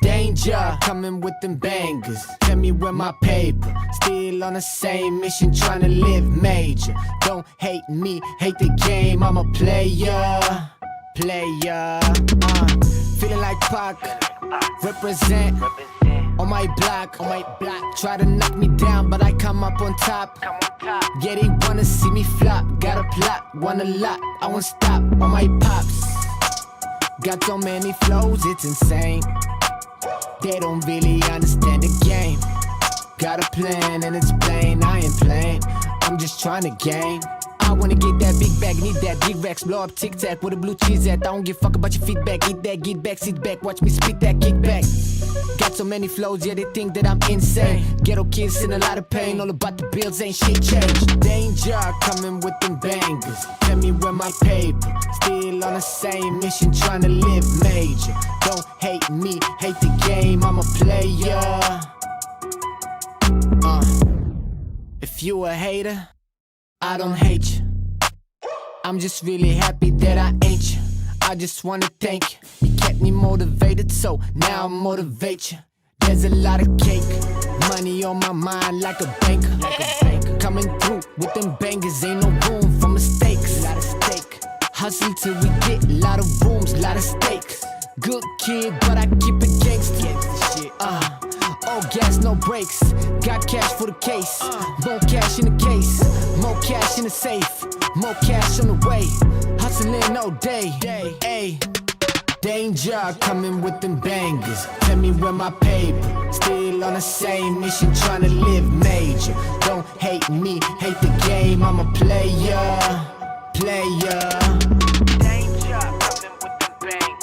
Danger, coming with them bangers. Tell me where my paper. Still on the same mission, trying to live major. Don't hate me, hate the game. I'm a player. Feeling like Pac. Represent on my block. Try to knock me down, but I come up on top. Yeah, they wanna see me flop. Got a plot, want a lot. I won't stop on my pops. Got so many flows, it's insane. They don't really understand the game. Got a plan and it's plain, I ain't playing. I'm just trying to game. I wanna get that big bag, need that big racks. Blow up Tic Tac with a blue cheese at. I don't give a fuck about your feedback. Eat that, get back, sit back, watch me spit that kickback. Got so many flows, yeah, they think that I'm insane. Ghetto kids in a lot of pain, all about the bills, ain't shit changed. Danger, coming with them bangers. Tell me where my paper. Still on the same mission, trying to live major. Don't hate me, hate the game, I'm a player. If you a hater, I don't hate you. I'm just really happy that I ain't you. I just wanna thank you. You kept me motivated, so now I motivate you. There's a lot of cake, money on my mind like a banker. Coming through with them bangers, ain't no room for mistakes. Lot of stake, hustle till we get a lot of rooms, lot of stakes. Good kid, but I keep it gangsta. All gas, no brakes. Got cash for the case. More cash in the case. More cash in the safe. More cash on the way. Hustling all day. Ay. Danger, coming with them bangers. Tell me where my paper. Still on the same mission, trying to live major. Don't hate me, hate the game. I'm a player. Danger, coming with them bangers.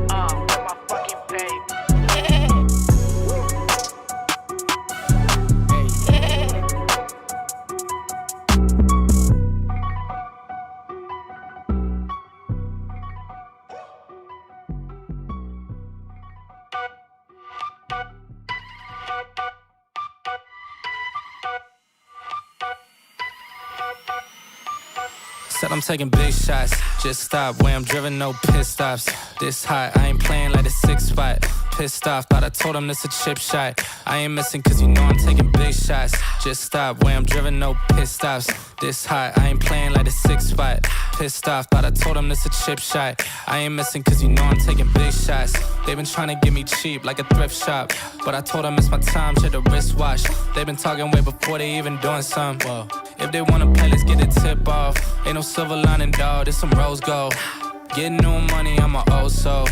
Where my fucking paper. Said I'm taking big shots, just stop where I'm driven, no pit stops. This hot, I ain't playing like a 6 spot. Pissed off, thought I told him this a chip shot. I ain't missing cause you know I'm taking big shots. Just stop where I'm driven, no pit stops. This hot, I ain't playing like a 6 spot. Pissed off, thought I told him this a chip shot. I ain't missing cause you know I'm taking big shots. They been trying to get me cheap like a thrift shop, but I told them it's my time, check the wristwatch. They been talking way before they even doing something. Whoa. If they wanna play, let's get a tip off. Ain't no silver lining, dawg, this some rose gold. Getting new money, I'm a old soul.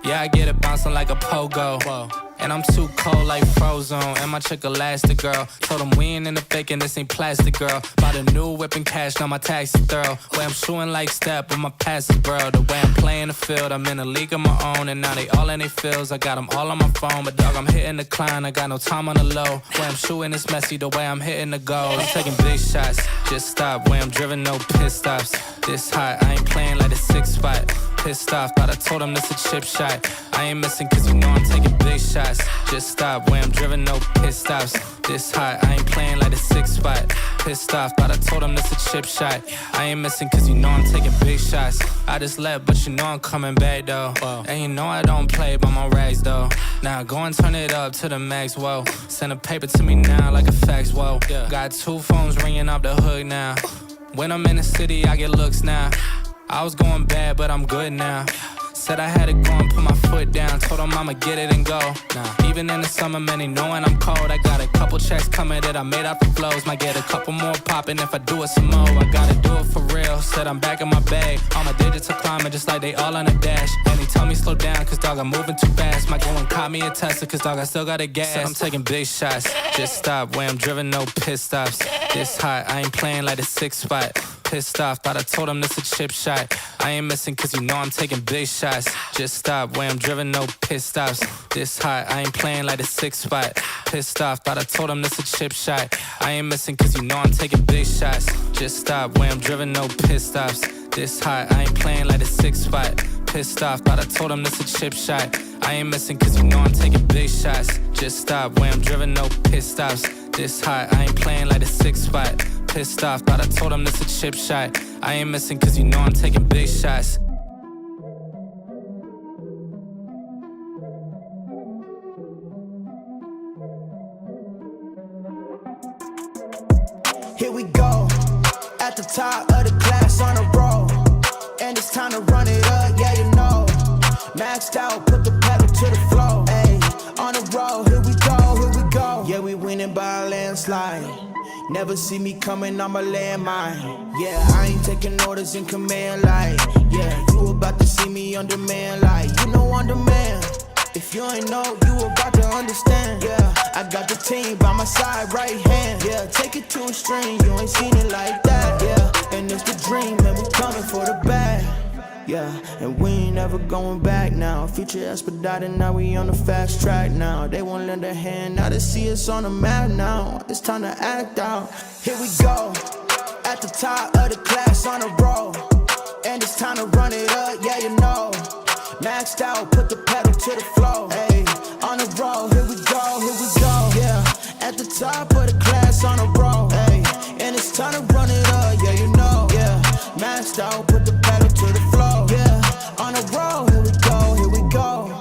Yeah, I get it bouncing like a pogo. Whoa. And I'm too cold like Frozone. And my chick elastic, girl. Told them we ain't in the faking, this ain't plastic, girl. Bought a new whip and cash, now my tax is thorough. Way I'm shooting like step with my passes, bro. The way I'm playing the field, I'm in a league of my own. And now they all in their fields, I got them all on my phone. But dog, I'm hitting the climb, I got no time on the low. Way I'm shooting is messy, the way I'm hitting the goal. I'm taking big shots, just stop. Way I'm driven, no pit stops. This hot, I ain't playing like a 6 spot. Pissed off, thought I told him this a chip shot. I ain't missing cause you know I'm taking big shots. Just stop where I'm driven, no pit stops. This hot, I ain't playing like a 6 spot. Pissed off, thought I told him this a chip shot. I ain't missing cause you know I'm taking big shots. I just left, but you know I'm coming back though. Whoa. And you know I don't play by my rags though. Now go and turn it up to the max, whoa. Send a paper to me now like a fax, whoa. Yeah. Got 2 phones ringing off the hook now. When I'm in the city, I get looks now. I was going bad, but I'm good now. Said I had to go and put my foot down. Told them I'ma get it and go. Even in the summer, man, they knowing I'm cold. I got a couple checks coming that I made out the flows. Might get a couple more popping if I do it some more. I gotta do it for real. Said I'm back in my bag. All my digits are climbing just like they all on a dash. And he told me slow down, cause dog, I'm moving too fast. Might go and cop me a Tesla, cause dog, I still got a gas. Said I'm taking big shots. Just stop where I'm driven, no pit stops. This hot, I ain't playing like a 6 spot. Pissed off, thought I told him this a chip shot. I ain't missing cause you know I'm taking big shots. Just stop where I'm driven, no pit stops. This hot, I ain't playing like a 6 spot. Pissed off, thought I told him this a chip shot. I ain't missing cause you know I'm taking big shots. Just stop where I'm driven, no pit stops. This hot, I ain't playing like a 6 spot. Pissed off, thought I told him this a chip shot. I ain't missing cause you know I'm taking big shots. Just stop where I'm driven, no pit stops. This hot, I ain't playing like a 6 spot. Pissed off, thought I told him this a chip shot. I ain't missing cause you know I'm taking big shots. top of the class on a roll. And it's time to run it up, yeah, you know. Maxed out, put the pedal to the floor. Ayy, on the road, here we go, here we go. Yeah, we winning by a landslide. Never see me coming on my landmine. Yeah, I ain't taking orders in command like. Yeah, you about to see me on demand like. You know on demand. If you ain't know, you about to understand. Yeah, I got the team by my side, right hand. Yeah, take it to a string, you ain't seen it like that. Yeah, and it's the dream, and we coming for the bag. Yeah, and we ain't ever going back now. Future expedited, now we on the fast track now. They won't lend a hand, now they see us on the map now. It's time to act out. Here we go, at the top of the class on a roll. And it's time to run it up, yeah, you know. Maxed out, put the pedal to the floor. Ayy, on the road, here we go, here we go. Yeah, at the top of the class on a roll. Ayy, and it's time to run it up, yeah, you know. Yeah, maxed out, put the pedal to the floor. Yeah, on the road, here we go, here we go.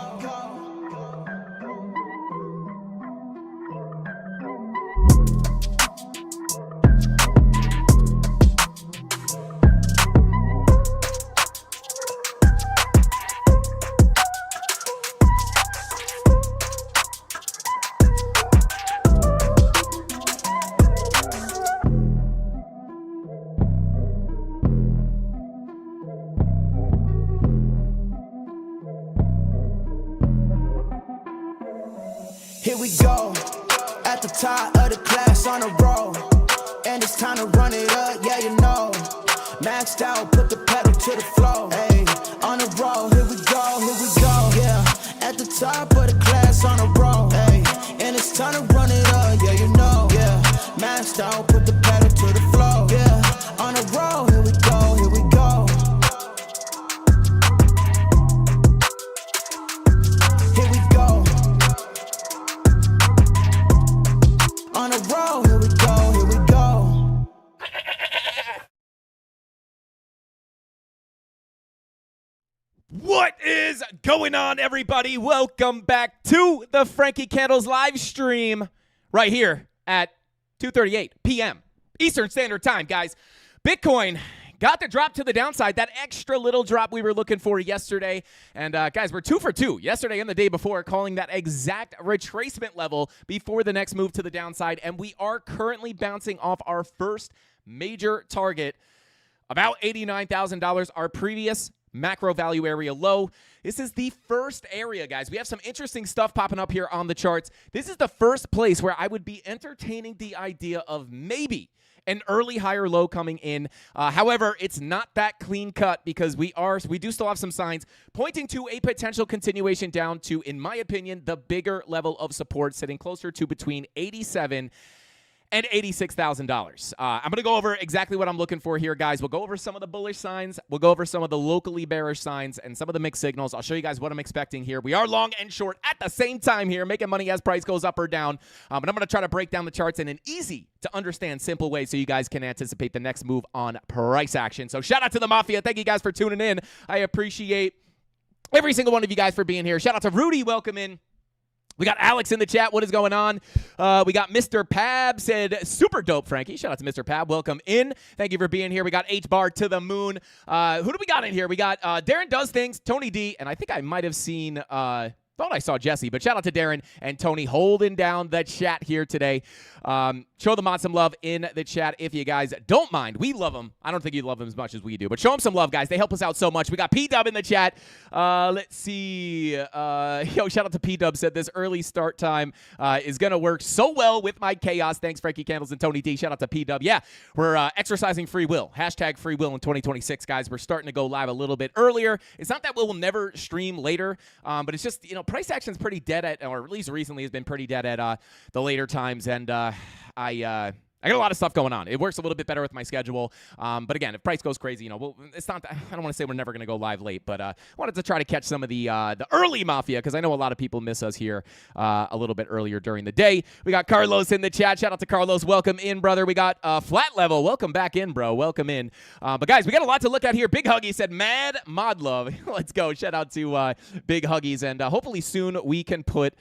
Here we go, at the top of the class on a roll. And it's time to run it up, yeah, you know. Maxed out, put the pedal to the floor. Ayy, on the roll, here we go, here we go. Yeah, at the top of the class on a roll. Ayy, and it's time to run it up, yeah, you know. Yeah, maxed out, put the pedal to the floor. Yeah, on the roll, here we go, here we go. Here we go. On a roll, here we go, here we go. What is going on, everybody? Welcome back to the Frankie Candles live stream right here at 2:38 p.m. Eastern Standard Time, guys. Bitcoin got the drop to the downside, that extra little drop we were looking for yesterday. And, guys, we're 2 for 2 yesterday and the day before, calling that exact retracement level before the next move to the downside. And we are currently bouncing off our first major target, about $89,000, our previous macro value area low. This is the first area, guys. We have some interesting stuff popping up here on the charts. This is the first place where I would be entertaining the idea of maybe an early higher low coming in. However, it's not that clean cut because we do still have some signs pointing to a potential continuation down to, in my opinion, the bigger level of support sitting closer to between $87,000 and $86,000. I'm going to go over exactly what I'm looking for here, guys. We'll go over some of the bullish signs. We'll go over some of the locally bearish signs and some of the mixed signals. I'll show you guys what I'm expecting here. We are long and short at the same time here, making money as price goes up or down. But I'm going to try to break down the charts in an easy to understand, simple way so you guys can anticipate the next move on price action. So shout out to the Mafia. Thank you guys for tuning in. I appreciate every single one of you guys for being here. Shout out to Rudy. Welcome in. We got Alex in the chat. What is going on? We got Mr. Pab said, super dope, Frankie. Shout out to Mr. Pab. Welcome in. Thank you for being here. We got H-Bar to the moon. Who do we got in here? We got Darren Does Things, Tony D, and I think I might have seen thought I saw Jesse, but shout out to Darren and Tony holding down the chat here today. Show the mod some love in the chat if you guys don't mind. We love them. I don't think you love them as much as we do, but show them some love, guys. They help us out so much. We got P-Dub in the chat. Let's see. Shout out to P-Dub. Said this early start time is going to work so well with my chaos. Thanks, Frankie Candles and Tony D. Shout out to P-Dub. Yeah, we're exercising free will. Hashtag free will in 2026, guys. We're starting to go live a little bit earlier. It's not that we'll never stream later, but it's just, price action's pretty dead at, or at least recently has been pretty dead at the later times, and I got a lot of stuff going on. It works a little bit better with my schedule. But again, if price goes crazy, it's not. I don't want to say we're never going to go live late, but I wanted to try to catch some of the early Mafia because I know a lot of people miss us here a little bit earlier during the day. We got Carlos in the chat. Shout out to Carlos. Welcome in, brother. We got Flat Level. Welcome back in, bro. Welcome in. But guys, we got a lot to look at here. Big Huggy said, "Mad Mod Love." Let's go. Shout out to Big Huggies, and hopefully soon we can put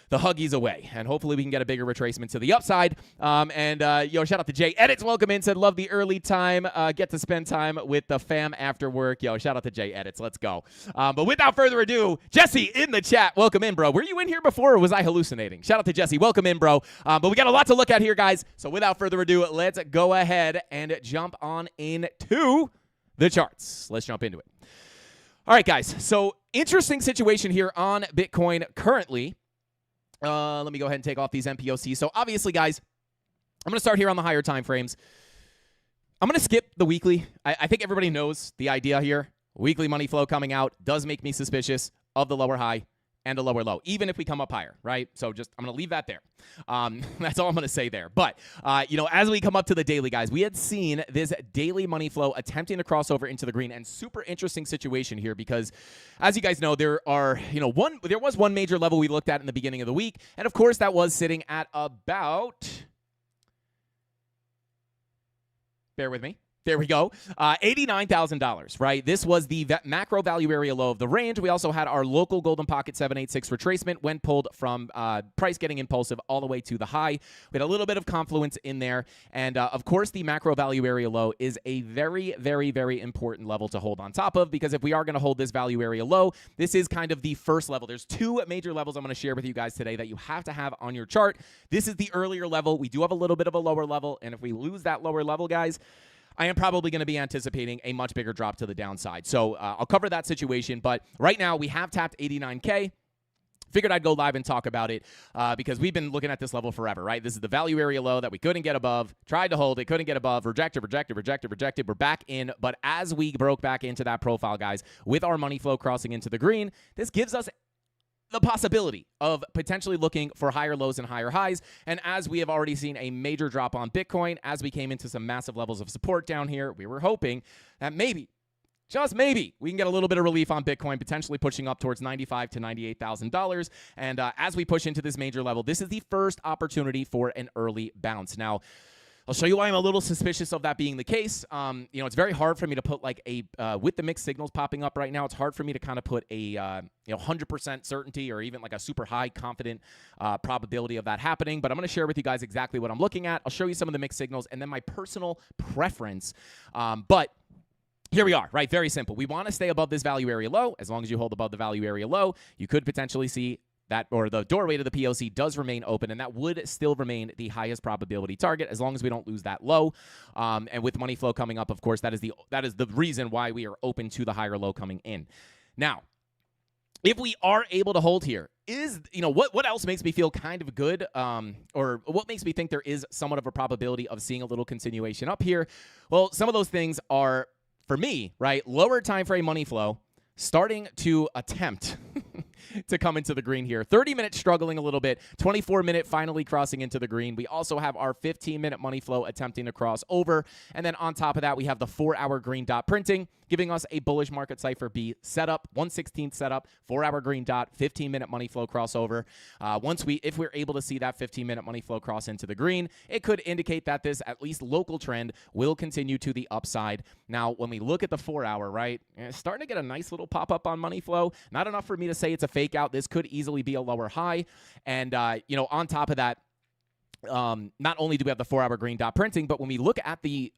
the Huggies away, and hopefully we can get a bigger retracement to the upside. Shout out to Jay Edits. Welcome in. Said, love the early time. Get to spend time with the fam after work. Shout out to Jay Edits. Let's go. But without further ado, Jesse in the chat. Welcome in, bro. Were you in here before, or was I hallucinating? Shout out to Jesse. Welcome in, bro. But we got a lot to look at here, guys. So without further ado, let's go ahead and jump on into the charts. Let's jump into it. All right, guys. So interesting situation here on Bitcoin currently. Let me go ahead and take off these MPOCs. So obviously, guys, I'm going to start here on the higher time frames. I'm going to skip the weekly. I think everybody knows the idea here. Weekly money flow coming out does make me suspicious of the lower high and a lower low, even if we come up higher, right? So I'm going to leave that there. That's all I'm going to say there. But, as we come up to the daily, guys, we had seen this daily money flow attempting to cross over into the green, and super interesting situation here because, as you guys know, there was one major level we looked at in the beginning of the week, and of course that was sitting at about, bear with me. There we go. $89,000, right? This was the macro value area low of the range. We also had our local golden pocket 786 retracement when pulled from price getting impulsive all the way to the high. We had a little bit of confluence in there. And, of course, the macro value area low is a very, very, very important level to hold on top of, because if we are going to hold this value area low, this is kind of the first level. There's two major levels I'm going to share with you guys today that you have to have on your chart. This is the earlier level. We do have a little bit of a lower level. And if we lose that lower level, guys, I am probably going to be anticipating a much bigger drop to the downside. So I'll cover that situation. But right now, we have tapped 89K. Figured I'd go live and talk about it because we've been looking at this level forever, right? This is the value area low that we couldn't get above, tried to hold it, couldn't get above, rejected. We're back in. But as we broke back into that profile, guys, with our money flow crossing into the green, this gives us the possibility of potentially looking for higher lows and higher highs. And as we have already seen a major drop on Bitcoin, as we came into some massive levels of support down here, we were hoping that maybe, just maybe, we can get a little bit of relief on Bitcoin, potentially pushing up towards $95,000 to $98,000. And as we push into this major level, this is the first opportunity for an early bounce. Now, I'll show you why I'm a little suspicious of that being the case. It's very hard for me to put like with the mixed signals popping up right now, it's hard for me to kind of put a 100% certainty or even like a super high confident probability of that happening. But I'm going to share with you guys exactly what I'm looking at. I'll show you some of the mixed signals and then my personal preference. But here we are, right? Very simple. We want to stay above this value area low. As long as you hold above the value area low, you could potentially see that, or the doorway to the POC does remain open, and that would still remain the highest probability target as long as we don't lose that low. And with money flow coming up, of course, that is the reason why we are open to the higher low coming in. Now, if we are able to hold here, what else makes me feel kind of good, or what makes me think there is somewhat of a probability of seeing a little continuation up here? Well, some of those things are, for me, right, lower time frame money flow starting to attempt to come into the green here. 30 minutes struggling a little bit. 24-minute finally crossing into the green. We also have our 15-minute money flow attempting to cross over. And then on top of that, we have the 4-hour green dot printing, giving us a bullish market cipher B setup, 1/16th setup, 4-hour green dot, 15-minute money flow crossover. If we're able to see that 15-minute money flow cross into the green, it could indicate that this at least local trend will continue to the upside. Now, when we look at the 4-hour, right, it's starting to get a nice little pop up on money flow. Not enough for me to say it's a fake out. This could easily be a lower high. And, on top of that, not only do we have the 4-hour green dot printing, but when we look at the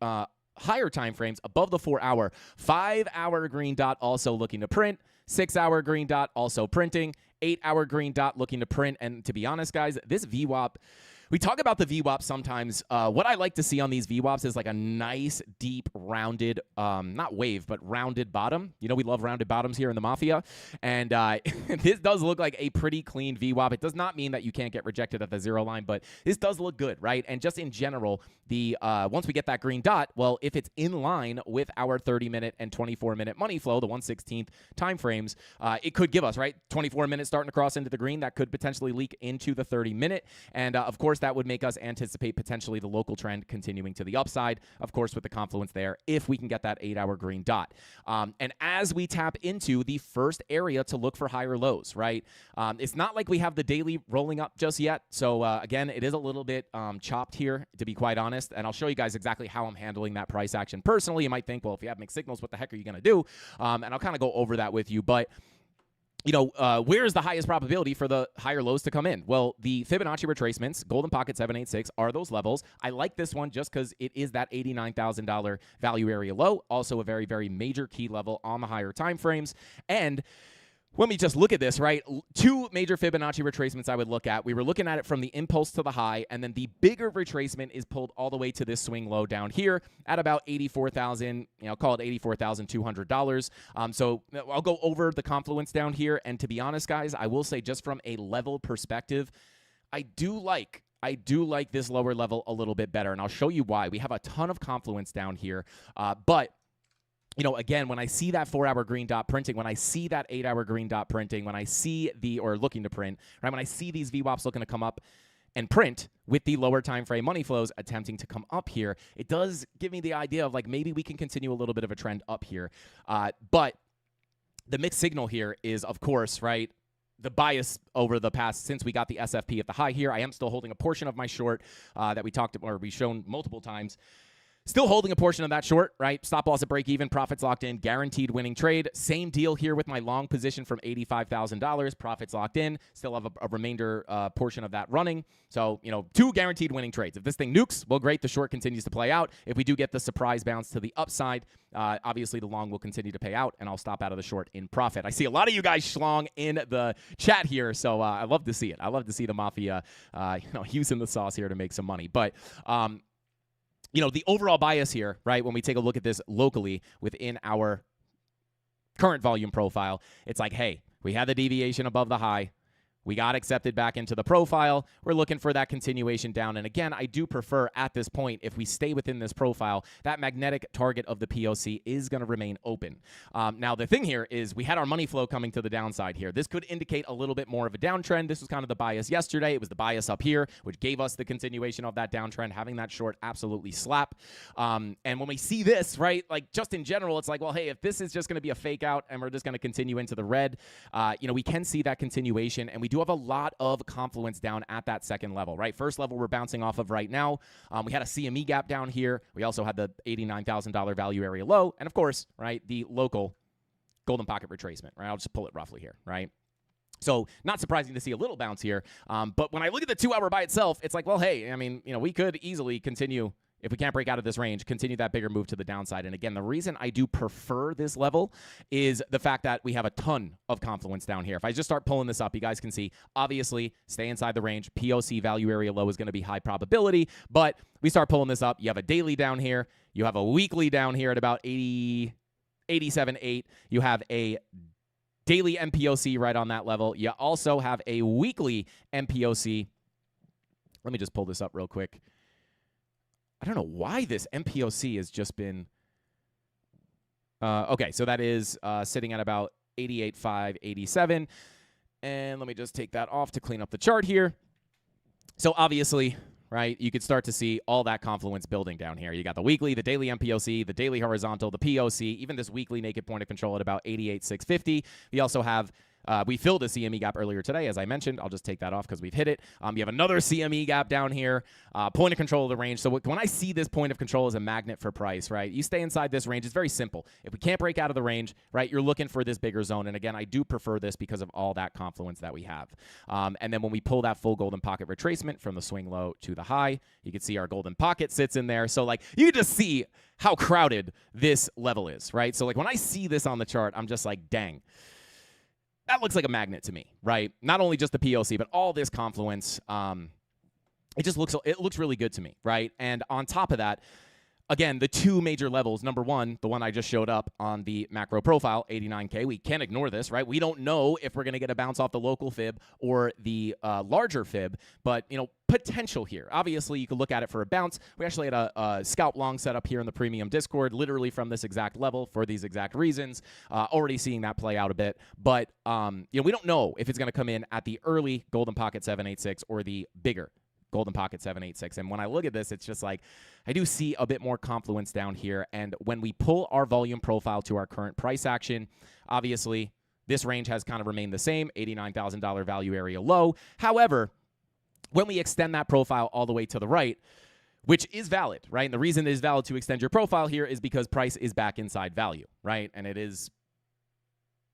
higher time frames above the 4-hour, 5-hour green dot also looking to print, 6-hour green dot also printing, 8-hour green dot looking to print. And to be honest, guys, this VWAP, we talk about the VWAP sometimes. What I like to see on these VWAPs is like a nice, deep, rounded, not wave, but rounded bottom. We love rounded bottoms here in the Mafia. And this does look like a pretty clean VWAP. It does not mean that you can't get rejected at the zero line, but this does look good, right? And just in general, once we get that green dot, well, if it's in line with our 30-minute and 24-minute money flow, the 1/16th time frames, it could give us, right, 24 minutes starting to cross into the green. That could potentially leak into the 30-minute. And, of course, that would make us anticipate potentially the local trend continuing to the upside, of course, with the confluence there, if we can get that 8-hour green dot. And as we tap into the first area to look for higher lows, right, it's not like we have the daily rolling up just yet. So, again, it is a little bit chopped here, to be quite honest. And I'll show you guys exactly how I'm handling that price action. Personally, you might think, well, if you have mixed signals, what the heck are you going to do? And I'll kind of go over that with you. But where is the highest probability for the higher lows to come in? Well, the Fibonacci retracements, Golden Pocket 786, are those levels. I like this one just because it is that $89,000 value area low, also a very, very major key level on the higher time frames. And when we just look at this, right, two major Fibonacci retracements I would look at. We were looking at it from the impulse to the high, and then the bigger retracement is pulled all the way to this swing low down here at about $84,000, call it $84,200. So I'll go over the confluence down here, and to be honest, guys, I will say just from a level perspective, I do like this lower level a little bit better, and I'll show you why. We have a ton of confluence down here, but again, when I see that 4-hour green dot printing, when I see that 8-hour green dot printing, when I see or looking to print, right, when I see these VWAPs looking to come up and print with the lower time frame money flows attempting to come up here, it does give me the idea of like maybe we can continue a little bit of a trend up here. But the mixed signal here is, of course, right, the bias over the past since we got the SFP at the high here. I am still holding a portion of my short that we've shown multiple times. Still holding a portion of that short, right? Stop loss at break even, profits locked in, guaranteed winning trade. Same deal here with my long position from $85,000, profits locked in. Still have a remainder portion of that running. So, two guaranteed winning trades. If this thing nukes, well, great. The short continues to play out. If we do get the surprise bounce to the upside, obviously the long will continue to pay out, and I'll stop out of the short in profit. I see a lot of you guys schlong in the chat here, so I love to see it. I love to see the Mafia, using the sauce here to make some money. But, the overall bias here, right, when we take a look at this locally within our current volume profile, it's like, hey, we had the deviation above the high. We got accepted back into the profile. We're looking for that continuation down. And again, I do prefer at this point, if we stay within this profile, that magnetic target of the POC is going to remain open. Now, the thing here is we had our money flow coming to the downside here. This could indicate a little bit more of a downtrend. This was kind of the bias yesterday. It was the bias up here, which gave us the continuation of that downtrend, having that short absolutely slap. And when we see this, right, like just in general, it's like, well, hey, if this is just going to be a fake out and we're just going to continue into the red, we can see that continuation, and we do have a lot of confluence down at that second level, right? First level we're bouncing off of right now. We had a CME gap down here. We also had the $89,000 value area low. And of course, right, the local golden pocket retracement, right? I'll just pull it roughly here, right? So not surprising to see a little bounce here. But when I look at the 2-hour by itself, it's like, well, hey, I mean, we could easily continue, if we can't break out of this range, continue that bigger move to the downside. And again, the reason I do prefer this level is the fact that we have a ton of confluence down here. If I just start pulling this up, you guys can see, obviously, stay inside the range. POC value area low is going to be high probability, but we start pulling this up. You have a daily down here. You have a weekly down here at about 87.8. You have a daily MPOC right on that level. You also have a weekly MPOC. Let me just pull this up real quick. I don't know why this MPOC has just been... okay, so that is sitting at about 88.5, 87. And let me just take that off to clean up the chart here. So obviously, right, you could start to see all that confluence building down here. You got the weekly, the daily MPOC, the daily horizontal, the POC, even this weekly naked point of control at about 88.650. We also have... we filled a CME gap earlier today, as I mentioned. I'll just take that off because we've hit it. You have another CME gap down here, point of control of the range. So when I see this point of control as a magnet for price, right, you stay inside this range. It's very simple. If we can't break out of the range, right, you're looking for this bigger zone. And again, I do prefer this because of all that confluence that we have. And then when we pull that full golden pocket retracement from the swing low to the high, you can see our golden pocket sits in there. So like you can just see how crowded this level is, right? So like when I see this on the chart, I'm just like, dang. That looks like a magnet to me, right? Not only just the POC, but all this confluence. It looks really good to me, right? And on top of that, again, the two major levels. Number one, the one I just showed up on the macro profile, 89K. We can't ignore this, right? We don't know if we're going to get a bounce off the local fib or the larger fib, but, potential here. Obviously, you could look at it for a bounce. We actually had a scalp long set up here in the premium Discord, literally from this exact level for these exact reasons. Already seeing that play out a bit. But, we don't know if it's going to come in at the early Golden Pocket 786 or the bigger Golden Pocket 786. And when I look at this, it's just like, I do see a bit more confluence down here. And when we pull our volume profile to our current price action, obviously, this range has kind of remained the same, $89,000 value area low. However, when we extend that profile all the way to the right, which is valid, right? And the reason it is valid to extend your profile here is because price is back inside value, right? And it is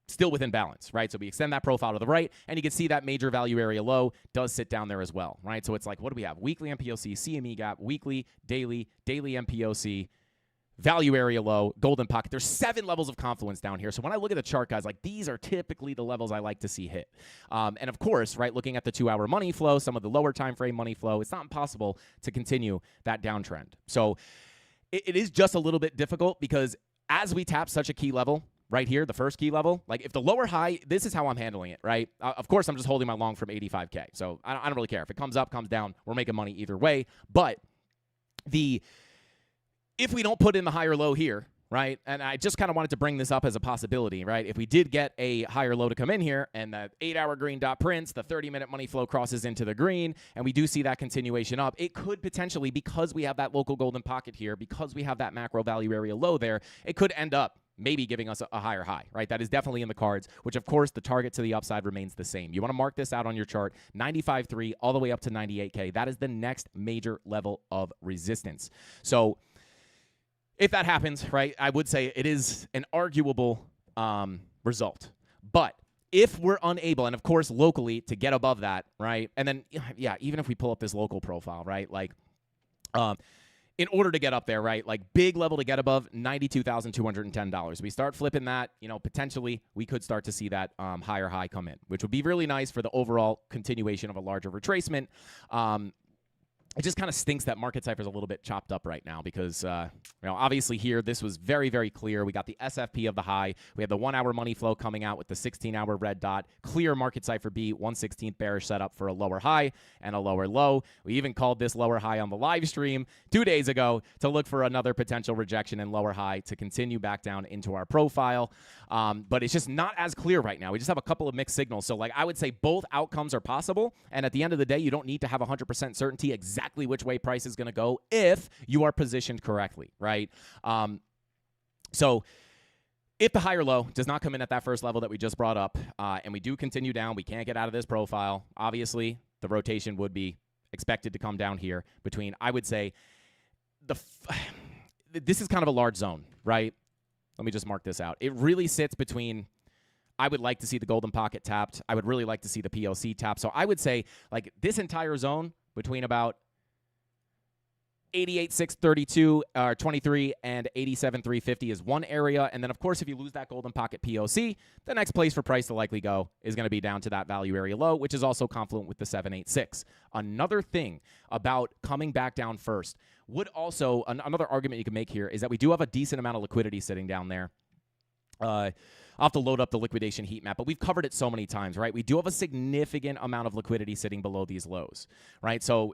still within balance, right? So we extend that profile to the right, and you can see that major value area low does sit down there as well, right? So it's like, what do we have? Weekly MPOC, CME gap, weekly, daily MPOC, value area low, golden pocket. There's 7 levels of confluence down here. So when I look at the chart, guys, like these are typically the levels I like to see hit. And of course, right, looking at the 2-hour money flow, some of the lower time frame money flow, it's not impossible to continue that downtrend. So it is just a little bit difficult because as we tap such a key level right here, the first key level, like if the lower high, this is how I'm handling it, right? Of course, I'm just holding my long from 85K. So I don't really care. If it comes up, comes down, we're making money either way. But if we don't put in the higher low here, right, and I just kind of wanted to bring this up as a possibility, right, if we did get a higher low to come in here and that 8-hour green dot prints, the 30-minute money flow crosses into the green, and we do see that continuation up, it could potentially, because we have that local golden pocket here, because we have that macro value area low there, it could end up maybe giving us a higher high, right? That is definitely in the cards, which, of course, the target to the upside remains the same. You want to mark this out on your chart, 95.3 all the way up to 98K. That is the next major level of resistance. So if that happens, right, I would say it is an arguable result. But if we're unable, and of course locally, to get above that, right, and then, yeah, even if we pull up this local profile, right, like in order to get up there, right, like big level to get above, $92,210. We start flipping that, potentially we could start to see that higher high come in, which would be really nice for the overall continuation of a larger retracement. It just kind of stinks that market cipher is a little bit chopped up right now because, obviously here, this was very, very clear. We got the SFP of the high. We had the 1-hour money flow coming out with the 16-hour red dot. Clear market cipher B, 1/16th bearish setup for a lower high and a lower low. We even called this lower high on the live stream 2 days ago to look for another potential rejection and lower high to continue back down into our profile. But it's just not as clear right now. We just have a couple of mixed signals. So, like, I would say both outcomes are possible. And at the end of the day, you don't need to have 100% certainty exactly which way price is going to go if you are positioned correctly, right? So if the higher low does not come in at that first level that we just brought up, and we do continue down, we can't get out of this profile, obviously the rotation would be expected to come down here between, I would say, this is kind of a large zone, right? Let me just mark this out. It really sits between, I would like to see the golden pocket tapped. I would really like to see the POC tapped. So I would say, like, this entire zone between about 88,632 or 23 and 87,350 is one area. And then, of course, if you lose that golden pocket POC, the next place for price to likely go is going to be down to that value area low, which is also confluent with the 786. Another thing about coming back down first would also, another argument you can make here is that we do have a decent amount of liquidity sitting down there. I'll have to load up the liquidation heat map, but we've covered it so many times, right? We do have a significant amount of liquidity sitting below these lows, right? So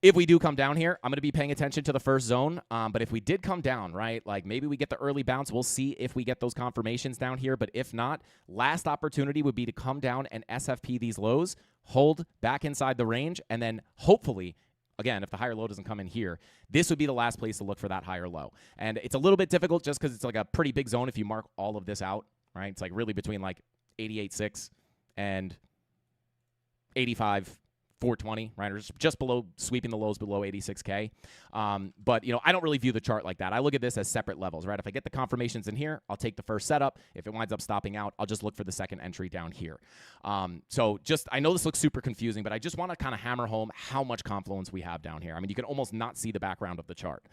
if we do come down here, I'm going to be paying attention to the first zone. But if we did come down, right, like maybe we get the early bounce. We'll see if we get those confirmations down here. But if not, last opportunity would be to come down and SFP these lows, hold back inside the range, and then hopefully, again, if the higher low doesn't come in here, this would be the last place to look for that higher low. And it's a little bit difficult just because it's like a pretty big zone if you mark all of this out, right? It's like really between like 88.6 and 85,420, right? Or just below, sweeping the lows below 86K. But, I don't really view the chart like that. I look at this as separate levels, right? If I get the confirmations in here, I'll take the first setup. If it winds up stopping out, I'll just look for the second entry down here. I know this looks super confusing, but I just want to kind of hammer home how much confluence we have down here. I mean, you can almost not see the background of the chart.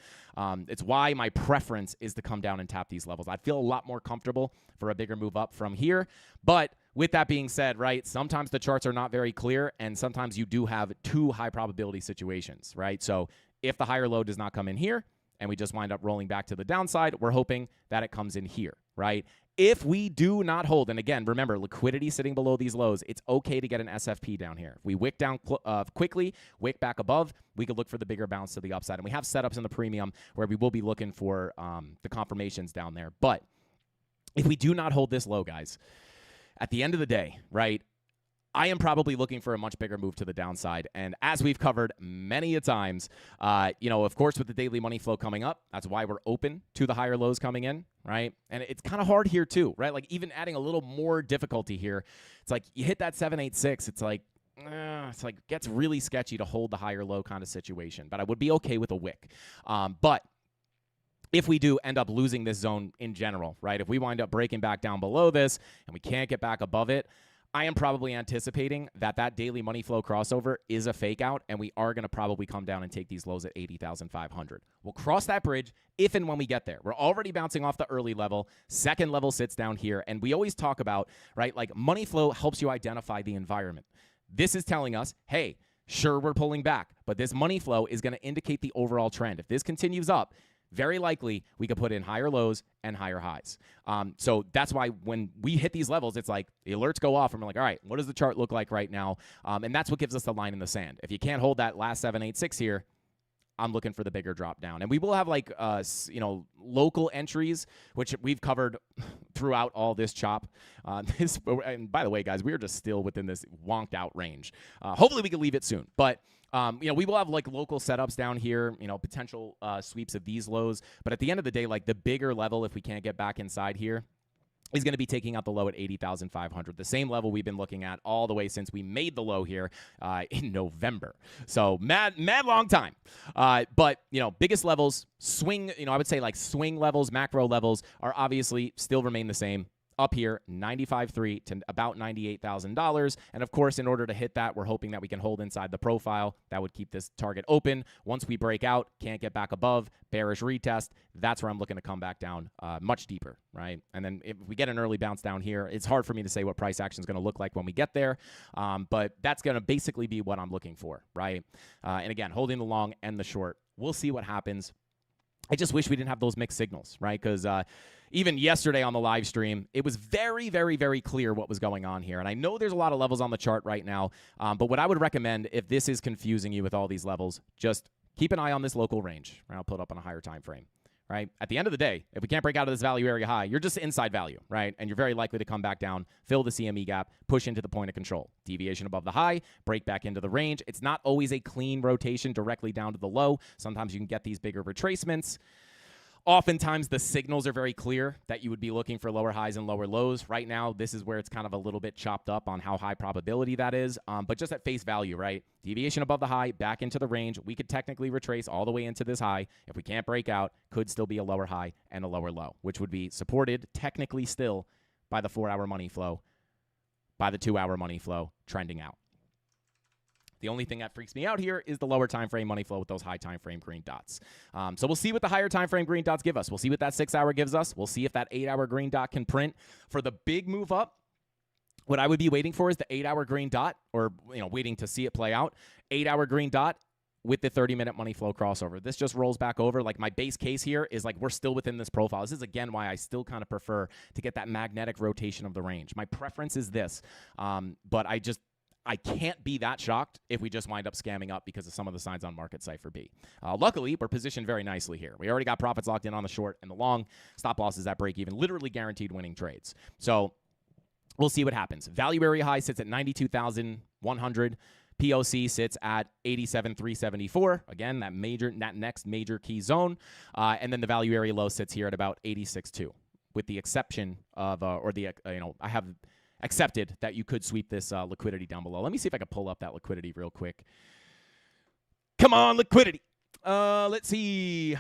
It's why my preference is to come down and tap these levels. I'd feel a lot more comfortable for a bigger move up from here. But with that being said, right, sometimes the charts are not very clear, and sometimes you do have two high probability situations, right? So if the higher low does not come in here and we just wind up rolling back to the downside, we're hoping that it comes in here, right? If we do not hold, and again, remember, liquidity sitting below these lows, it's okay to get an SFP down here. If we wick down quickly, wick back above, we could look for the bigger bounce to the upside. And we have setups in the premium where we will be looking for the confirmations down there. But if we do not hold this low, guys, at the end of the day, right, I am probably looking for a much bigger move to the downside. And as we've covered many a times, of course, with the daily money flow coming up, that's why we're open to the higher lows coming in, right? And it's kind of hard here too, right? Like even adding a little more difficulty here, it's like you hit that 786, it's like gets really sketchy to hold the higher low kind of situation. But I would be okay with a wick. But if we do end up losing this zone in general, right? If we wind up breaking back down below this and we can't get back above it, I am probably anticipating that daily money flow crossover is a fake out, and we are going to probably come down and take these lows at 80,500. We'll cross that bridge if and when we get there. We're already bouncing off the early level. Second level sits down here, and we always talk about, right, like money flow helps you identify the environment. This is telling us, hey, sure, we're pulling back, but this money flow is going to indicate the overall trend. If this continues up, very likely we could put in higher lows and higher highs. So that's why when we hit these levels, it's like the alerts go off and we're like, all right, what does the chart look like right now? And that's what gives us the line in the sand. If you can't hold that last 786 here, I'm looking for the bigger drop down. And we will have like, local entries, which we've covered throughout all this chop. And by the way, guys, we are just still within this wonked out range. Hopefully we can leave it soon. But we will have like local setups down here, potential sweeps of these lows. But at the end of the day, like the bigger level, if we can't get back inside here, is going to be taking out the low at 80,500, the same level we've been looking at all the way since we made the low here in November. So mad long time. But, biggest levels, swing, I would say like swing levels, macro levels are obviously still remain the same. Up here, $95,300 to about $98,000. And of course, in order to hit that, we're hoping that we can hold inside the profile. That would keep this target open. Once we break out, can't get back above, bearish retest, that's where I'm looking to come back down much deeper, right? And then if we get an early bounce down here, it's hard for me to say what price action is going to look like when we get there. But that's going to basically be what I'm looking for, right? And again, holding the long and the short. We'll see what happens. I just wish we didn't have those mixed signals, right? Because even yesterday on the live stream, it was very, very, very clear what was going on here. And I know there's a lot of levels on the chart right now, but what I would recommend, if this is confusing you with all these levels, just keep an eye on this local range. Right? I'll put it up on a higher time frame, right? At the end of the day, if we can't break out of this value area high, you're just inside value, right? And you're very likely to come back down, fill the CME gap, push into the point of control. Deviation above the high, break back into the range. It's not always a clean rotation directly down to the low. Sometimes you can get these bigger retracements. Oftentimes, the signals are very clear that you would be looking for lower highs and lower lows. Right now, this is where it's kind of a little bit chopped up on how high probability that is. But just at face value, right? Deviation above the high, back into the range. We could technically retrace all the way into this high. If we can't break out, could still be a lower high and a lower low, which would be supported technically still by the 4-hour money flow, by the 2-hour money flow trending out. The only thing that freaks me out here is the lower time frame money flow with those high time frame green dots. So we'll see what the higher time frame green dots give us. We'll see what that 6-hour gives us. We'll see if that 8-hour green dot can print. For the big move up, what I would be waiting for is the 8-hour green dot, or waiting to see it play out. 8-hour green dot with the 30-minute money flow crossover. This just rolls back over. Like my base case here is like we're still within this profile. This is again why I still kind of prefer to get that magnetic rotation of the range. My preference is this, but I can't be that shocked if we just wind up scamming up because of some of the signs on Market Cipher B. Luckily, we're positioned very nicely here. We already got profits locked in on the short and the long. Stop losses at break even, literally guaranteed winning trades. So we'll see what happens. Value area high sits at 92,100. POC sits at 87,374. Again, that next major key zone. And then the value area low sits here at about 86.2, with the exception of, I have accepted that you could sweep this liquidity down below. Let me see if I can pull up that liquidity real quick. Come on, liquidity. Let's see.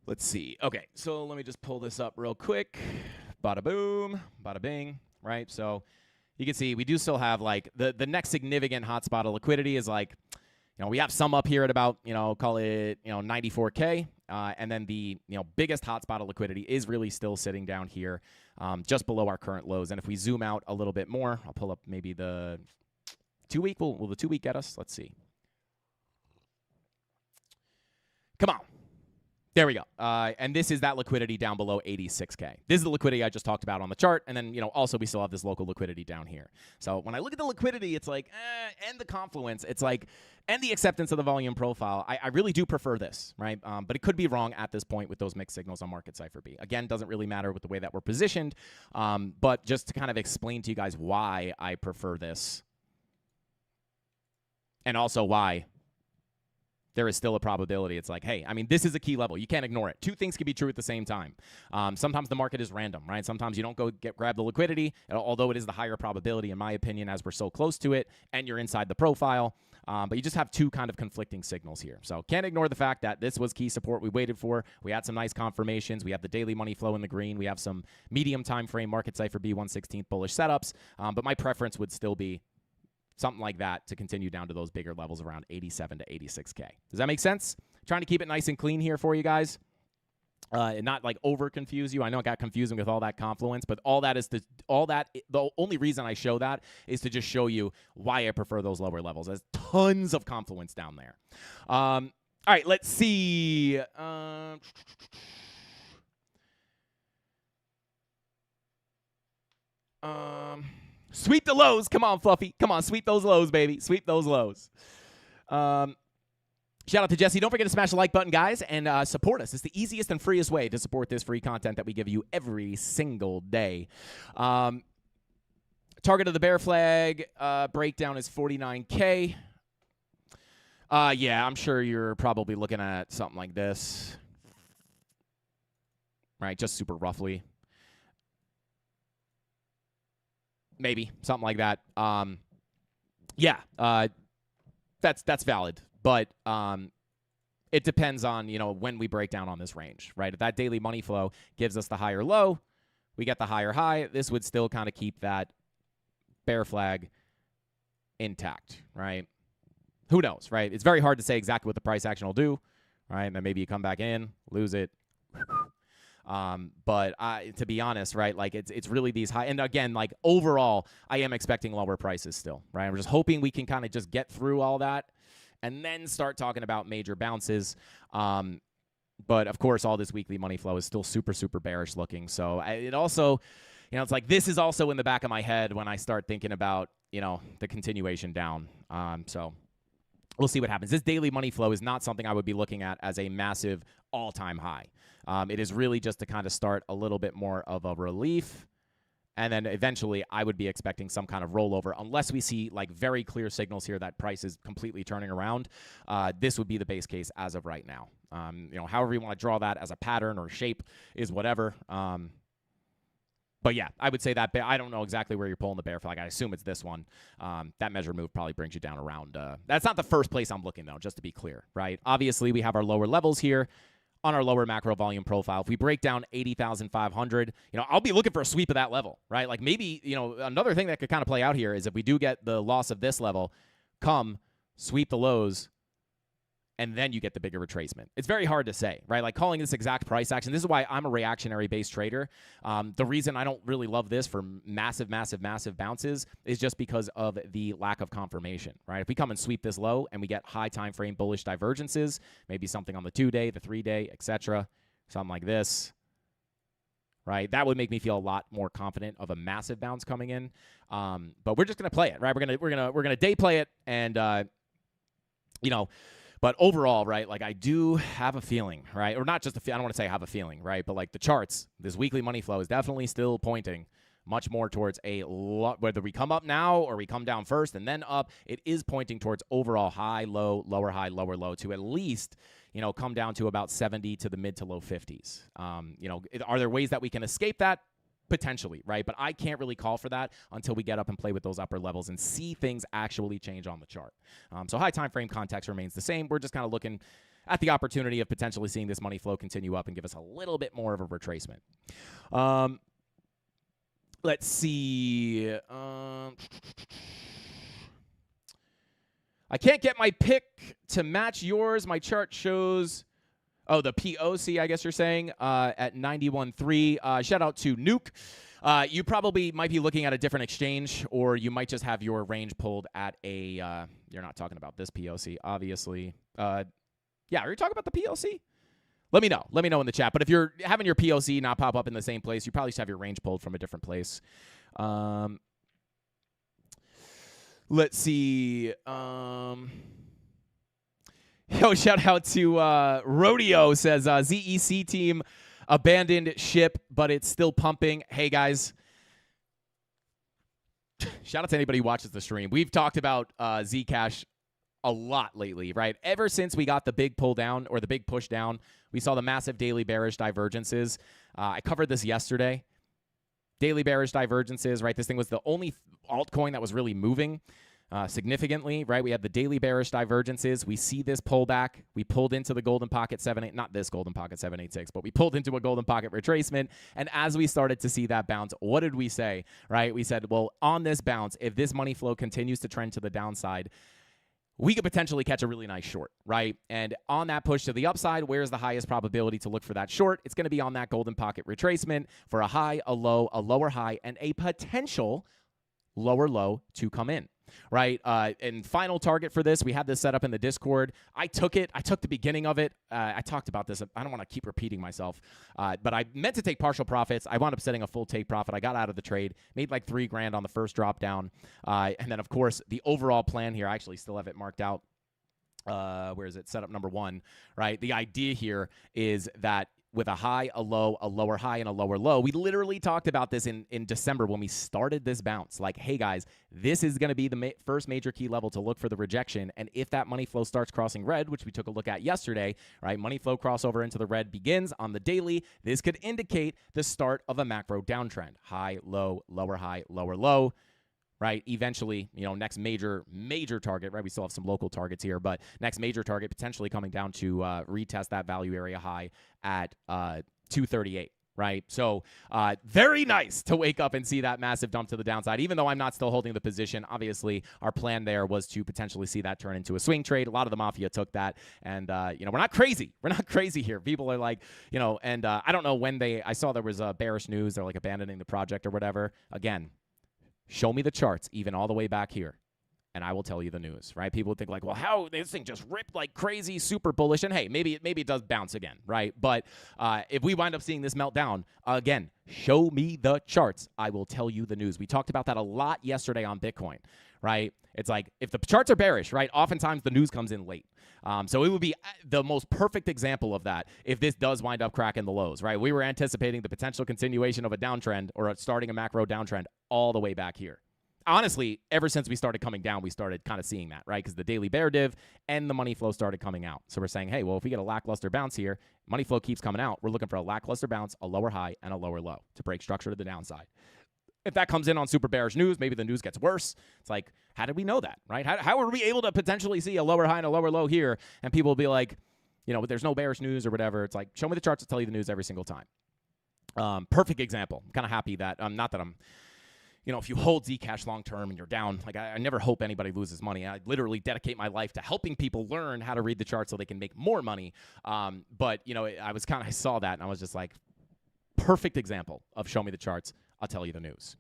Let's see. Okay, so let me just pull this up real quick. Bada boom, bada bing, right? So you can see we do still have like the next significant hotspot of liquidity is like, we have some up here at about, call it, 94K. And then the, biggest hotspot of liquidity is really still sitting down here just below our current lows. And if we zoom out a little bit more, I'll pull up maybe the 2-week. Will the 2-week get us? Let's see. Come on. There we go. And this is that liquidity down below 86K. This is the liquidity I just talked about on the chart. And then, also we still have this local liquidity down here. So when I look at the liquidity, it's like, and the confluence, it's like, and the acceptance of the volume profile, I really do prefer this, right? But it could be wrong at this point with those mixed signals on Market Cipher B. Again, doesn't really matter with the way that we're positioned. But just to kind of explain to you guys why I prefer this. And also why there is still a probability. It's like, hey, I mean, this is a key level. You can't ignore it. Two things can be true at the same time. Sometimes the market is random, right? Sometimes you don't go grab the liquidity, although it is the higher probability, in my opinion, as we're so close to it, and you're inside the profile. But you just have two kind of conflicting signals here. So can't ignore the fact that this was key support we waited for. We had some nice confirmations. We have the daily money flow in the green. We have some medium time frame market cipher B1/16 bullish setups. But my preference would still be something like that to continue down to those bigger levels around 87 to 86K. Does that make sense? Trying to keep it nice and clean here for you guys. And not like over confuse you. I know it got confusing with all that confluence, but the only reason I show that is to just show you why I prefer those lower levels. There's tons of confluence down there. All right, let's see. Sweep the lows. Come on, Fluffy. Come on, sweep those lows, baby. Sweep those lows. Shout out to Jesse. Don't forget to smash the like button, guys, and support us. It's the easiest and freest way to support this free content that we give you every single day. Target of the bear flag breakdown is 49K. Yeah, I'm sure you're probably looking at something like this. Right, just super roughly. Maybe something like that. Yeah, that's valid, but it depends on when we break down on this range, right? If that daily money flow gives us the higher low, we get the higher high. This would still kind of keep that bear flag intact, right? Who knows, right? It's very hard to say exactly what the price action will do, right? And then maybe you come back in, lose it. But to be honest, right, like it's really these high, and again, like overall, I am expecting lower prices still, right? I'm just hoping we can kind of just get through all that and then start talking about major bounces. But of course, all this weekly money flow is still super, super bearish looking. So it also, it's like this is also in the back of my head when I start thinking about, the continuation down. So we'll see what happens. This daily money flow is not something I would be looking at as a massive all-time high. It is really just to kind of start a little bit more of a relief. And then eventually I would be expecting some kind of rollover unless we see like very clear signals here that price is completely turning around. This would be the base case as of right now. However you want to draw that as a pattern or shape is whatever. But yeah, I would say that I don't know exactly where you're pulling the bear flag. I assume it's this one. That measure move probably brings you down around. That's not the first place I'm looking, though, just to be clear, right? Obviously, we have our lower levels here on our lower macro volume profile. If we break down 80,500, I'll be looking for a sweep of that level, right? Like maybe, another thing that could kind of play out here is if we do get the loss of this level, sweep the lows, and then you get the bigger retracement. It's very hard to say, right? Like calling this exact price action. This is why I'm a reactionary-based trader. The reason I don't really love this for massive, massive, massive bounces is just because of the lack of confirmation, right? If we come and sweep this low and we get high time frame bullish divergences, maybe something on the 2-day, the 3-day, etc., something like this, right? That would make me feel a lot more confident of a massive bounce coming in. But we're just gonna play it, right? We're gonna day play it, and But overall, right, like I do have a feeling, right, or not just I don't want to say I have a feeling, right, but like the charts, this weekly money flow is definitely still pointing much more towards whether we come up now or we come down first and then up, it is pointing towards overall high, low, lower high, lower low to at least, come down to about 70 to the mid to low 50s. Are there ways that we can escape that? Potentially, right? But I can't really call for that until we get up and play with those upper levels and see things actually change on the chart. So high time frame context remains the same. We're just kind of looking at the opportunity of potentially seeing this money flow continue up and give us a little bit more of a retracement. Let's see. I can't get my pick to match yours. My chart shows... Oh, the POC, I guess you're saying, at 91.3. Shout out to Nuke. You probably might be looking at a different exchange, or you might just have your range pulled at a, you're not talking about this POC, obviously. Yeah, are you talking about the POC? Let me know. Let me know in the chat. But if you're having your POC not pop up in the same place, you probably just have your range pulled from a different place. Let's see. Yo, shout out to Rodeo, says ZEC team abandoned ship, but it's still pumping. Hey, guys. Shout out to anybody who watches the stream. We've talked about Zcash a lot lately, right? Ever since we got the big pull down or the big push down, we saw the massive daily bearish divergences. I covered this yesterday. Daily bearish divergences, right? This thing was the only altcoin that was really moving significantly, right? We had the daily bearish divergences. We see this pullback. We pulled into the golden pocket 78, not this golden pocket 786, but we pulled into a golden pocket retracement. And as we started to see that bounce, what did we say, right? We said, well, on this bounce, if this money flow continues to trend to the downside, we could potentially catch a really nice short, right? And on that push to the upside, where's the highest probability to look for that short? It's going to be on that golden pocket retracement for a high, a low, a lower high, and a potential lower low to come in, right? And final target for this, we had this set up in the Discord. I took it. I took the beginning of it. I talked about this. I don't want to keep repeating myself, but I meant to take partial profits. I wound up setting a full take profit. I got out of the trade, made like $3,000 on the first drop down. And then, of course, the overall plan here, I actually still have it marked out. Where is it? Setup number 1, right? The idea here is that with a high, a low, a lower high, and a lower low. We literally talked about this in December when we started this bounce. Like, hey, guys, this is going to be the first major key level to look for the rejection. And if that money flow starts crossing red, which we took a look at yesterday, right, money flow crossover into the red begins on the daily. This could indicate the start of a macro downtrend. High, low, lower high, lower low. Right, eventually, next major target, right? We still have some local targets here, but next major target potentially coming down to retest that value area high at 238, right? So very nice to wake up and see that massive dump to the downside, even though I'm not still holding the position. Obviously, our plan there was to potentially see that turn into a swing trade. A lot of the Mafia took that, and, we're not crazy. We're not crazy here. People are like, and I don't know when I saw there was bearish news. They're like abandoning the project or whatever. Again, show me the charts, even all the way back here, and I will tell you the news, right? People would think like, well, how this thing just ripped like crazy, super bullish, and hey, maybe it does bounce again, right? But if we wind up seeing this melt down, again, show me the charts. I will tell you the news. We talked about that a lot yesterday on Bitcoin, right? It's like if the charts are bearish, right, oftentimes the news comes in late. So it would be the most perfect example of that if this does wind up cracking the lows, right? We were anticipating the potential continuation of a downtrend or starting a macro downtrend all the way back here. Honestly, ever since we started coming down, we started kind of seeing that, right? Because the daily bear div and the money flow started coming out. So we're saying, hey, well, if we get a lackluster bounce here, money flow keeps coming out. We're looking for a lackluster bounce, a lower high, and a lower low to break structure to the downside. If that comes in on super bearish news, maybe the news gets worse. It's like, how did we know that, right? How are we able to potentially see a lower high and a lower low here? And people will be like, there's no bearish news or whatever. It's like, show me the charts to tell you the news every single time. Perfect example. I'm kind of happy that, not that I'm, if you hold Zcash long term and you're down, like I never hope anybody loses money. I literally dedicate my life to helping people learn how to read the chart so they can make more money. But, I saw that and I was just like, perfect example of show me the charts. I'll tell you the news.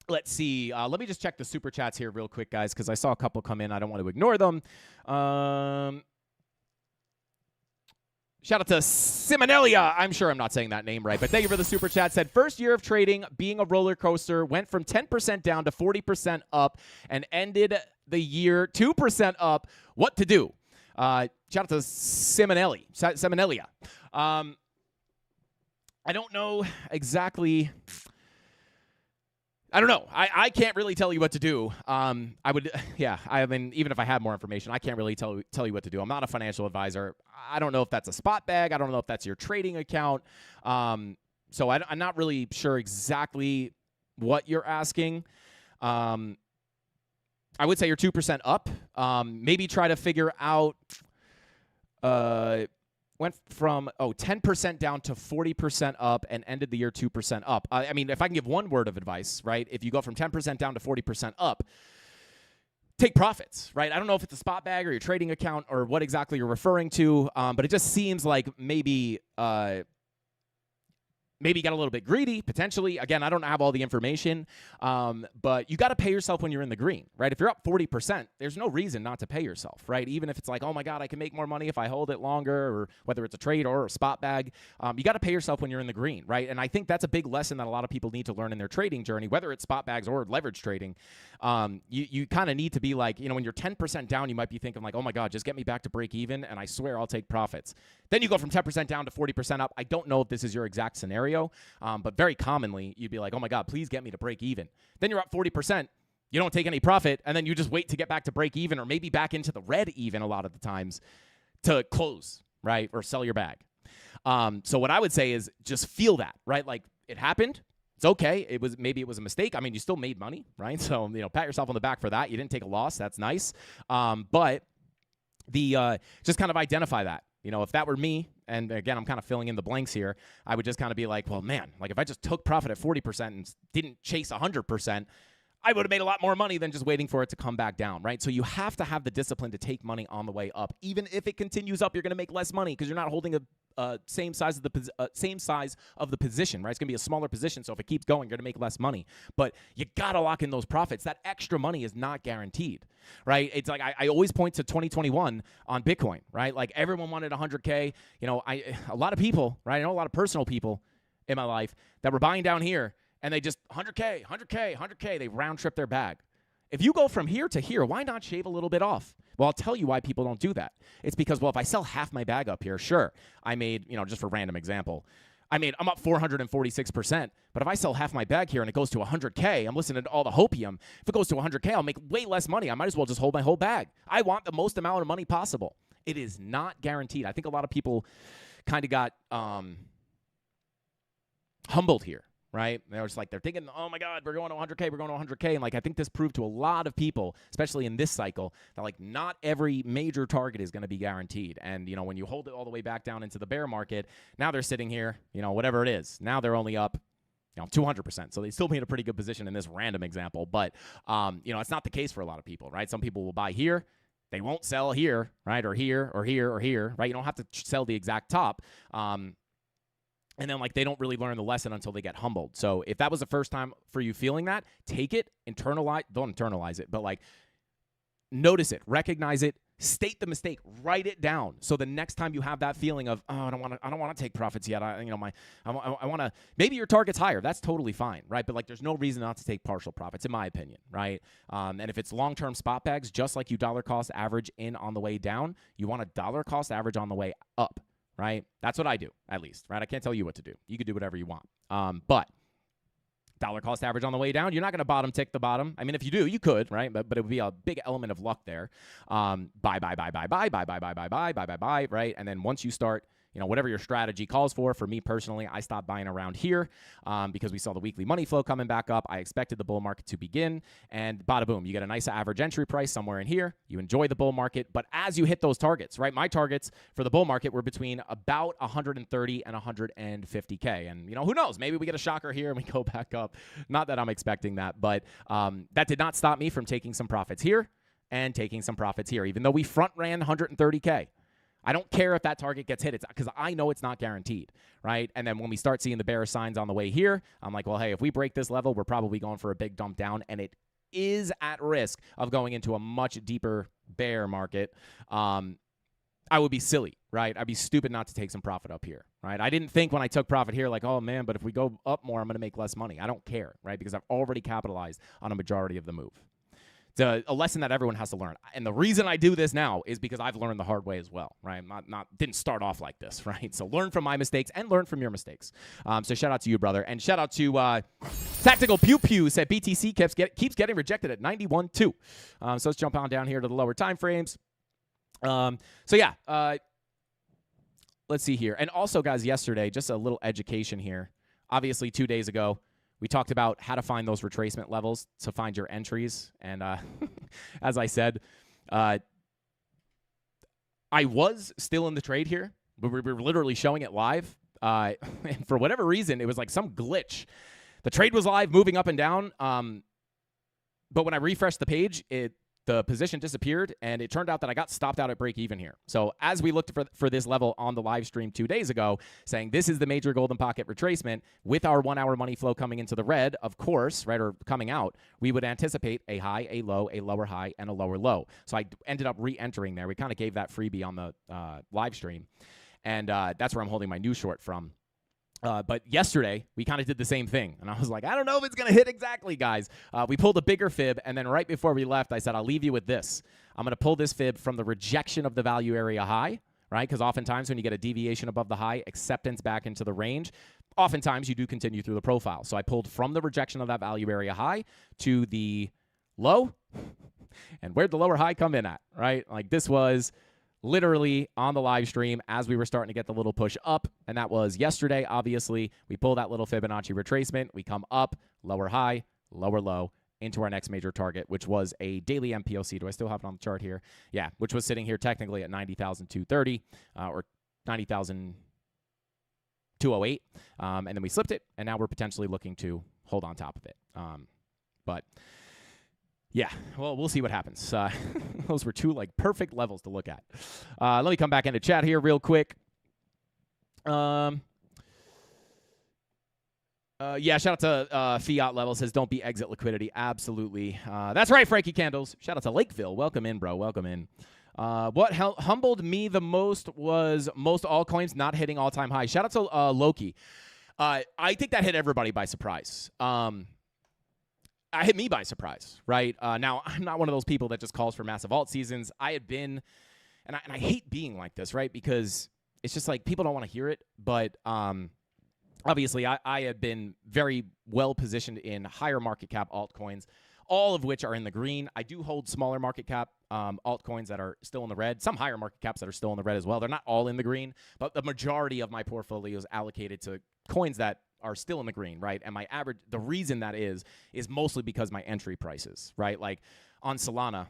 Let's see. Let me just check the super chats here real quick, guys, because I saw a couple come in. I don't want to ignore them. Shout out to Simonelia. I'm sure I'm not saying that name right, but thank you for the super chat. Said, first year of trading being a roller coaster, went from 10% down to 40% up and ended the year 2% up. What to do? Shout out to Simonelia. I don't know exactly. I don't know. I can't really tell you what to do. I mean, even if I had more information, I can't really tell you what to do. I'm not a financial advisor. I don't know if that's a spot bag. I don't know if that's your trading account. So I'm not really sure exactly what you're asking. I would say you're 2% up. Maybe try to figure out. Went from 10% down to 40% up and ended the year 2% up. I mean, if I can give one word of advice, right? If you go from 10% down to 40% up, take profits, right? I don't know if it's a spot bag or your trading account or what exactly you're referring to, but it just seems like maybe you got a little bit greedy, potentially. Again, I don't have all the information, but you got to pay yourself when you're in the green, right? If you're up 40%, there's no reason not to pay yourself, right? Even if it's like, oh my God, I can make more money if I hold it longer, or whether it's a trade or a spot bag, you got to pay yourself when you're in the green, right? And I think that's a big lesson that a lot of people need to learn in their trading journey, whether it's spot bags or leverage trading. You kind of need to be like, when you're 10% down, you might be thinking like, oh my God, just get me back to break even, and I swear I'll take profits. Then you go from 10% down to 40% up. I don't know if this is your exact scenario, but very commonly you'd be like, oh my God, please get me to break even. Then you're up 40%. You don't take any profit, and then you just wait to get back to break even or maybe back into the red even a lot of the times to close, right, or sell your bag. So what I would say is just feel that, right? Like, it happened. It's okay. Maybe it was a mistake. I mean, you still made money, right? So, pat yourself on the back for that. You didn't take a loss. That's nice. But just kind of identify that. If that were me, and again, I'm kind of filling in the blanks here, I would just kind of be like, well, man, like if I just took profit at 40% and didn't chase 100%, I would have made a lot more money than just waiting for it to come back down, right? So you have to have the discipline to take money on the way up. Even if it continues up, you're going to make less money because you're not holding a same size of the position, right? It's going to be a smaller position, so if it keeps going, you're going to make less money. But you got to lock in those profits. That extra money is not guaranteed, right? It's like I always point to 2021 on Bitcoin, right? Like everyone wanted 100K. A lot of people, right? I know a lot of personal people in my life that were buying down here, and they just 100K, 100K, 100K, they round trip their bag. If you go from here to here, why not shave a little bit off? Well, I'll tell you why people don't do that. It's because, well, if I sell half my bag up here, sure, I made, just for random example, I'm up 446%. But if I sell half my bag here and it goes to 100K, I'm listening to all the hopium. If it goes to 100K, I'll make way less money. I might as well just hold my whole bag. I want the most amount of money possible. It is not guaranteed. I think a lot of people kind of got humbled here. Right? They're thinking, oh my God, we're going to 100K, we're going to 100K. And I think this proved to a lot of people, especially in this cycle, that not every major target is going to be guaranteed. And, when you hold it all the way back down into the bear market, now they're sitting here, whatever it is. Now they're only up, 200%. So they still made a pretty good position in this random example. But, it's not the case for a lot of people, right? Some people will buy here. They won't sell here, right? Or here, or here, or here, right? You don't have to sell the exact top. And then, they don't really learn the lesson until they get humbled. So if that was the first time for you feeling that, take it, don't internalize it, but, notice it, recognize it, state the mistake, write it down. So the next time you have that feeling of, oh, I don't want to take profits yet. I want to, maybe your target's higher. That's totally fine, right? But, there's no reason not to take partial profits, in my opinion, right? And if it's long-term spot bags, just like you dollar cost average in on the way down, you want a dollar cost average on the way up. Right? That's what I do, at least, right? I can't tell you what to do. You can do whatever you want. But dollar cost average on the way down, you're not going to bottom tick the bottom. I mean, if you do, you could, right? But it would be a big element of luck there. Buy, right? And then once you start, whatever your strategy calls for me personally, I stopped buying around here because we saw the weekly money flow coming back up. I expected the bull market to begin, and bada boom, you get a nice average entry price somewhere in here. You enjoy the bull market, but as you hit those targets, right? My targets for the bull market were between about 130 and 150K, and who knows? Maybe we get a shocker here and we go back up. Not that I'm expecting that, but that did not stop me from taking some profits here and taking some profits here, even though we front ran 130K. I don't care if that target gets hit. It's because I know it's not guaranteed, right? And then when we start seeing the bear signs on the way here, I'm like, well, hey, if we break this level, we're probably going for a big dump down, and it is at risk of going into a much deeper bear market. I would be silly, right? I'd be stupid not to take some profit up here, right? I didn't think when I took profit here, oh, man, but if we go up more, I'm going to make less money. I don't care, right? Because I've already capitalized on a majority of the move. It's a lesson that everyone has to learn. And the reason I do this now is because I've learned the hard way as well, right? Didn't start off like this, right? So learn from my mistakes and learn from your mistakes. So shout out to you, brother. And shout out to Tactical Pew Pew said BTC keeps getting rejected at 91.2. So let's jump on down here to the lower time frames. Let's see here. And also, guys, yesterday, just a little education here. Obviously, 2 days ago, we talked about how to find those retracement levels to find your entries. And as I said, I was still in the trade here, but we were literally showing it live. And for whatever reason, it was like some glitch. The trade was live, moving up and down. But when I refreshed the page, the position disappeared, and it turned out that I got stopped out at break even here. So as we looked for this level on the live stream 2 days ago, saying this is the major golden pocket retracement with our 1 hour money flow coming into the red, of course, right, or coming out, we would anticipate a high, a low, a lower high, and a lower low. So I ended up re-entering there. We kind of gave that freebie on the live stream, and that's where I'm holding my new short from. But yesterday, we kind of did the same thing. And I was like, I don't know if it's going to hit exactly, guys. We pulled a bigger fib, and then right before we left, I said, I'll leave you with this. I'm going to pull this fib from the rejection of the value area high, right? Because oftentimes when you get a deviation above the high, acceptance back into the range, oftentimes you do continue through the profile. So I pulled from the rejection of that value area high to the low. And where'd the lower high come in at, right? Like this was literally on the live stream as we were starting to get the little push up, and that was yesterday, obviously. We pull that little Fibonacci retracement. We come up, lower high, lower low, into our next major target, which was a daily MPOC. Do I still have it on the chart here? Yeah, which was sitting here technically at 90,230 or 90,208. And then we slipped it, and now we're potentially looking to hold on top of it. But yeah, well, we'll see what happens. Those were two like perfect levels to look at. Let me come back into chat here real quick. Yeah, shout out to Fiat Level, says don't be exit liquidity. Absolutely. That's right, Frankie Candles. Shout out to Lakeville. Welcome in, bro. Welcome in. What humbled me the most was most altcoins not hitting all-time highs. Shout out to Loki. I think that hit everybody by surprise. Hit me by surprise, right? Now, I'm not one of those people that just calls for massive alt seasons. I had been, and I hate being like this, right? Because it's just like people don't want to hear it, but obviously, I have been very well positioned in higher market cap altcoins, all of which are in the green. I do hold smaller market cap altcoins that are still in the red, some higher market caps that are still in the red as well. They're not all in the green, but the majority of my portfolio is allocated to coins that are still in the green, right? And my average, the reason that is mostly because my entry prices, right? Like on Solana,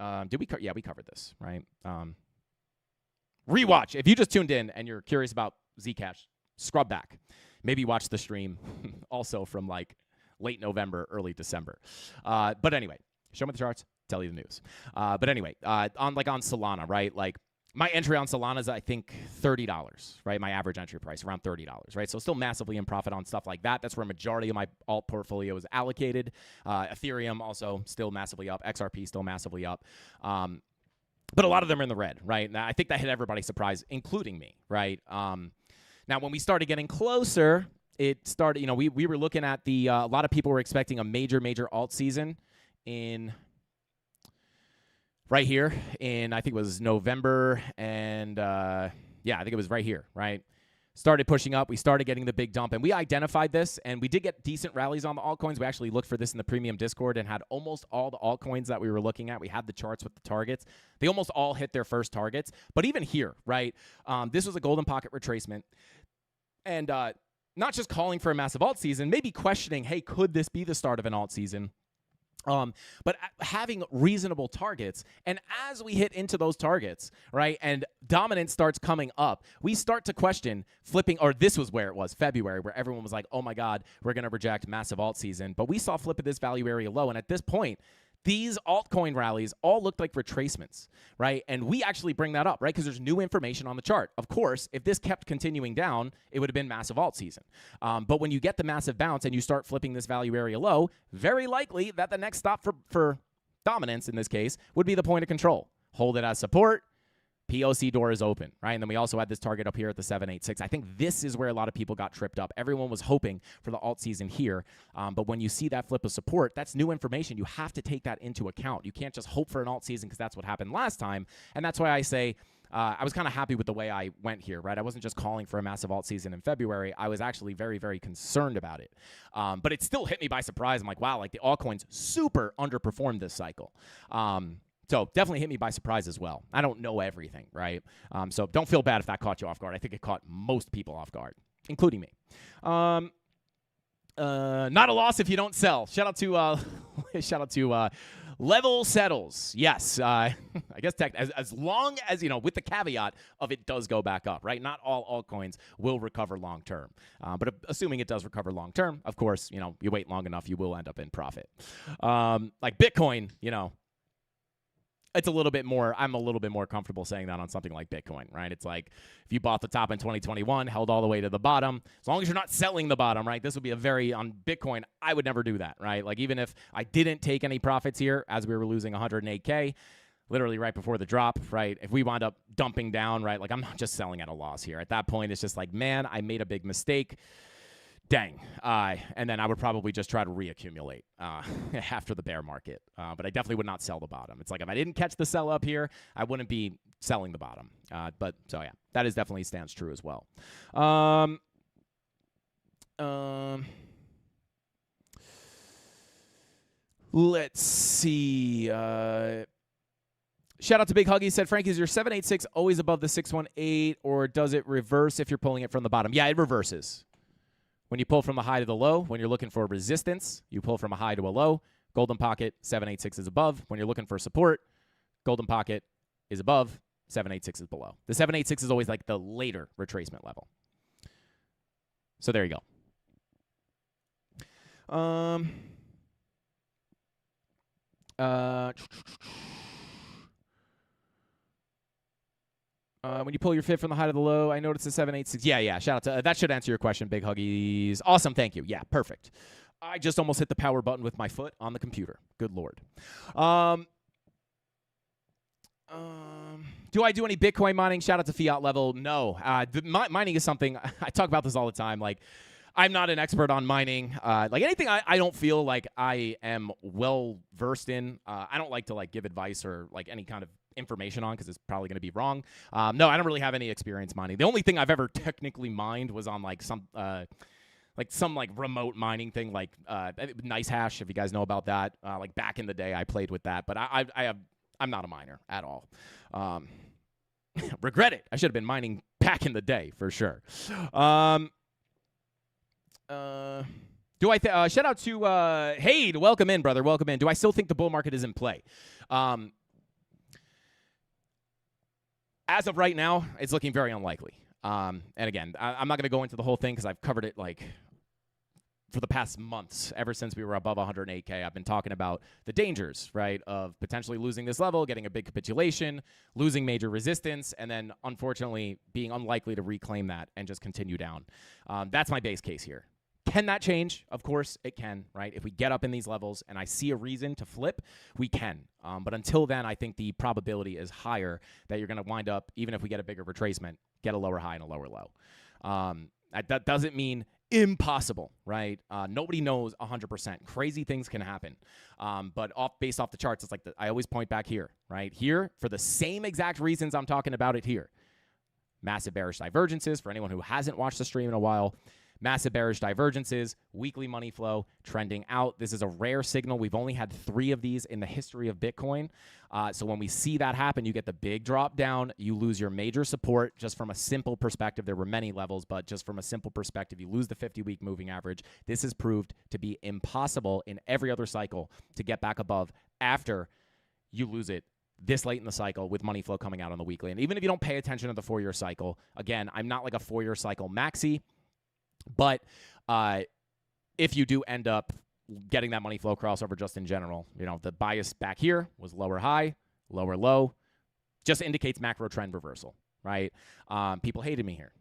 yeah, we covered this, right? Rewatch. If you just tuned in and you're curious about Zcash, scrub back. Maybe watch the stream also from like late November, early December. But anyway, show me the charts, tell you the news. But anyway, on Solana, right? Like my entry on Solana is, I think, $30, right? My average entry price, around $30, right? So still massively in profit on stuff like that. That's where a majority of my alt portfolio is allocated. Ethereum also still massively up. XRP still massively up. But a lot of them are in the red, right? And I think that hit everybody's surprise, including me, right? Now, when we started getting closer, it started, we were looking at a lot of people were expecting a major alt season right here in, I think it was November, and yeah, I think it was right here, right? Started pushing up. We started getting the big dump, and we identified this, and we did get decent rallies on the altcoins. We actually looked for this in the premium Discord and had almost all the altcoins that we were looking at. We had the charts with the targets. They almost all hit their first targets. But even here, right, this was a golden pocket retracement. And not just calling for a massive alt season, maybe questioning, hey, could this be the start of an alt season? But having reasonable targets, and as we hit into those targets, right, and dominance starts coming up, we start to question flipping, or this was where it was, February, where everyone was like, oh my God, we're going to reject massive alt season. But we saw flip of this value area low, and at this point, these altcoin rallies all looked like retracements, right? And we actually bring that up, right? Because there's new information on the chart. Of course, if this kept continuing down, it would have been massive alt season. But when you get the massive bounce and you start flipping this value area low, very likely that the next stop for dominance in this case would be the point of control. Hold it as support. POC door is open, right? And then we also had this target up here at the 786. I think this is where a lot of people got tripped up. Everyone was hoping for the alt season here. But when you see that flip of support, that's new information. You have to take that into account. You can't just hope for an alt season because that's what happened last time. And that's why I say I was kind of happy with the way I went here, right? I wasn't just calling for a massive alt season in February. I was actually very, very concerned about it. But it still hit me by surprise. I'm like, wow, like the altcoins super underperformed this cycle. So definitely hit me by surprise as well. I don't know everything, right? So don't feel bad if that caught you off guard. I think it caught most people off guard, including me. Not a loss if you don't sell. Shout out to Level Settles. Yes, I guess as long as, with the caveat of it does go back up, right? Not all altcoins will recover long term. But assuming it does recover long term, of course, you wait long enough, you will end up in profit. Like Bitcoin, it's a little bit more, I'm a little bit more comfortable saying that on something like Bitcoin, right? It's like if you bought the top in 2021, held all the way to the bottom, as long as you're not selling the bottom, right? This would be on Bitcoin, I would never do that, right? Like even if I didn't take any profits here as we were losing 108K, literally right before the drop, right? If we wind up dumping down, right? Like I'm not just selling at a loss here. At that point, it's just like, man, I made a big mistake. Dang. And then I would probably just try to reaccumulate after the bear market. But I definitely would not sell the bottom. It's like if I didn't catch the sell up here, I wouldn't be selling the bottom. But so, yeah, that is definitely stands true as well. Let's see. Shout out to Big Huggy. Said, Frank, is your 786 always above the 618, or does it reverse if you're pulling it from the bottom? Yeah, it reverses. When you pull from a high to the low, when you're looking for resistance, you pull from a high to a low. Golden Pocket, 786 is above. When you're looking for support, Golden Pocket is above. 786 is below. The 786 is always like the later retracement level. So there you go. When you pull your fib from the high to the low, I noticed the 786. Yeah. Shout out to that should answer your question, Big Huggies. Awesome, thank you. Yeah, perfect. I just almost hit the power button with my foot on the computer. Good Lord. Do I do any Bitcoin mining? Shout out to Fiat Level. No. Mining is something I talk about this all the time. Like, I'm not an expert on mining. Like anything I don't feel like I am well versed in. I don't like to like give advice or like any kind of information on because it's probably going to be wrong. No, I don't really have any experience mining. The only thing I've ever technically mined was on like some remote mining thing, like Nice Hash, if you guys know about that. Like back in the day, I played with that, but I'm not a miner at all. Regret it. I should have been mining back in the day for sure. Do I shout out to Haid, welcome in, brother, welcome in. Do I still think the bull market is in play? As of right now, it's looking very unlikely. And again, I'm not going to go into the whole thing because I've covered it like for the past months, ever since we were above 108K. I've been talking about the dangers, right, of potentially losing this level, getting a big capitulation, losing major resistance, and then unfortunately being unlikely to reclaim that and just continue down. That's my base case here. Can that change? Of course it can, right? If we get up in these levels and I see a reason to flip, we can. But until then, I think the probability is higher that you're going to wind up, even if we get a bigger retracement, get a lower high and a lower low. That doesn't mean impossible, right? Nobody knows 100%. Crazy things can happen. But based off the charts, it's like I always point back here, right? Here, for the same exact reasons I'm talking about it here. Massive bearish divergences, for anyone who hasn't watched the stream in a while. Massive bearish divergences, weekly money flow, trending out. This is a rare signal. We've only had 3 of these in the history of Bitcoin. So when we see that happen, you get the big drop down. You lose your major support just from a simple perspective. There were many levels, but just from a simple perspective, you lose the 50-week moving average. This has proved to be impossible in every other cycle to get back above after you lose it this late in the cycle with money flow coming out on the weekly. And even if you don't pay attention to the 4-year cycle, again, I'm not like a 4-year cycle maxi. But if you do end up getting that money flow crossover just in general, you know, the bias back here was lower high, lower low, just indicates macro trend reversal, right? People hated me here.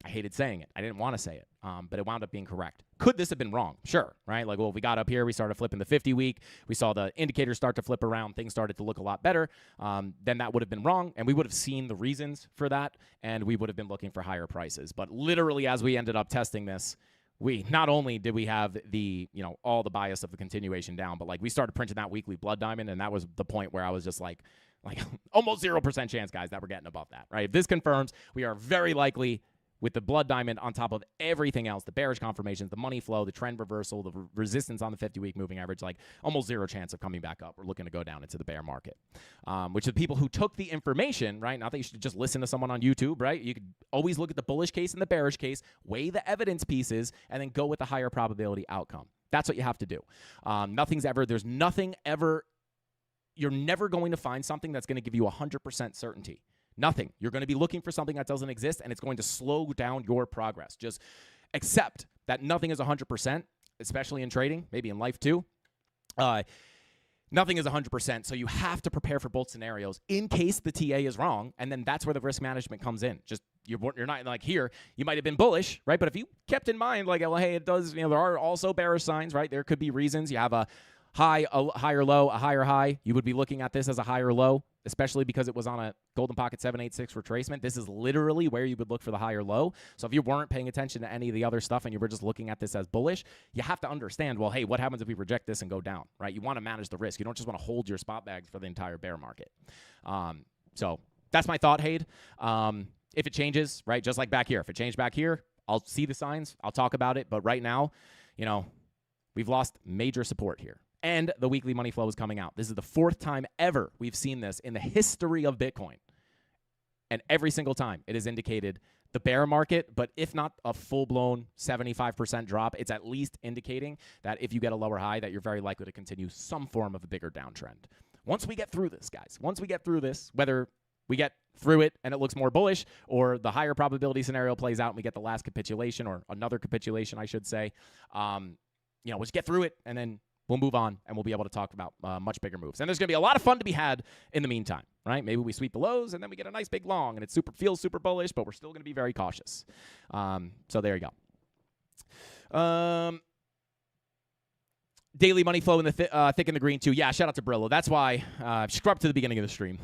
I hated saying it. I didn't want to say it, but it wound up being correct. Could this have been wrong? Sure, right? Like, well, we got up here, we started flipping the 50-week, we saw the indicators start to flip around, things started to look a lot better, then that would have been wrong, and we would have seen the reasons for that, and we would have been looking for higher prices. But literally, as we ended up testing this, we not only did we have the, you know, all the bias of the continuation down, but like we started printing that weekly blood diamond, and that was the point where I was just like almost 0% chance, guys, that we're getting above that, right? If this confirms, we are very likely with the blood diamond on top of everything else, the bearish confirmations, the money flow, the trend reversal, the resistance on the 50-week moving average, like almost 0 chance of coming back up. We're looking to go down into the bear market, which the people who took the information, right? Not that you should just listen to someone on YouTube, right? You could always look at the bullish case and the bearish case, weigh the evidence pieces, and then go with the higher probability outcome. That's what you have to do. There's nothing ever, you're never going to find something that's going to give you 100% certainty. Nothing. You're going to be looking for something that doesn't exist, and it's going to slow down your progress. Just accept that nothing is 100%, especially in trading, maybe in life too. Nothing is 100%, so you have to prepare for both scenarios in case the TA is wrong, and then that's where the risk management comes in. Just you're not like here. You might have been bullish, right? But if you kept in mind, like, well, hey, it does. You know, there are also bearish signs, right? There could be reasons. You have a high, a higher low, a higher high. You would be looking at this as a higher low, especially because it was on a Golden Pocket 786 retracement. This is literally where you would look for the higher low. So if you weren't paying attention to any of the other stuff and you were just looking at this as bullish, you have to understand, well, hey, what happens if we reject this and go down, right? You want to manage the risk. You don't just want to hold your spot bags for the entire bear market. So that's my thought, Haid. If it changes, right, just like back here, if it changed back here, I'll see the signs. I'll talk about it. But right now, you know, we've lost major support here. and the weekly money flow is coming out. This is the fourth time ever we've seen this in the history of Bitcoin. And every single time it has indicated the bear market, but if not a full-blown 75% drop, it's at least indicating that if you get a lower high, that you're very likely to continue some form of a bigger downtrend. Once we get through this, guys, once we get through this, whether we get through it and it looks more bullish, or the higher probability scenario plays out and we get the last capitulation, or another capitulation, I should say, we'll just get through it and then we'll move on and we'll be able to talk about much bigger moves. And there's going to be a lot of fun to be had in the meantime, right? Maybe we sweep the lows and then we get a nice big long and it feels super bullish, but we're still going to be very cautious. So there you go. Daily money flow in the thick in the green too. Yeah, shout out to Brillo. That's why scrub to the beginning of the stream.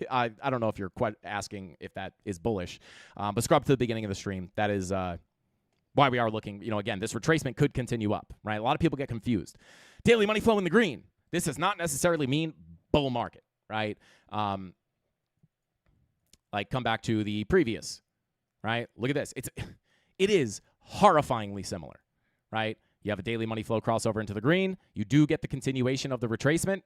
I don't know if you're quite asking if that is bullish, but scrub to the beginning of the stream. That is why we are looking. Again, this retracement could continue up, right? A lot of people get confused. Daily money flow in the green. This does not necessarily mean bull market, right? Like come back to the previous, right? Look at this. It is horrifyingly similar, right? You have a daily money flow crossover into the green. You do get the continuation of the retracement.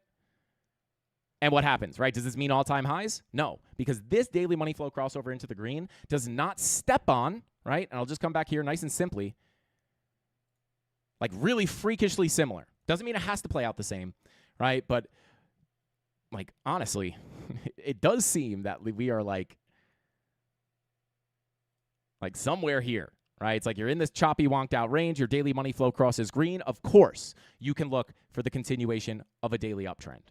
And what happens, right? Does this mean all-time highs? No, because this daily money flow crossover into the green does not step on, right? And I'll just come back here nice and simply, like really freakishly similar. Doesn't mean it has to play out the same, right? But like honestly, it does seem that we are like somewhere here. Right? It's like you're in this choppy, wonked out range. Your daily money flow crosses green. Of course, you can look for the continuation of a daily uptrend,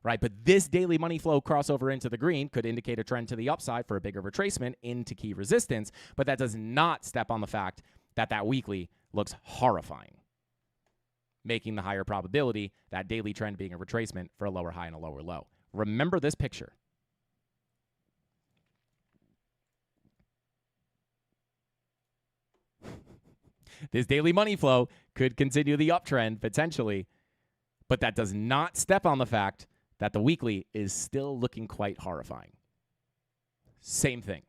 right? But this daily money flow crossover into the green could indicate a trend to the upside for a bigger retracement into key resistance, but that does not step on the fact that that weekly looks horrifying, making the higher probability that daily trend being a retracement for a lower high and a lower low. Remember this picture. This daily money flow could continue the uptrend potentially, but that does not step on the fact that the weekly is still looking quite horrifying. Same thing.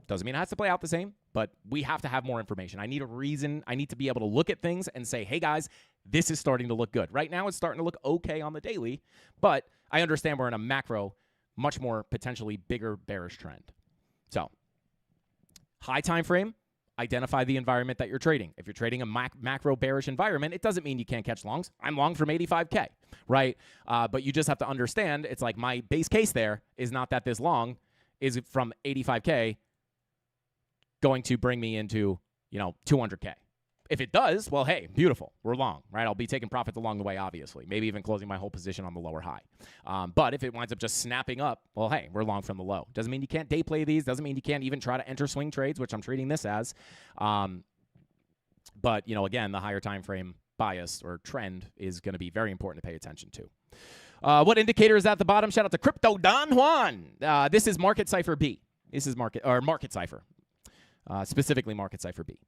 Doesn't mean it has to play out the same, but we have to have more information. I need a reason. I need to be able to look at things and say, hey, guys, this is starting to look good. Right now it's starting to look okay on the daily, but I understand we're in a macro, much more potentially bigger bearish trend. So high time frame. Identify the environment that you're trading. If you're trading a macro bearish environment, it doesn't mean you can't catch longs. I'm long from 85K, right? But you just have to understand, it's like my base case there is not that this long is from 85K going to bring me into, 200K. If it does, well, hey, beautiful. We're long, right? I'll be taking profits along the way, obviously. Maybe even closing my whole position on the lower high. But if it winds up just snapping up, well, hey, we're long from the low. Doesn't mean you can't day play these. Doesn't mean you can't even try to enter swing trades, which I'm treating this as. But, again, the higher time frame bias or trend is going to be very important to pay attention to. What indicator is at the bottom? Shout out to Crypto Don Juan. This is Market Cipher B. This is Market Cipher. Specifically Market Cipher B.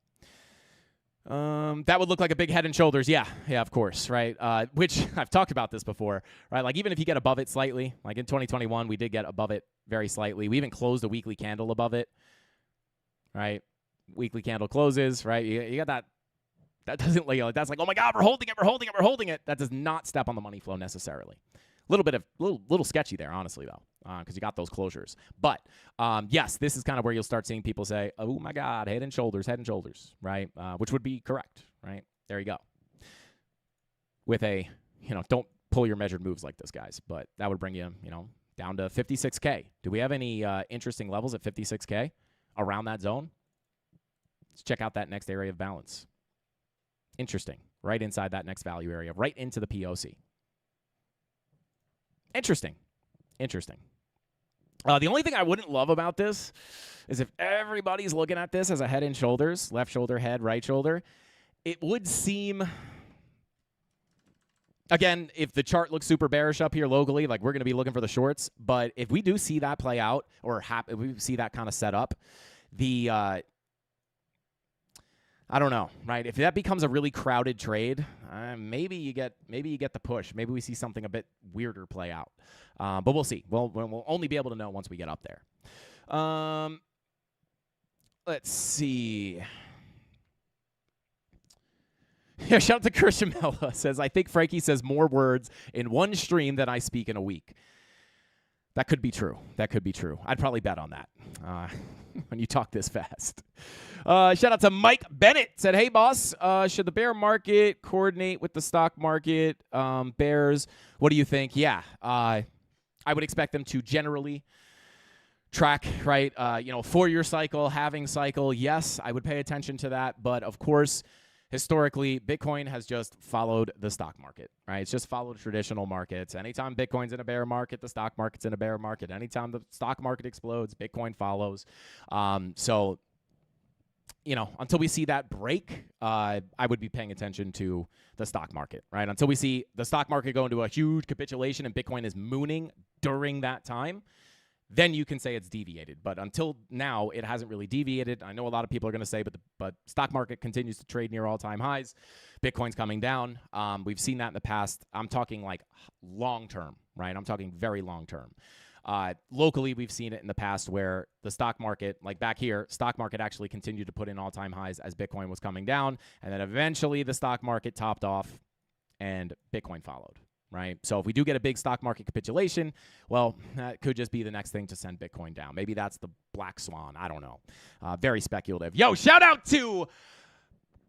That would look like a big head and shoulders. Yeah, of course, right? Which I've talked about this before, right? Like even if you get above it slightly, like in 2021, we did get above it very slightly. We even closed a weekly candle above it, right? Weekly candle closes, right? You got that. That doesn't that's like, oh my God, we're holding it. That does not step on the money flow necessarily. Little sketchy there, honestly, though, because you got those closures. But, yes, this is kind of where you'll start seeing people say, oh, my God, head and shoulders, right, which would be correct, right? There you go. With a, don't pull your measured moves like this, guys, but that would bring you, down to 56K. Do we have any interesting levels at 56K around that zone? Let's check out that next area of balance. Interesting. Right inside that next value area, right into the POC. Interesting. The only thing I wouldn't love about this is if everybody's looking at this as a head and shoulders, left shoulder, head, right shoulder, it would seem, again, if the chart looks super bearish up here locally, like we're going to be looking for the shorts. But if we do see that play out or if we see that kind of set up, I don't know, right? If that becomes a really crowded trade, maybe you get the push. Maybe we see something a bit weirder play out. But we'll see. We'll only be able to know once we get up there. Let's see. Yeah, shout out to Christian Mella. Says, I think Frankie says more words in one stream than I speak in a week. That could be true. That could be true. I'd probably bet on that when you talk this fast. Shout out to Mike Bennett. Said, hey, boss, should the bear market coordinate with the stock market? Bears, what do you think? Yeah, I would expect them to generally track, right? 4-year cycle, halving cycle. Yes, I would pay attention to that. But, of course, historically, Bitcoin has just followed the stock market, right? It's just followed traditional markets. Anytime Bitcoin's in a bear market, the stock market's in a bear market. Anytime the stock market explodes, Bitcoin follows. So, until we see that break, I would be paying attention to the stock market, right? Until we see the stock market go into a huge capitulation and Bitcoin is mooning during that time, then you can say it's deviated. But until now, it hasn't really deviated. I know a lot of people are going to say, but stock market continues to trade near all-time highs. Bitcoin's coming down. We've seen that in the past. I'm talking like long-term, right? I'm talking very long-term. Locally, we've seen it in the past where the stock market, like back here, stock market actually continued to put in all-time highs as Bitcoin was coming down. And then eventually the stock market topped off and Bitcoin followed. Right. So if we do get a big stock market capitulation, well, that could just be the next thing to send Bitcoin down. Maybe that's the black swan. I don't know. Very speculative. Yo, shout out to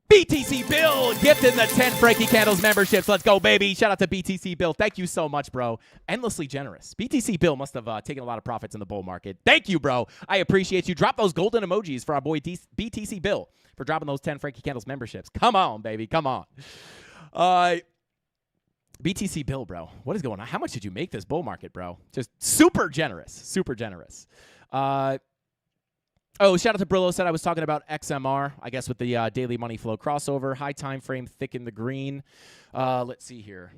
BTC Bill gifting the 10 Frankie Candles memberships. Let's go, baby. Shout out to BTC Bill. Thank you so much, bro. Endlessly generous. BTC Bill must have taken a lot of profits in the bull market. Thank you, bro. I appreciate you. Drop those golden emojis for our boy BTC Bill for dropping those 10 Frankie Candles memberships. Come on, baby. Come on. BTC Bill, bro. What is going on? How much did you make this bull market, bro? Just super generous. Super generous. Shout out to Brillo. Said I was talking about XMR, I guess, with the daily money flow crossover. High time frame, thick in the green. Let's see here.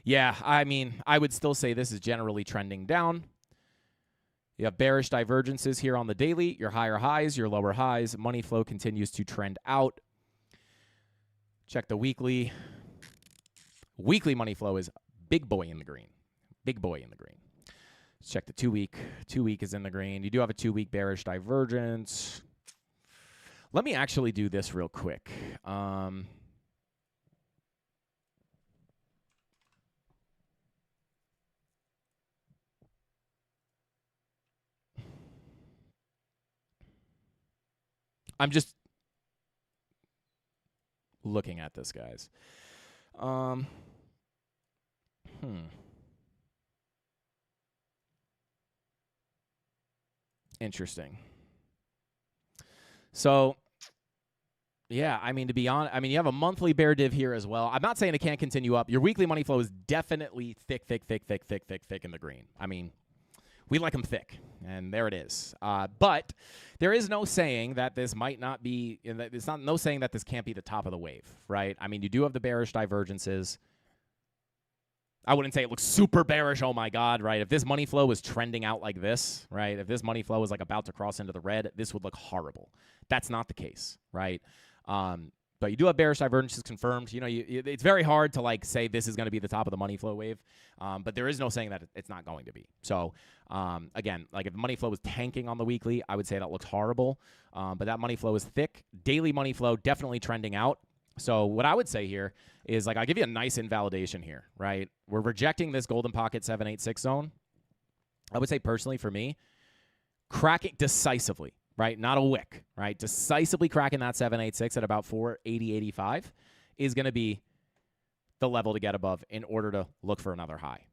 Yeah, I mean, I would still say this is generally trending down. You have bearish divergences here on the daily, your higher highs, your lower highs. Money flow continues to trend out. Check the weekly. Weekly money flow is big boy in the green. Big boy in the green. Let's check the 2-week. 2-week is in the green. You do have a 2-week bearish divergence. Let me actually do this real quick. I'm just looking at this, guys. Interesting. So, yeah, I mean, to be honest, you have a monthly bear div here as well. I'm not saying it can't continue up. Your weekly money flow is definitely thick in the green. I mean, we like them thick, and there it is. But there is no saying that this might not be. It's not no saying that this can't be the top of the wave, right? I mean, you do have the bearish divergences. I wouldn't say it looks super bearish. Oh my God, right? If this money flow was trending out like this, right? If this money flow was like about to cross into the red, this would look horrible. That's not the case, right? But you do have bearish divergences confirmed. It's very hard to like say this is going to be the top of the money flow wave, but there is no saying that it's not going to be. So again, like if the money flow was tanking on the weekly, I would say that looks horrible. But that money flow is thick. Daily money flow definitely trending out. So what I would say here is like I'll give you a nice invalidation here, right? We're rejecting this golden pocket 786 zone. I would say personally for me, crack it decisively. Right, not a wick, right? Decisively cracking that 786 at about 480.85 is going to be the level to get above in order to look for another high.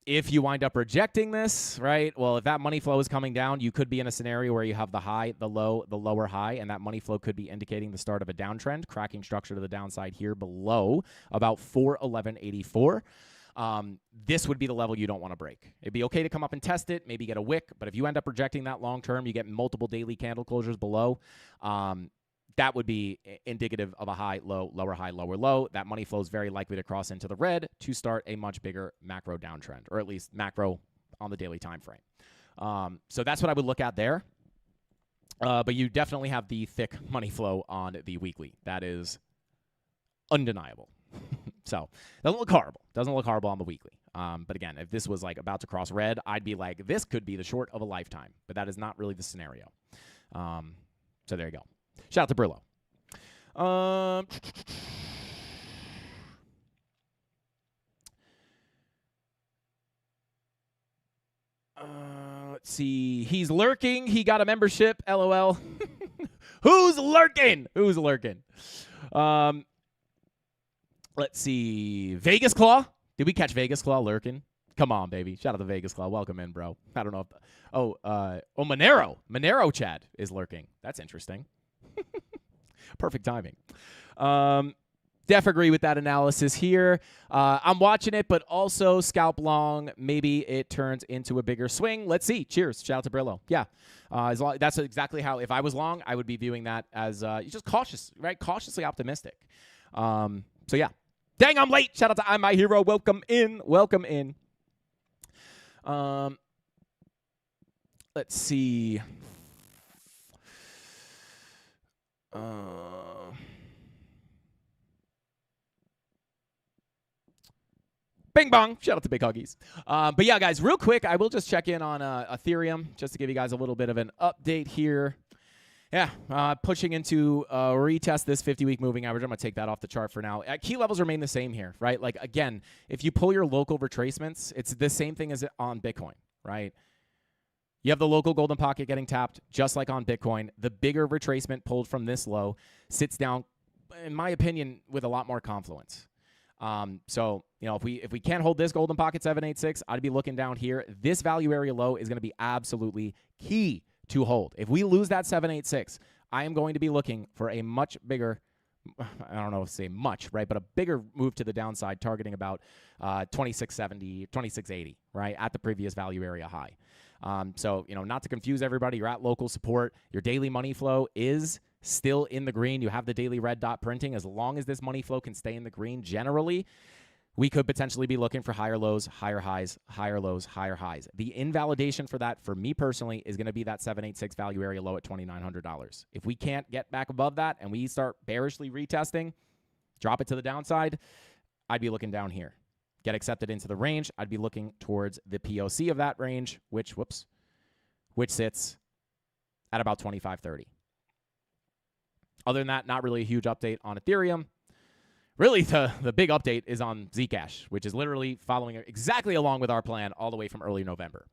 If you wind up rejecting this, right, well, if that money flow is coming down, you could be in a scenario where you have the high, the low, the lower high, and that money flow could be indicating the start of a downtrend, cracking structure to the downside here below about 411.84. This would be the level you don't want to break. It'd be okay to come up and test it, maybe get a wick, but if you end up rejecting that long term, you get multiple daily candle closures below, that would be indicative of a high, low, lower, low. That money flow is very likely to cross into the red to start a much bigger macro downtrend, or at least macro on the daily time frame. So that's what I would look at there. But you definitely have the thick money flow on the weekly. That is undeniable. So doesn't look horrible. Doesn't look horrible on the weekly. But again, if this was like about to cross red, I'd be like, this could be the short of a lifetime. But that is not really the scenario. So there you go. Shout out to Brillo. Let's see. He's lurking. He got a membership. LOL. Who's lurking? Who's lurking? Let's see. Vegas Claw. Did we catch Vegas Claw lurking? Come on, baby. Shout out to Vegas Claw. Welcome in, bro. I don't know if Monero. Monero Chad is lurking. That's interesting. Perfect timing. Def agree with that analysis here. I'm watching it, but also scalp long. Maybe it turns into a bigger swing. Let's see. Cheers. Shout out to Brillo. Yeah. That's exactly how, if I was long, I would be viewing that as just cautious, right? Cautiously optimistic. So, yeah. Dang, I'm late. Shout out to I'm My Hero. Welcome in. Welcome in. Let's see. Bing bong. Shout out to Big Huggies. But yeah, guys, real quick, I will just check in on Ethereum just to give you guys a little bit of an update here. Yeah, pushing into retest this 50-week moving average. I'm going to take that off the chart for now. Key levels remain the same here, right? Like, again, if you pull your local retracements, it's the same thing as on Bitcoin, right? You have the local golden pocket getting tapped, just like on Bitcoin. The bigger retracement pulled from this low sits down, in my opinion, with a lot more confluence. So, if we can't hold this golden pocket 786, I'd be looking down here. This value area low is going to be absolutely key to hold. If we lose that 786, I am going to be looking for a much bigger, I don't know if to say much, right, but a bigger move to the downside, targeting about 2670, 2680, right, at the previous value area high. So, not to confuse everybody, you're at local support. Your daily money flow is still in the green. You have the daily red dot printing. As long as this money flow can stay in the green, generally, we could potentially be looking for higher lows, higher highs, higher lows, higher highs. The invalidation for that, for me personally, is going to be that 786 value area low at $2,900. If we can't get back above that and we start bearishly retesting, drop it to the downside, I'd be looking down here. Get accepted into the range, I'd be looking towards the POC of that range, which sits at about 2530. Other than that, not really a huge update on Ethereum. Really, the big update is on Zcash, which is literally following exactly along with our plan all the way from early November.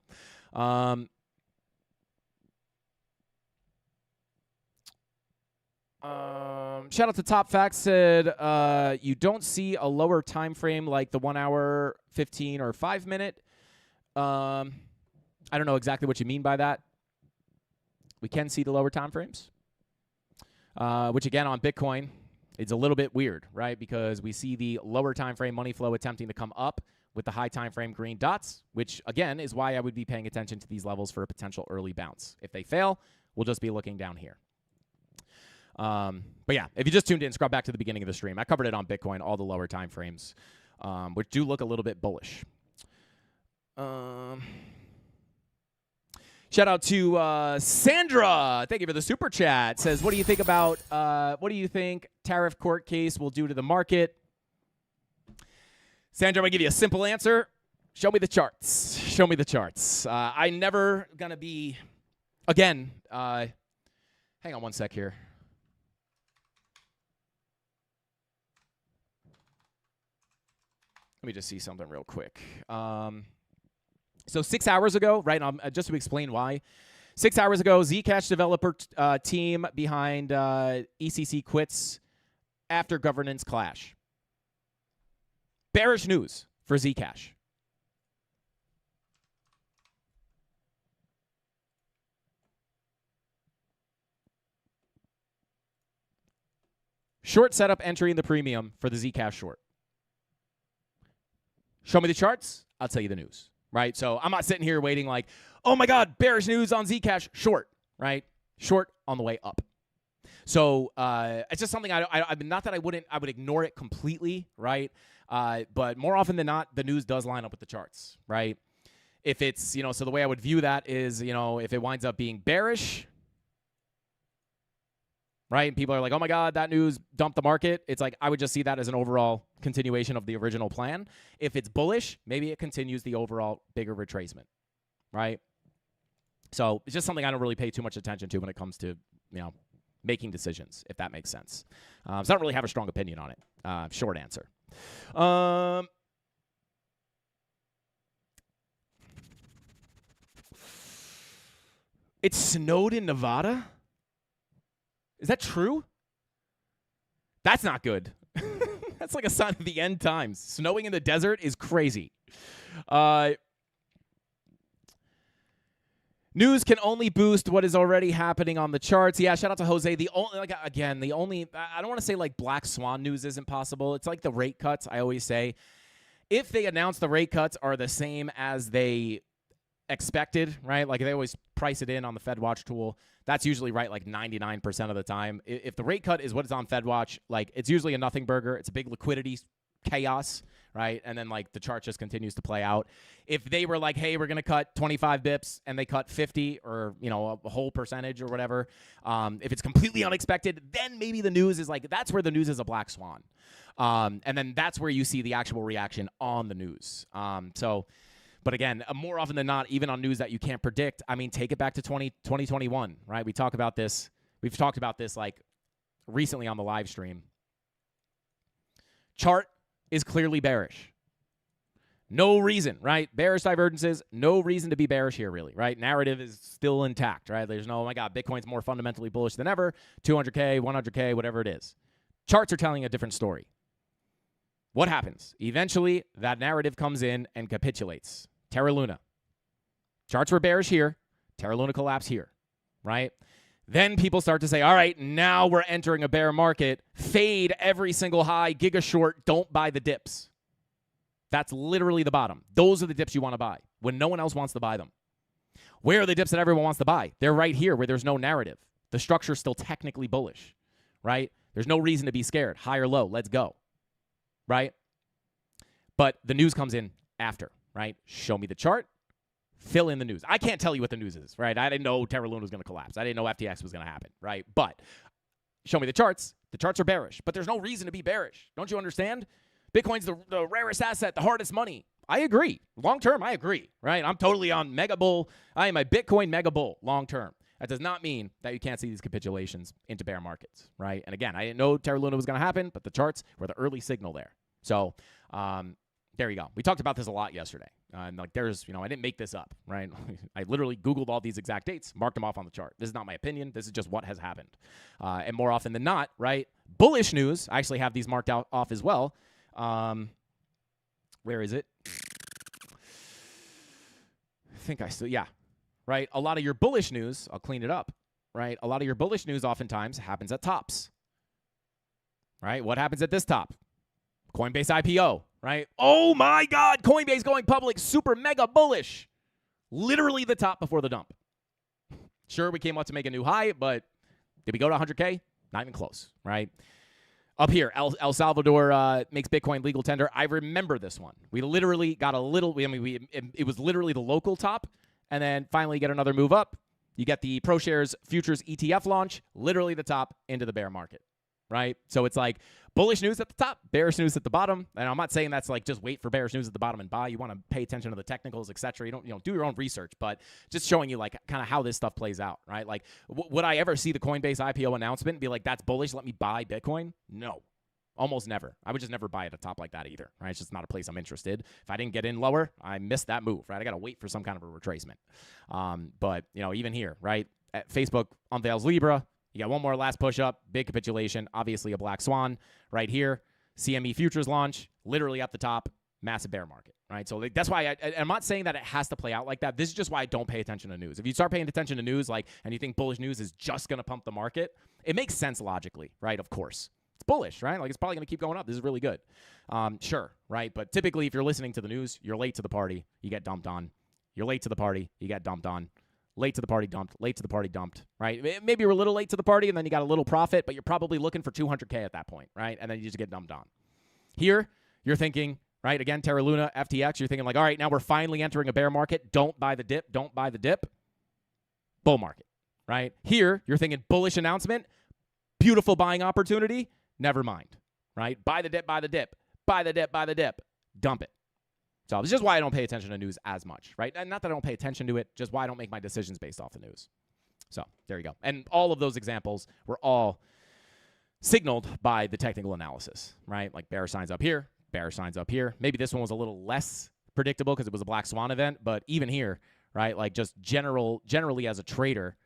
Shout out to Top Facts, said you don't see a lower time frame like the 1 hour, 15, or 5 minute. I don't know exactly what you mean by that. We can see the lower time frames, which again on Bitcoin, it's a little bit weird, right? Because we see the lower time frame money flow attempting to come up with the high time frame green dots, which again is why I would be paying attention to these levels for a potential early bounce. If they fail, we'll just be looking down here. But yeah, if you just tuned in, scrub back to the beginning of the stream. I covered it on Bitcoin, all the lower time frames, which do look a little bit bullish. Shout out to Sandra. Thank you for the super chat. Says, what do you think about, what do you think tariff court case will do to the market? Sandra, I'm going to give you a simple answer. Show me the charts. Show me the charts. I'm never going to be, again, hang on one sec here. Let me just see something real quick. So 6 hours ago, right, just to explain why. 6 hours ago, Zcash developer team behind ECC quits after governance clash. Bearish news for Zcash. Short setup entry in the premium for the Zcash short. Show me the charts, I'll tell you the news. Right, so I'm not sitting here waiting like, oh my God, bearish news on Zcash, short, right? Short on the way up. So it's just something I not that I would ignore it completely, right? But more often than not, the news does line up with the charts, right? If it's, so the way I would view that is, if it winds up being bearish, right? And people are like, oh my God, that news dumped the market. It's like, I would just see that as an overall continuation of the original plan. If it's bullish, maybe it continues the overall bigger retracement, right? So it's just something I don't really pay too much attention to when it comes to, making decisions, if that makes sense. So I don't really have a strong opinion on it. Short answer. It snowed in Nevada? Is that true? That's not good. That's like a sign of the end times. Snowing in the desert is crazy. News can only boost what is already happening on the charts. Yeah, shout out to Jose. I don't want to say like black swan news isn't possible. It's like the rate cuts. I always say, if they announce the rate cuts are the same as they expected, right? Like they always price it in on the FedWatch tool. That's usually right like 99% of the time. If the rate cut is what is on FedWatch, like it's usually a nothing burger. It's a big liquidity chaos, right? And then like the chart just continues to play out. If they were like, hey, we're going to cut 25 bips and they cut 50 or, a whole percentage or whatever, if it's completely unexpected, then maybe the news is like, that's where the news is a black swan. And then that's where you see the actual reaction on the news. But again, more often than not, even on news that you can't predict, take it back to 2021, right? We've talked about this like recently on the live stream. Chart is clearly bearish. No reason, right? Bearish divergences, no reason to be bearish here, really, right? Narrative is still intact, right? There's no, oh my God, Bitcoin's more fundamentally bullish than ever, 200K, 100K, whatever it is. Charts are telling a different story. What happens? Eventually, that narrative comes in and capitulates. Terra Luna. Charts were bearish here. Terra Luna collapse here, right? Then people start to say, all right, now we're entering a bear market. Fade every single high, giga short, don't buy the dips. That's literally the bottom. Those are the dips you want to buy when no one else wants to buy them. Where are the dips that everyone wants to buy? They're right here where there's no narrative. The structure's still technically bullish, right? There's no reason to be scared. High or low, let's go, right? But the news comes in after, right? Show me the chart. Fill in the news. I can't tell you what the news is, right? I didn't know Terra Luna was going to collapse. I didn't know FTX was going to happen, right? But show me the charts. The charts are bearish, but there's no reason to be bearish. Don't you understand? Bitcoin's the rarest asset, the hardest money. I agree. Long term, I agree, right? I'm totally on mega bull. I am a Bitcoin mega bull long term. That does not mean that you can't see these capitulations into bear markets, right? And again, I didn't know Terra Luna was going to happen, but the charts were the early signal there. So, there you go. We talked about this a lot yesterday. And like there's, I didn't make this up, right? I literally Googled all these exact dates, marked them off on the chart. This is not my opinion. This is just what has happened. And more often than not, right? Bullish news. I actually have these marked out off as well. Where is it? I think I still, yeah. Right? A lot of your bullish news, I'll clean it up, right? A lot of your bullish news oftentimes happens at tops. Right? What happens at this top? Coinbase IPO, right? Oh my God, Coinbase going public, super mega bullish. Literally the top before the dump. Sure, we came up to make a new high, but did we go to 100K? Not even close, right? Up here, El Salvador makes Bitcoin legal tender. I remember this one. We literally got a little, it was literally the local top, and then finally get another move up. You get the ProShares Futures ETF launch, literally the top into the bear market. Right? So it's like bullish news at the top, bearish news at the bottom. And I'm not saying that's like just wait for bearish news at the bottom and buy. You want to pay attention to the technicals, etc. You don't do your own research, but just showing you like kind of how this stuff plays out, right? Like would I ever see the Coinbase IPO announcement and be like, that's bullish, let me buy Bitcoin? No. Almost never. I would just never buy at a top like that either, right? It's just not a place I'm interested. If I didn't get in lower, I missed that move, right? I got to wait for some kind of a retracement. But, even here, right? At Facebook unveils Libra. You got one more last push-up, big capitulation, obviously a black swan right here. CME futures launch, literally at the top, massive bear market, right? So that's why I'm not saying that it has to play out like that. This is just why I don't pay attention to news. If you start paying attention to news, and you think bullish news is just going to pump the market, it makes sense logically, right? Of course. It's bullish, right? Like it's probably going to keep going up. This is really good. Sure, right? But typically if you're listening to the news, you're late to the party, you get dumped on. You're late to the party, you get dumped on. Late to the party dumped, late to the party dumped, right? Maybe you're a little late to the party and then you got a little profit, but you're probably looking for 200K at that point, right? And then you just get dumped on. Here, you're thinking, right? Again, Terra Luna, FTX, you're thinking like, all right, now we're finally entering a bear market. Don't buy the dip. Don't buy the dip. Bull market, right? Here, you're thinking bullish announcement. beautiful buying opportunity, never mind, right? Buy the dip, buy the dip, buy the dip, buy the dip, dump it. So it's just why I don't pay attention to news as much, right? And not that I don't pay attention to it, just why I don't make my decisions based off the news. So there you go. And all of those examples were all signaled by the technical analysis, right? Like bear signs up here, bear signs up here. Maybe this one was a little less predictable because it was a black swan event, but even here, right? Like just generally as a trader,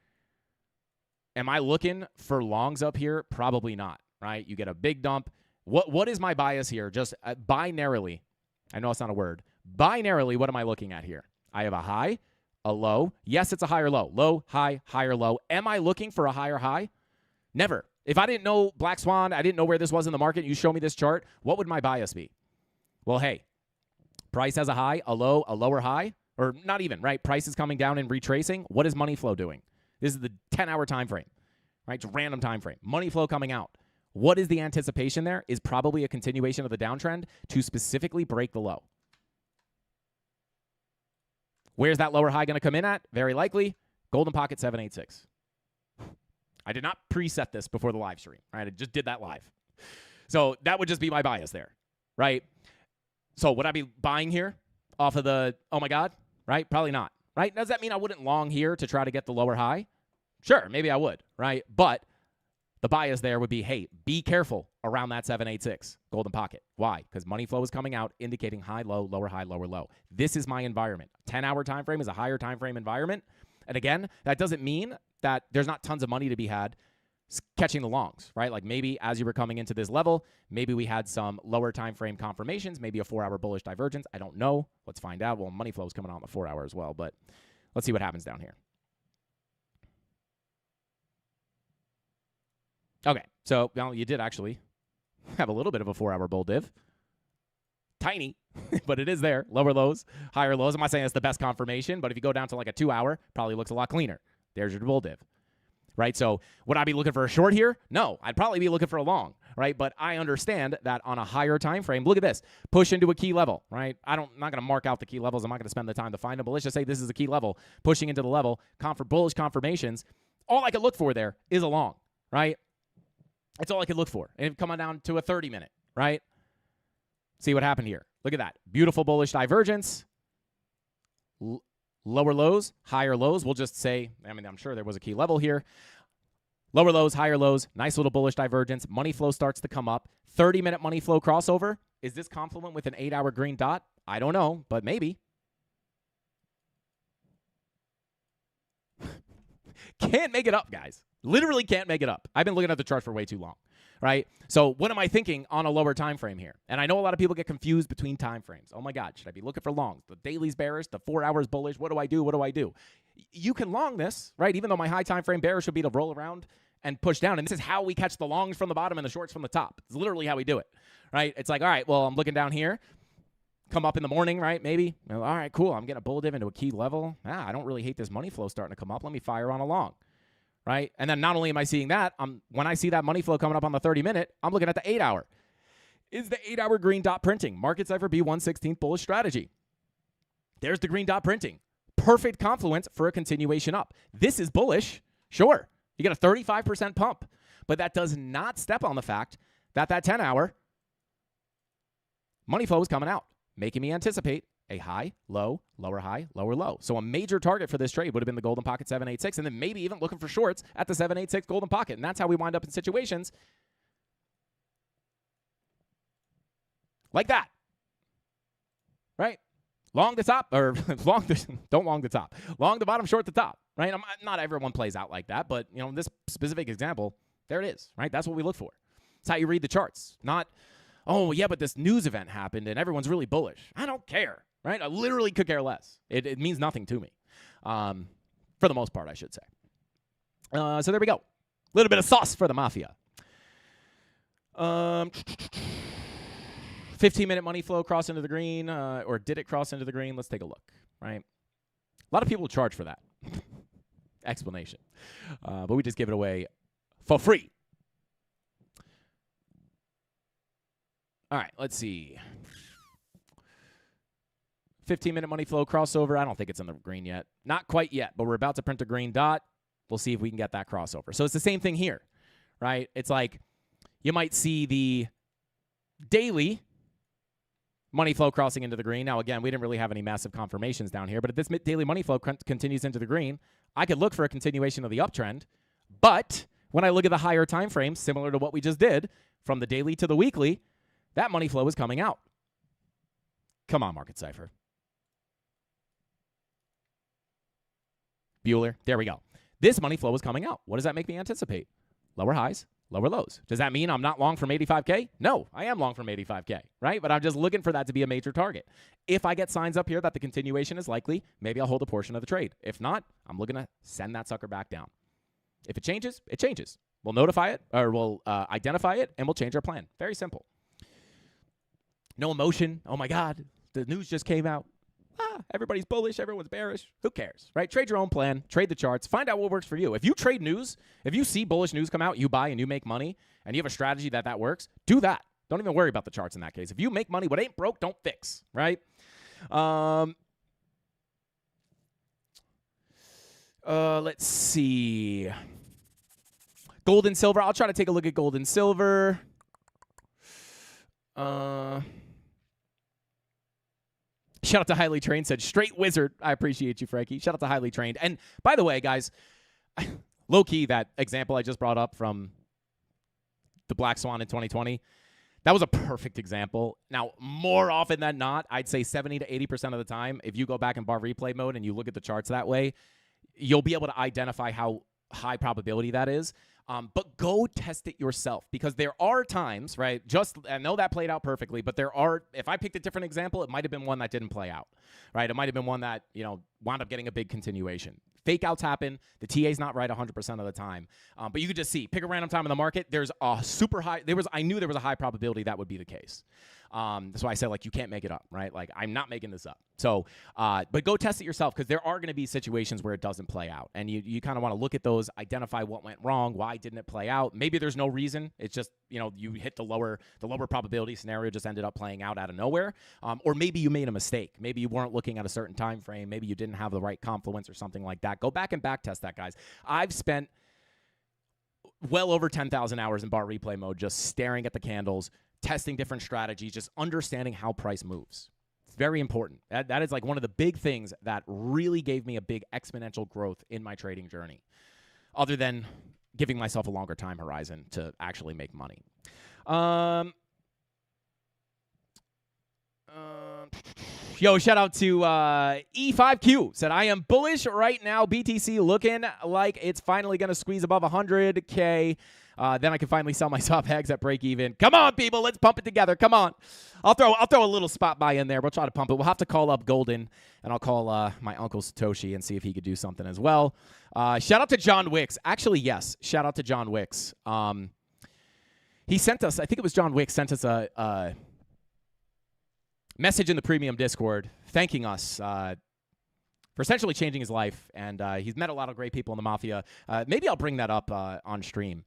am I looking for longs up here? Probably not, right? You get a big dump. What is my bias here? Just binarily, I know it's not a word. Binarily, what am I looking at here? I have a high, a low. Yes, it's a higher low. Low, high, higher low. Am I looking for a higher high? Never. If I didn't know Black Swan, I didn't know where this was in the market, you show me this chart, what would my bias be? Well, hey, price has a high, a low, a lower high, or not even, right? Price is coming down and retracing. What is money flow doing? This is the 10-hour time frame, right? It's a random time frame. Money flow coming out. What is the anticipation there? Is probably a continuation of the downtrend to specifically break the low. Where's that lower high going to come in at? Very likely, golden pocket 786. I did not preset this before the live stream, right? I just did that live. So that would just be my bias there, right? So would I be buying here off of the, oh my God, right? Probably not, right? Does that mean I wouldn't long here to try to get the lower high? Sure, maybe I would, right? But the bias there would be, hey, be careful around that 786 golden pocket. Why? Because money flow is coming out, indicating high, low, lower, low. This is my environment. 10-hour time frame is a higher time frame environment. And again, that doesn't mean that there's not tons of money to be had catching the longs, right? Like maybe as you were coming into this level, maybe we had some lower time frame confirmations, maybe a 4-hour bullish divergence. I don't know. Let's find out. Well, money flow is coming out in the 4-hour as well, but let's see what happens down here. Okay, so well, you did actually have a little bit of a 4-hour bull div. Tiny, but it is there. Lower lows, higher lows. I'm not saying it's the best confirmation, but if you go down to like a 2-hour, probably looks a lot cleaner. There's your bull div, right? So would I be looking for a short here? No, I'd probably be looking for a long, right? But I understand that on a higher time frame, look at this, push into a key level, right? I'm not going to mark out the key levels. I'm not going to spend the time to find them, but let's just say this is a key level, pushing into the level, bullish confirmations. All I could look for there is a long, right? That's all I could look for. And come on down to a 30-minute, right? See what happened here. Look at that. Beautiful bullish divergence. Lower lows, higher lows. We'll just say, I'm sure there was a key level here. Lower lows, higher lows. Nice little bullish divergence. Money flow starts to come up. 30-minute money flow crossover. Is this confluent with an 8-hour green dot? I don't know, but maybe. Can't make it up, guys. Literally can't make it up. I've been looking at the chart for way too long, right? So what am I thinking on a lower time frame here? And I know a lot of people get confused between time frames. Oh my God, should I be looking for longs? The daily's bearish, the 4 hours bullish. What do I do? What do I do? You can long this, right? Even though my high time frame bearish would be to roll around and push down. And this is how we catch the longs from the bottom and the shorts from the top. It's literally how we do it, right? It's like, all right, well, I'm looking down here. Come up in the morning, right? Maybe. All right, cool. I'm getting a bull div into a key level. I don't really hate this money flow starting to come up. Let me fire on a long. Right? And then not only am I seeing that, when I see that money flow coming up on the 30-minute, I'm looking at the 8-hour. Is the 8-hour green dot printing? Market cipher B1/16 bullish strategy. There's the green dot printing. Perfect confluence for a continuation up. This is bullish. Sure. You get a 35% pump. But that does not step on the fact that 10-hour money flow is coming out, making me anticipate a high, low, lower high, lower low. So a major target for this trade would have been the golden pocket 786, and then maybe even looking for shorts at the 786 golden pocket. And that's how we wind up in situations like that, right? Long the top, or don't long the top. Long the bottom, short the top, right? Not everyone plays out like that, but in this specific example, there it is, right? That's what we look for. It's how you read the charts. Not, oh yeah, but this news event happened and everyone's really bullish. I don't care. Right? I literally could care less. It means nothing to me. For the most part, I should say. So there we go. A little bit of sauce for the mafia. 15-minute money flow cross into the green, or did it cross into the green? Let's take a look, right? A lot of people charge for that explanation, but we just give it away for free. All right, let's see. 15-minute money flow crossover. I don't think it's in the green yet. Not quite yet, but we're about to print a green dot. We'll see if we can get that crossover. So it's the same thing here, right? It's like you might see the daily money flow crossing into the green. Now, again, we didn't really have any massive confirmations down here, but if this daily money flow continues into the green, I could look for a continuation of the uptrend. But when I look at the higher time frames, similar to what we just did, from the daily to the weekly, that money flow is coming out. Come on, Market Cipher. Bueller, there we go. This money flow is coming out. What does that make me anticipate? Lower highs, lower lows. Does that mean I'm not long from 85K? No, I am long from 85K, right? But I'm just looking for that to be a major target. If I get signs up here that the continuation is likely, maybe I'll hold a portion of the trade. If not, I'm looking to send that sucker back down. If it changes, it changes. We'll notify it, or we'll identify it, and we'll change our plan. Very simple. No emotion. Oh, my God, the news just came out. Everybody's bullish, everyone's bearish. Who cares, right? Trade your own plan, trade the charts, find out what works for you. If you trade news, if you see bullish news come out, you buy and you make money, and you have a strategy that works, do that. Don't even worry about the charts in that case. If you make money, what ain't broke, don't fix, right? Let's see. Gold and silver. I'll try to take a look at gold and silver. Shout out to Highly Trained, said, straight wizard. I appreciate you, Frankie. Shout out to Highly Trained. And by the way, guys, low-key, that example I just brought up from the Black Swan in 2020, that was a perfect example. Now, more often than not, I'd say 70 to 80% of the time, if you go back in bar replay mode and you look at the charts that way, you'll be able to identify how high probability that is. But go test it yourself, because there are times, right? I know that played out perfectly, but if I picked a different example, it might have been one that didn't play out, right? It might have been one that, wound up getting a big continuation. Fake outs happen. The TA's not right 100% of the time. But you could just see, pick a random time in the market. There's a super high, I knew there was a high probability that would be the case. That's why I said, you can't make it up, right? I'm not making this up. So, but go test it yourself, because there are going to be situations where it doesn't play out. And you kind of want to look at those, identify what went wrong, why didn't it play out. Maybe there's no reason. It's just, you hit the lower probability scenario, just ended up playing out of nowhere. Or maybe you made a mistake. Maybe you weren't looking at a certain time frame. Maybe you didn't have the right confluence or something like that. Go back and back test that, guys. I've spent well over 10,000 hours in bar replay mode just staring at the candles, testing different strategies, just understanding how price moves. It's very important. That is one of the big things that really gave me a big exponential growth in my trading journey, other than giving myself a longer time horizon to actually make money. Yo, shout out to E5Q. Said, I am bullish right now. BTC looking like it's finally going to squeeze above 100K. Then I can finally sell my swap hags at break even. Come on, people. Let's pump it together. Come on. I'll throw a little spot buy in there. We'll try to pump it. We'll have to call up Golden, and I'll call my uncle Satoshi and see if he could do something as well. Shout out to John Wicks. Actually, yes. Shout out to John Wicks. He sent us, I think it was John Wicks, sent us a message in the premium Discord thanking us for essentially changing his life. And he's met a lot of great people in the Mafia. Maybe I'll bring that up on stream.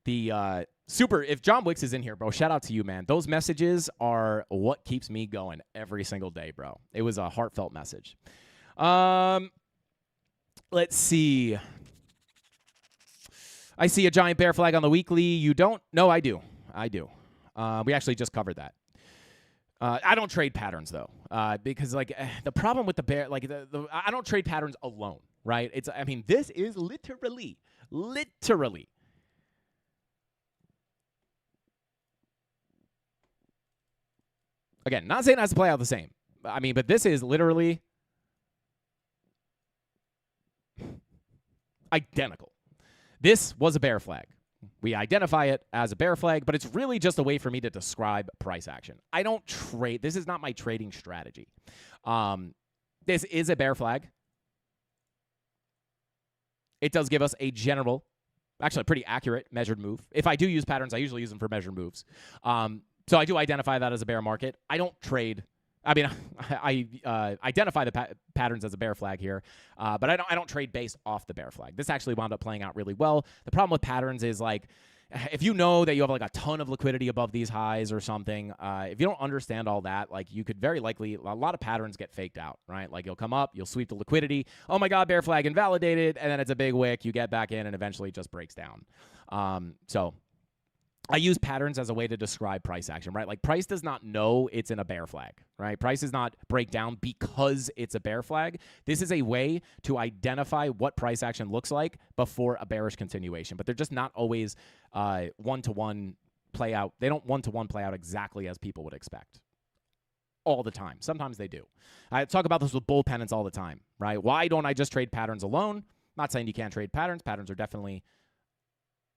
If John Wicks is in here, bro, shout out to you, man. Those messages are what keeps me going every single day, bro. It was a heartfelt message. Let's see. I see a giant bear flag on the weekly. You don't? No, I do. We actually just covered that. I don't trade patterns, though, because the problem with the bear, I don't trade patterns alone, right? This is literally. Again, not saying it has to play out the same. But this is literally identical. This was a bear flag. We identify it as a bear flag, but it's really just a way for me to describe price action. I don't trade. This is not my trading strategy. This is a bear flag. It does give us a general, actually a pretty accurate measured move. If I do use patterns, I usually use them for measured moves. So I do identify that as a bear market. I don't trade. I identify the patterns as a bear flag here, but I don't trade based off the bear flag. This actually wound up playing out really well. The problem with patterns is if you know that you have like a ton of liquidity above these highs or something, if you don't understand all that, like you could very likely, a lot of patterns get faked out, right? Like you'll come up, you'll sweep the liquidity. Oh my God, bear flag invalidated. And then it's a big wick. You get back in and eventually it just breaks down. So I use patterns as a way to describe price action, right? Like price does not know it's in a bear flag, right? Price does not break down because it's a bear flag. This is a way to identify what price action looks like before a bearish continuation, but they're just not always one-to-one play out. They don't one-to-one play out exactly as people would expect all the time. Sometimes they do. I talk about this with bull pennants all the time, right? Why don't I just trade patterns alone? I'm not saying you can't trade patterns. Patterns are definitely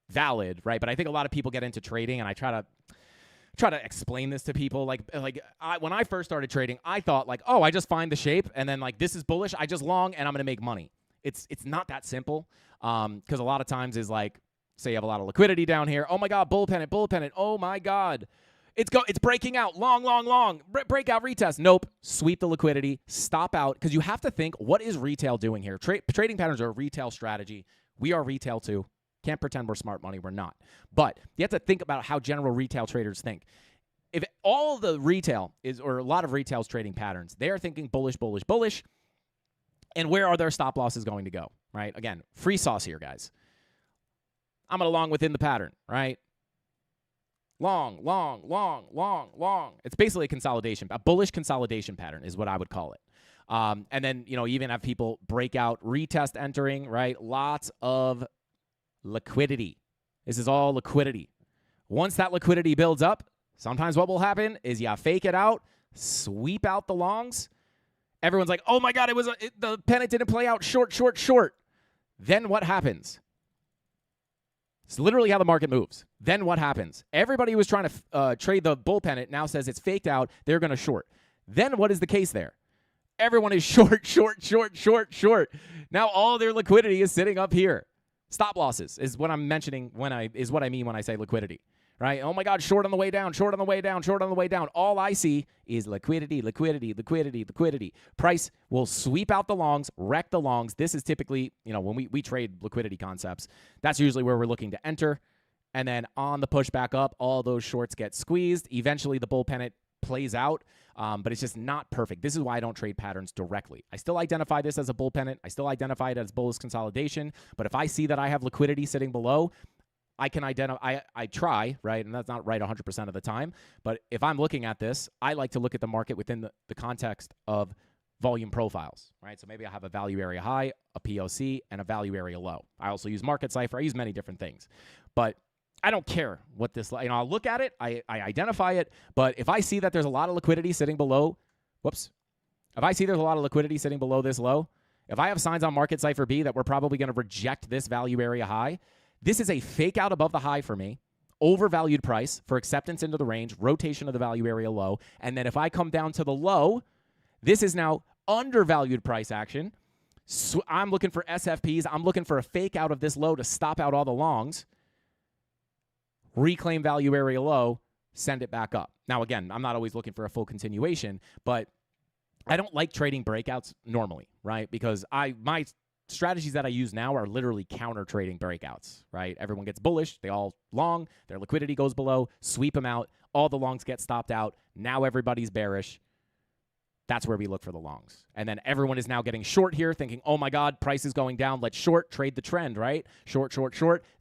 valid, right? But I think a lot of people get into trading, and I try to explain this to people. When I first started trading, I thought like, oh, I just find the shape, and then like this is bullish, I just long, and I'm gonna make money. It's not that simple, because a lot of times is like, say you have a lot of liquidity down here. Oh my God, bull pennant. Oh my God, it's breaking out. Long. Breakout retest. Nope. Sweep the liquidity. Stop out, because you have to think, what is retail doing here? Trading patterns are a retail strategy. We are retail too. Can't pretend we're smart money. We're not. But you have to think about how general retail traders think. If all the retail is, or a lot of retail's trading patterns, they're thinking bullish. And where are their stop losses going to go, right? Again, free sauce here, guys. I'm going to long within the pattern, right? Long. It's basically a consolidation. A bullish consolidation pattern is what I would call it. And then, you even have people break out, retest entering, right? Lots of liquidity. This is all liquidity. Once that liquidity builds up, sometimes what will happen is you fake it out, sweep out the longs. Everyone's like, oh my God, the pennant didn't play out short. Then what happens? It's literally how the market moves. Then what happens? Everybody who was trying to trade the bull pennant now says it's faked out. They're going to short. Then what is the case there? Everyone is short. Now all their liquidity is sitting up here. Stop losses is what I'm mentioning what I mean when I say liquidity, right? Oh my God, short on the way down. All I see is liquidity. Price will sweep out the longs, wreck the longs. This is typically, when we trade liquidity concepts, that's usually where we're looking to enter. And then on the push back up, all those shorts get squeezed. Eventually the bull pennant plays out, but it's just not perfect. This is why I don't trade patterns directly. I still identify this as a bull pennant. I still identify it as bullish consolidation. But if I see that I have liquidity sitting below, I can identify, I try, right? And that's not right 100% of the time. But if I'm looking at this, I like to look at the market within the context of volume profiles, right? So maybe I have a value area high, a POC, and a value area low. I also use market cipher. I use many different things. But I don't care what this, I'll look at it, I identify it, but if I see that there's a lot of liquidity sitting below, if I see there's a lot of liquidity sitting below this low, if I have signs on market cipher B that we're probably going to reject this value area high, this is a fake out above the high for me, overvalued price for acceptance into the range, rotation of the value area low, and then if I come down to the low, this is now undervalued price action. So I'm looking for SFPs, I'm looking for a fake out of this low to stop out all the longs. Reclaim value area low, send it back up. Now, again, I'm not always looking for a full continuation, but I don't like trading breakouts normally, right? Because my strategies that I use now are literally counter trading breakouts, right? Everyone gets bullish, they all long, their liquidity goes below, sweep them out, all the longs get stopped out. Now everybody's bearish. That's where we look for the longs. And then everyone is now getting short here, thinking, oh my God, price is going down. Let's short, trade the trend, right? Short.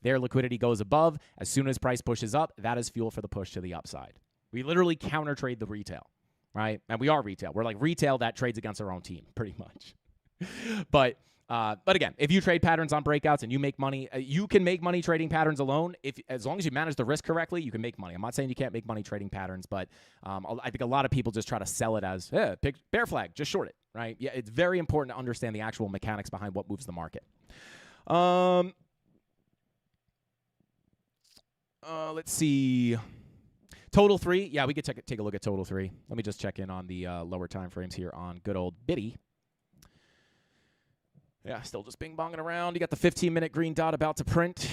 Their liquidity goes above. As soon as price pushes up, that is fuel for the push to the upside. We literally counter trade the retail, right? And we are retail. We're like retail that trades against our own team, pretty much. But again, if you trade patterns on breakouts and you make money, you can make money trading patterns alone. As long as you manage the risk correctly, you can make money. I'm not saying you can't make money trading patterns, but I think a lot of people just try to sell it as, pick bear flag, just short it, right? Yeah, it's very important to understand the actual mechanics behind what moves the market. Let's see. Total 3. Yeah, we could take a look at total 3. Let me just check in on the lower time frames here on good old Biddy. Yeah, still just bing-bonging around. You got the 15-minute green dot about to print. Is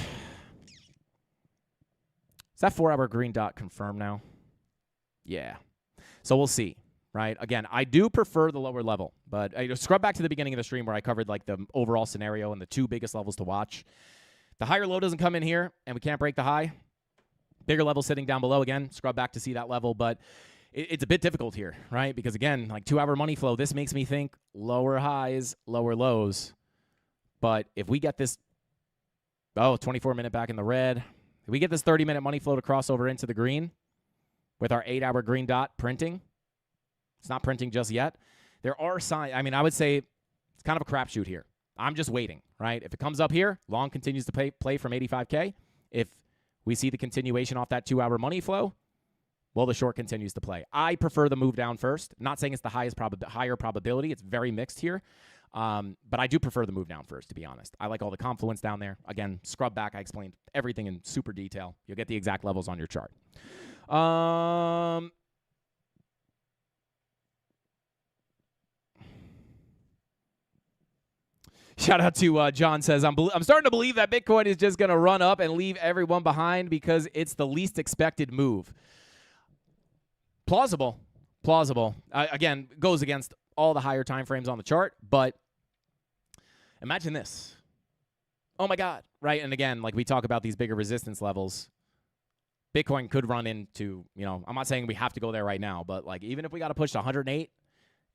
that 4-hour green dot confirmed now? Yeah. So we'll see, right? Again, I do prefer the lower level, but scrub back to the beginning of the stream where I covered like the overall scenario and the 2 biggest levels to watch. The higher low doesn't come in here, and we can't break the high. Bigger level sitting down below. Again, scrub back to see that level, but it's a bit difficult here, right? Because again, like 2-hour money flow, this makes me think lower highs, lower lows. But if we get this, 24-minute back in the red, if we get this 30-minute money flow to cross over into the green with our 8-hour green dot printing, it's not printing just yet. There are signs. I mean, I would say it's kind of a crapshoot here. I'm just waiting, right? If it comes up here, long continues to play from 85K. If we see the continuation off that 2-hour money flow, well, the short continues to play. I prefer the move down first. Not saying it's the higher probability. It's very mixed here. But I do prefer the move down first, to be honest. I like all the confluence down there. Again, scrub back. I explained everything in super detail. You'll get the exact levels on your chart. Shout out to John says, I'm starting to believe that Bitcoin is just going to run up and leave everyone behind because it's the least expected move. Plausible. Again, goes against all the higher time frames on the chart, but imagine this. Oh my God, right? And again, like we talk about these bigger resistance levels, Bitcoin could run into, I'm not saying we have to go there right now, but like even if we got to push to 108,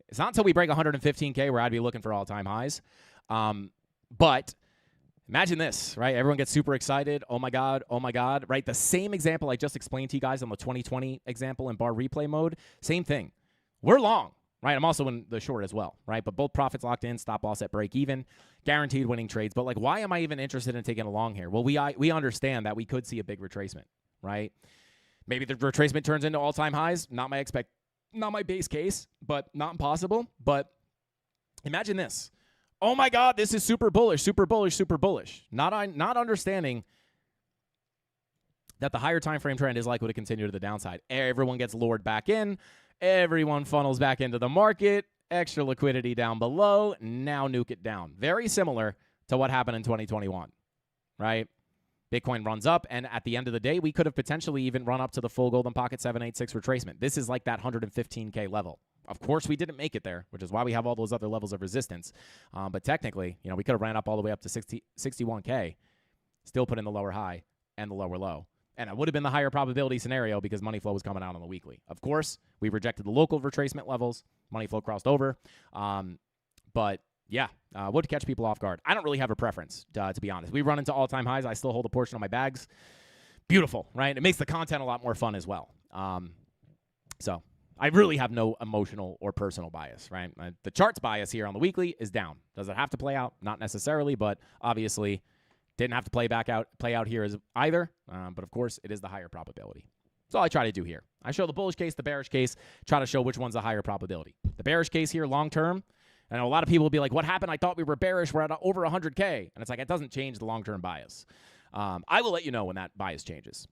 it's not until we break 115K where I'd be looking for all-time highs. But imagine this, right? Everyone gets super excited. Oh my God, right? The same example I just explained to you guys on the 2020 example in bar replay mode, same thing. We're long, right? I'm also in the short as well, right? But both profits locked in, stop loss at break even, guaranteed winning trades. But like, why am I even interested in taking a long here? Well, we understand that we could see a big retracement, right? Maybe the retracement turns into all-time highs. Not my base case, but not impossible. But imagine this. Oh my God, this is super bullish. Not understanding that the higher time frame trend is likely to continue to the downside. Everyone gets lured back in. Everyone funnels back into the market. Extra liquidity down below. Now nuke it down. Very similar to what happened in 2021, right? Bitcoin runs up, and at the end of the day, we could have potentially even run up to the full golden pocket 786 retracement. This is like that 115K level. Of course, we didn't make it there, which is why we have all those other levels of resistance. But technically, we could have ran up all the way up to 61K, still put in the lower high and the lower low. And it would have been the higher probability scenario because money flow was coming out on the weekly. Of course, we rejected the local retracement levels. Money flow crossed over. But yeah, would catch people off guard. I don't really have a preference, to be honest. We run into all-time highs. I still hold a portion of my bags. Beautiful, right? It makes the content a lot more fun as well. So I really have no emotional or personal bias, right? The chart's bias here on the weekly is down. Does it have to play out? Not necessarily, but obviously didn't have to play out here as either. But of course, it is the higher probability. That's all I try to do here. I show the bullish case, the bearish case, try to show which one's the higher probability. The bearish case here, long term, and a lot of people will be like, what happened? I thought we were bearish. We're at over 100K. And it's like, it doesn't change the long-term bias. I will let you know when that bias changes.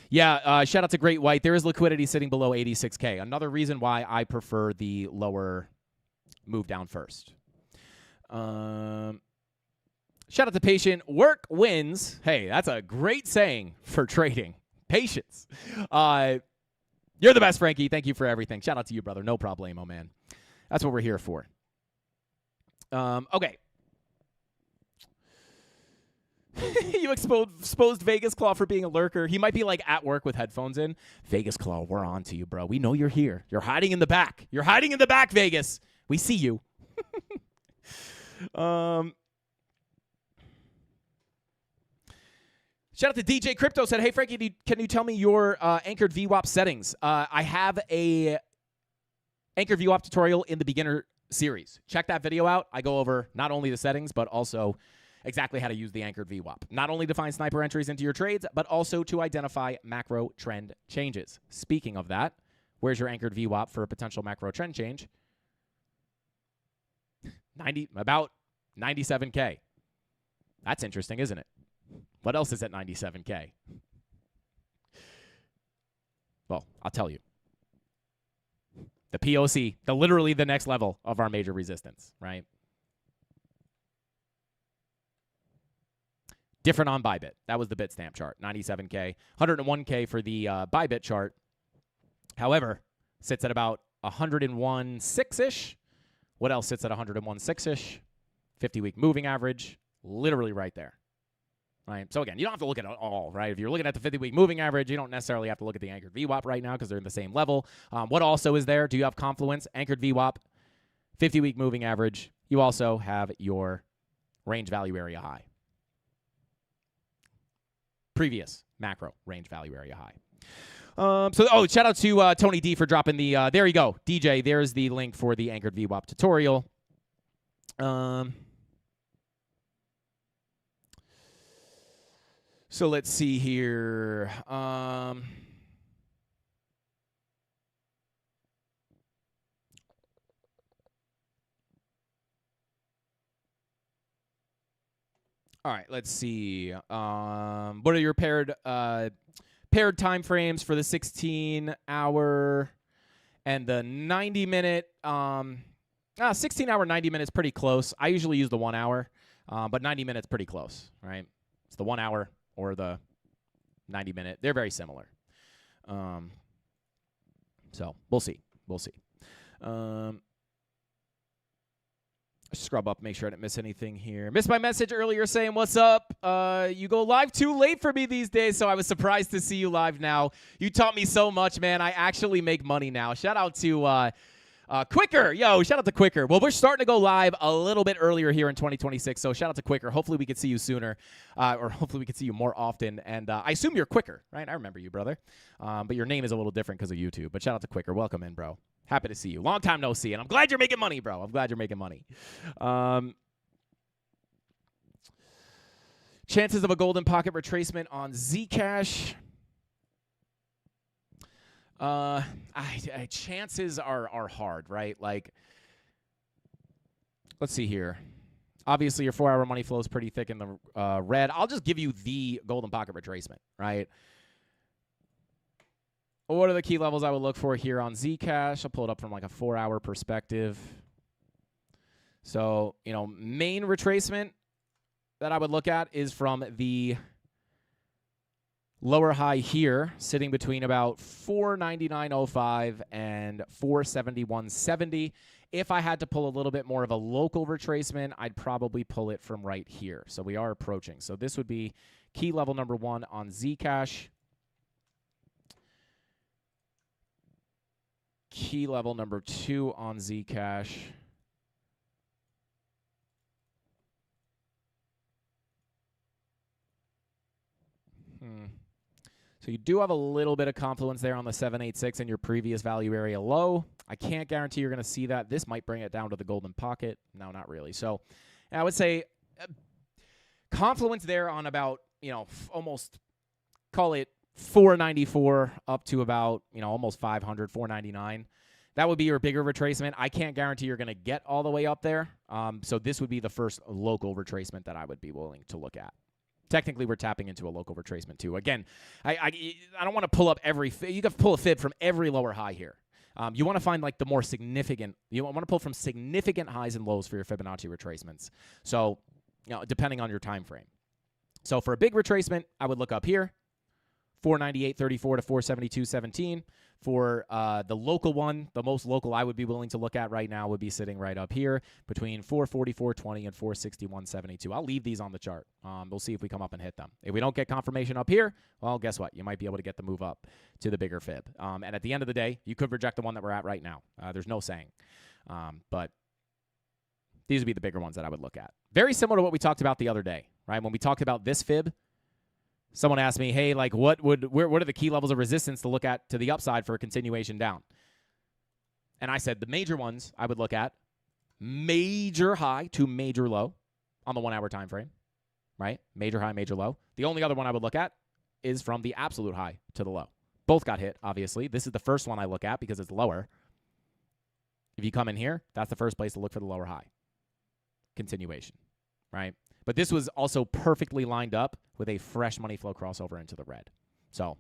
Yeah, shout out to Great White. There is liquidity sitting below 86K. Another reason why I prefer the lower move down first. Shout out to Patient. Work wins. Hey, that's a great saying for trading. Patience. You're the best, Frankie. Thank you for everything. Shout out to you, brother. No problemo, man. That's what we're here for. Okay. You exposed Vegas Claw for being a lurker. He might be like at work with headphones in. Vegas Claw, we're on to you, bro. We know you're here. You're hiding in the back. You're hiding in the back, Vegas. We see you. Shout out to DJ Crypto. Said, hey, Frankie, can you tell me your anchored VWAP settings? I have a anchored VWAP tutorial in the beginner series. Check that video out. I go over not only the settings, but also exactly how to use the anchored VWAP. Not only to find sniper entries into your trades, but also to identify macro trend changes. Speaking of that, where's your anchored VWAP for a potential macro trend change? About 97K. That's interesting, isn't it? What else is at 97K? Well, I'll tell you. The POC, literally the next level of our major resistance, right? Different on Bybit. That was the Bitstamp chart, 97K. 101K for the Bybit chart. However, sits at about 101.6-ish What else sits at 101.6-ish? 50-week moving average, literally right there. Right? So again, you don't have to look at it all, right? If you're looking at the 50-week moving average, you don't necessarily have to look at the anchored VWAP right now because they're in the same level. What also is there? Do you have confluence, anchored VWAP, 50-week moving average? You also have your range value area high. Previous macro range value area high. Shout out to Tony D for dropping the, there you go, DJ, there's the link for the anchored VWAP tutorial. So let's see here. All right, let's see. What are your paired time frames for the 16-hour and the 90-minute? 16-hour, 90 minutes, pretty close. I usually use the 1 hour, but 90 minutes pretty close, right? It's the 1 hour or the 90-minute. They're very similar. So we'll see. We'll see. Scrub up, make sure I didn't miss anything here. Missed my message earlier saying, what's up? You go live too late for me these days, so I was surprised to see you live now. You taught me so much, man. I actually make money now. Shout out to Quicker. Yo, shout out to Quicker. Well, we're starting to go live a little bit earlier here in 2026, so shout out to Quicker. Hopefully we can see you sooner, or hopefully we can see you more often. And I assume you're Quicker, right? I remember you, brother. But your name is a little different because of YouTube. But shout out to Quicker. Welcome in, bro. Happy to see you. Long time no see, and I'm glad you're making money, bro. I'm glad you're making money. Chances of a golden pocket retracement on Zcash. Chances are hard, right? Like, let's see here. Obviously, your 4-hour money flow is pretty thick in the red. I'll just give you the golden pocket retracement, right? What are the key levels I would look for here on Zcash? I'll pull it up from like a 4-hour perspective. So, main retracement that I would look at is from the lower high here, sitting between about 499.05 and 471.70. If I had to pull a little bit more of a local retracement, I'd probably pull it from right here. So we are approaching. So this would be key level number 1 on Zcash. Key level number 2 on Zcash. So you do have a little bit of confluence there on the 786 in your previous value area low. I can't guarantee you're going to see that. This might bring it down to the golden pocket. No, not really. So I would say confluence there on about, almost call it 494 up to about, almost 500, 499. That would be your bigger retracement. I can't guarantee you're going to get all the way up there. So this would be the first local retracement that I would be willing to look at. Technically, we're tapping into a local retracement, too. Again, I don't want to pull up every – you got to pull a fib from every lower high here. You want to find, like, the more significant – you want to pull from significant highs and lows for your Fibonacci retracements. So, depending on your time frame. So, for a big retracement, I would look up here, 498.34 to 472.17. For the local one, the most local I would be willing to look at right now would be sitting right up here between 444.20 and 461.72. I'll leave these on the chart. We'll see if we come up and hit them. If we don't get confirmation up here, well, guess what? You might be able to get the move up to the bigger fib. And at the end of the day, you could reject the one that we're at right now. There's no saying. But these would be the bigger ones that I would look at. Very similar to what we talked about the other day, right? When we talked about this fib, someone asked me, hey, like, what are the key levels of resistance to look at to the upside for a continuation down? And I said the major ones I would look at, major high to major low on the 1-hour time frame, right? Major high, major low. The only other one I would look at is from the absolute high to the low. Both got hit, obviously. This is the first one I look at because it's lower. If you come in here, that's the first place to look for the lower high. Continuation, right? But this was also perfectly lined up with a fresh money flow crossover into the red. So,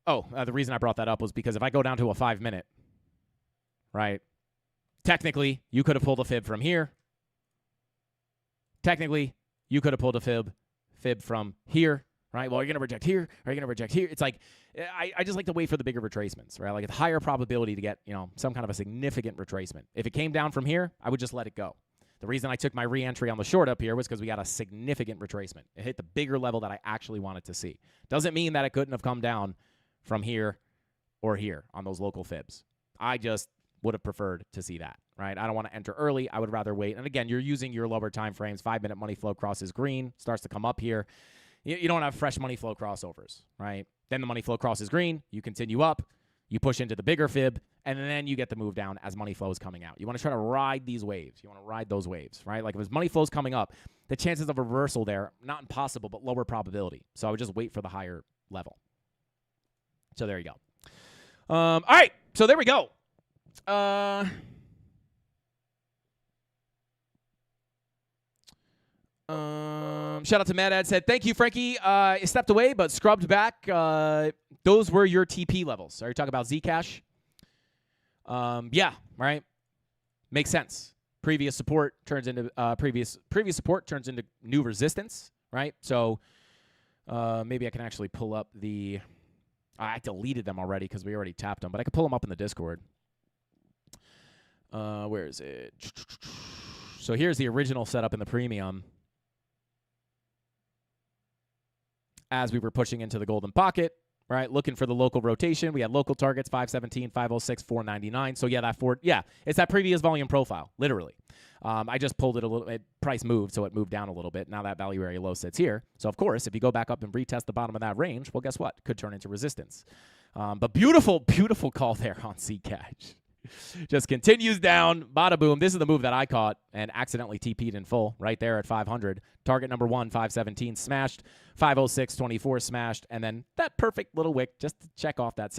the reason I brought that up was because if I go down to a 5-minute, right, technically you could have pulled a fib from here. Technically, you could have pulled a fib from here right? Well, you're going to reject here. Are you going to reject here? It's like I just like to wait for the bigger retracements, right? Like a higher probability to get, some kind of a significant retracement. If it came down from here, I would just let it go. The reason I took my re-entry on the short up here was because we got a significant retracement. It hit the bigger level that I actually wanted to see. Doesn't mean that it couldn't have come down from here or here on those local fibs. I just would have preferred to see that, right? I don't want to enter early. I would rather wait. And again, you're using your lower time frames. 5-minute money flow crosses green, starts to come up here. You don't have fresh money flow crossovers, right? Then the money flow crosses green. You continue up. You push into the bigger fib, and then you get the move down as money flow is coming out. You want to try to ride these waves. You want to ride those waves, right? Like if there's money flows coming up, the chances of reversal there, not impossible, but lower probability. So I would just wait for the higher level. So there you go. All right, so there we go. Shout out to Mad Ad said, thank you, Frankie. It stepped away, but scrubbed back. Those were your TP levels. Are you talking about Zcash? Yeah, right. Makes sense. Previous support turns into previous support turns into new resistance, right? So maybe I can actually pull up the. I deleted them already because we already tapped them, but I could pull them up in the Discord. Where is it? So here's the original setup in the premium. As we were pushing into the golden pocket, right? Looking for the local rotation. We had local targets, 517, 506, 499. So yeah, it's that previous volume profile, literally. I just pulled it a little bit. Price moved, so it moved down a little bit. Now that value area low sits here. So, of course, if you go back up and retest the bottom of that range, well, guess what? Could turn into resistance. But beautiful, beautiful call there on Zcash. Just continues down, bada boom. This is the move that I caught and accidentally TP'd in full right there at 500. Target number 1, 517 smashed, 506, 24 smashed, and then that perfect little wick just to check off that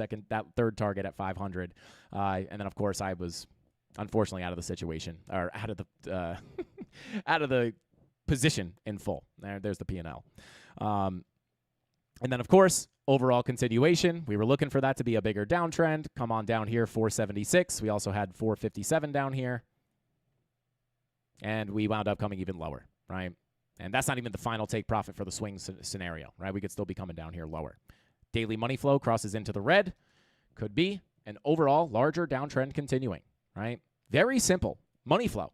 third target at 500. And then of course I was unfortunately out of the situation or out of the out of the position in full. There's the P&L. And then of course, overall continuation, we were looking for that to be a bigger downtrend. Come on down here, 476. We also had 457 down here. And we wound up coming even lower, right? And that's not even the final take profit for the swing scenario, right? We could still be coming down here lower. Daily money flow crosses into the red. Could be an overall larger downtrend continuing, right? Very simple. Money flow.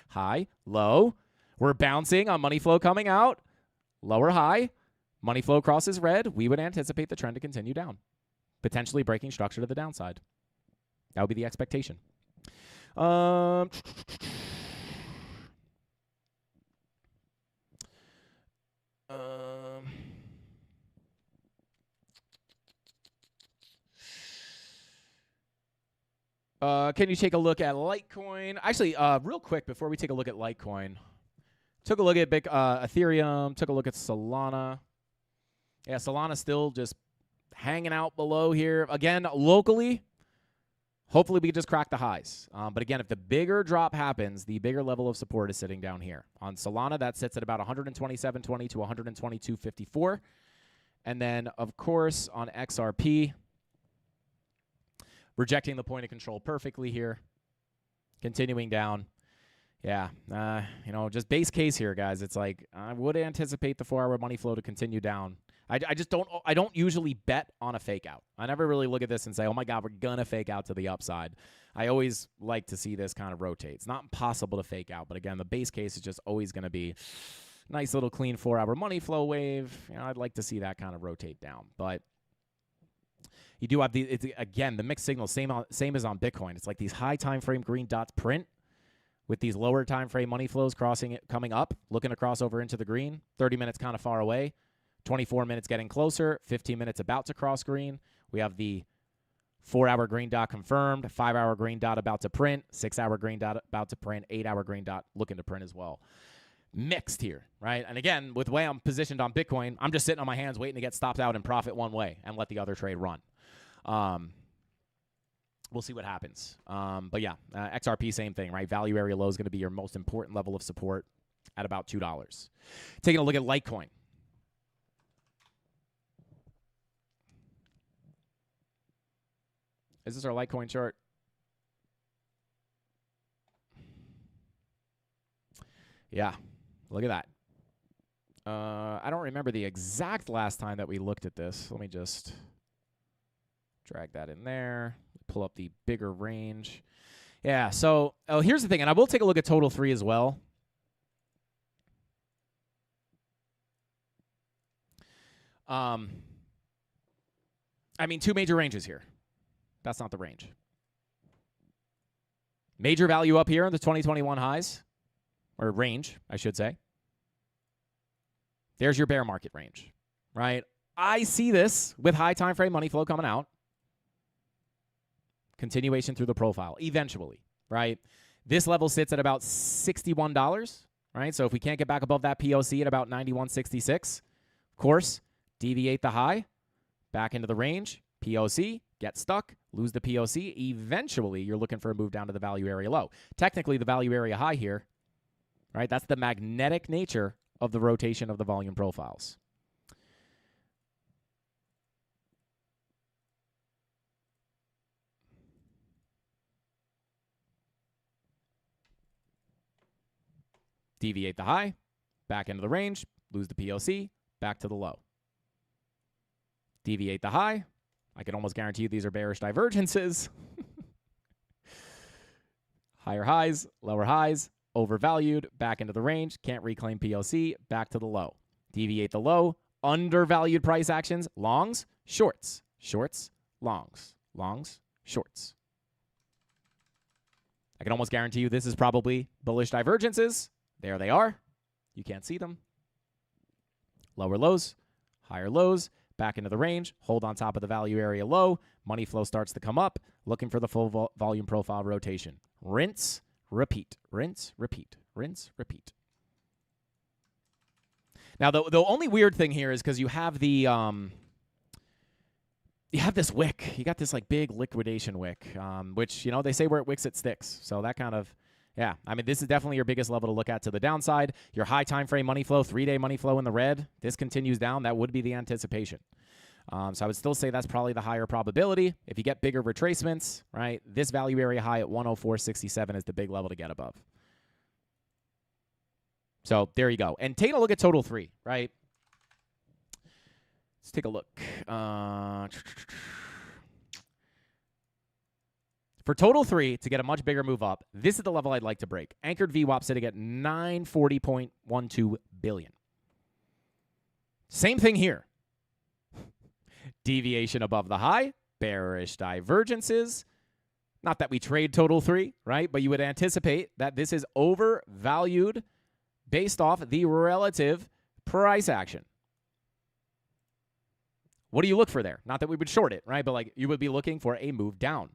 High, low. We're bouncing on money flow coming out. Lower, high. Money flow crosses red, we would anticipate the trend to continue down, potentially breaking structure to the downside. That would be the expectation. Can you take a look at Litecoin? Actually, real quick, before we take a look at Litecoin, took a look at Ethereum, took a look at Solana. Yeah, Solana's still just hanging out below here. Again, locally, hopefully we just crack the highs. But again, if the bigger drop happens, the bigger level of support is sitting down here. On Solana, that sits at about 127.20 to 122.54. And then, of course, on XRP, rejecting the point of control perfectly here. Continuing down. Yeah, just base case here, guys. It's like I would anticipate the 4-hour money flow to continue down. I just don't usually bet on a fake out. I never really look at this and say, oh my God, we're gonna fake out to the upside. I always like to see this kind of rotate. It's not impossible to fake out, but again, the base case is just always gonna be nice little clean 4-hour money flow wave. I'd like to see that kind of rotate down, but you do have again the mixed signal same as on Bitcoin. It's like these high time frame green dots print with these lower time frame money flows coming up, looking to cross over into the green. 30 minutes kind of far away. 24 minutes getting closer, 15 minutes about to cross green. We have the 4-hour green dot confirmed, 5-hour green dot about to print, 6-hour green dot about to print, 8-hour green dot looking to print as well. Mixed here, right? And again, with the way I'm positioned on Bitcoin, I'm just sitting on my hands waiting to get stopped out and profit one way and let the other trade run. We'll see what happens. But yeah, XRP, same thing, right? Value area low is going to be your most important level of support at about $2. Taking a look at Litecoin. Is this our Litecoin chart? Yeah, look at that. I don't remember the exact last time that we looked at this. Let me just drag that in there. Pull up the bigger range. Yeah, so here's the thing, and I will take a look at total 3 as well. I mean, 2 major ranges here. That's not the range. Major value up here in the 2021 highs, or range, I should say. There's your bear market range, right? I see this with high time frame money flow coming out. Continuation through the profile, eventually, right? This level sits at about $61, right? So if we can't get back above that POC at about 91.66, of course, deviate the high, back into the range, POC, get stuck, lose the POC. Eventually, you're looking for a move down to the value area low. Technically, the value area high here, right? That's the magnetic nature of the rotation of the volume profiles. Deviate the high, back into the range, lose the POC, back to the low. Deviate the high. I can almost guarantee you these are bearish divergences. Higher highs, lower highs, overvalued, back into the range, can't reclaim POC, back to the low. Deviate the low, undervalued price actions, longs, shorts, shorts, longs, longs, shorts. I can almost guarantee you this is probably bullish divergences. There they are. You can't see them. Lower lows, higher lows, back into the range, hold on top of the value area low, money flow starts to come up, looking for the full volume profile rotation. Rinse, repeat, rinse, repeat, rinse, repeat. Now, the only weird thing here is because you have the you have this wick. You got this like big liquidation wick, which, you know, they say where it wicks, it sticks. So that kind of, yeah, I mean, this is definitely your biggest level to look at to the downside. Your high time frame money flow, 3-day money flow in the red. This continues down. That would be the anticipation. So I would still say that's probably the higher probability. If you get bigger retracements, right, this value area high at 104.67 is the big level to get above. So there you go. And take a look at total 3, right? Let's take a look. For total 3, to get a much bigger move up, this is the level I'd like to break. Anchored VWAP sitting at 940.12 billion. Same thing here. Deviation above the high, bearish divergences. Not that we trade total 3, right? But you would anticipate that this is overvalued based off the relative price action. What do you look for there? Not that we would short it, right? But like you would be looking for a move down.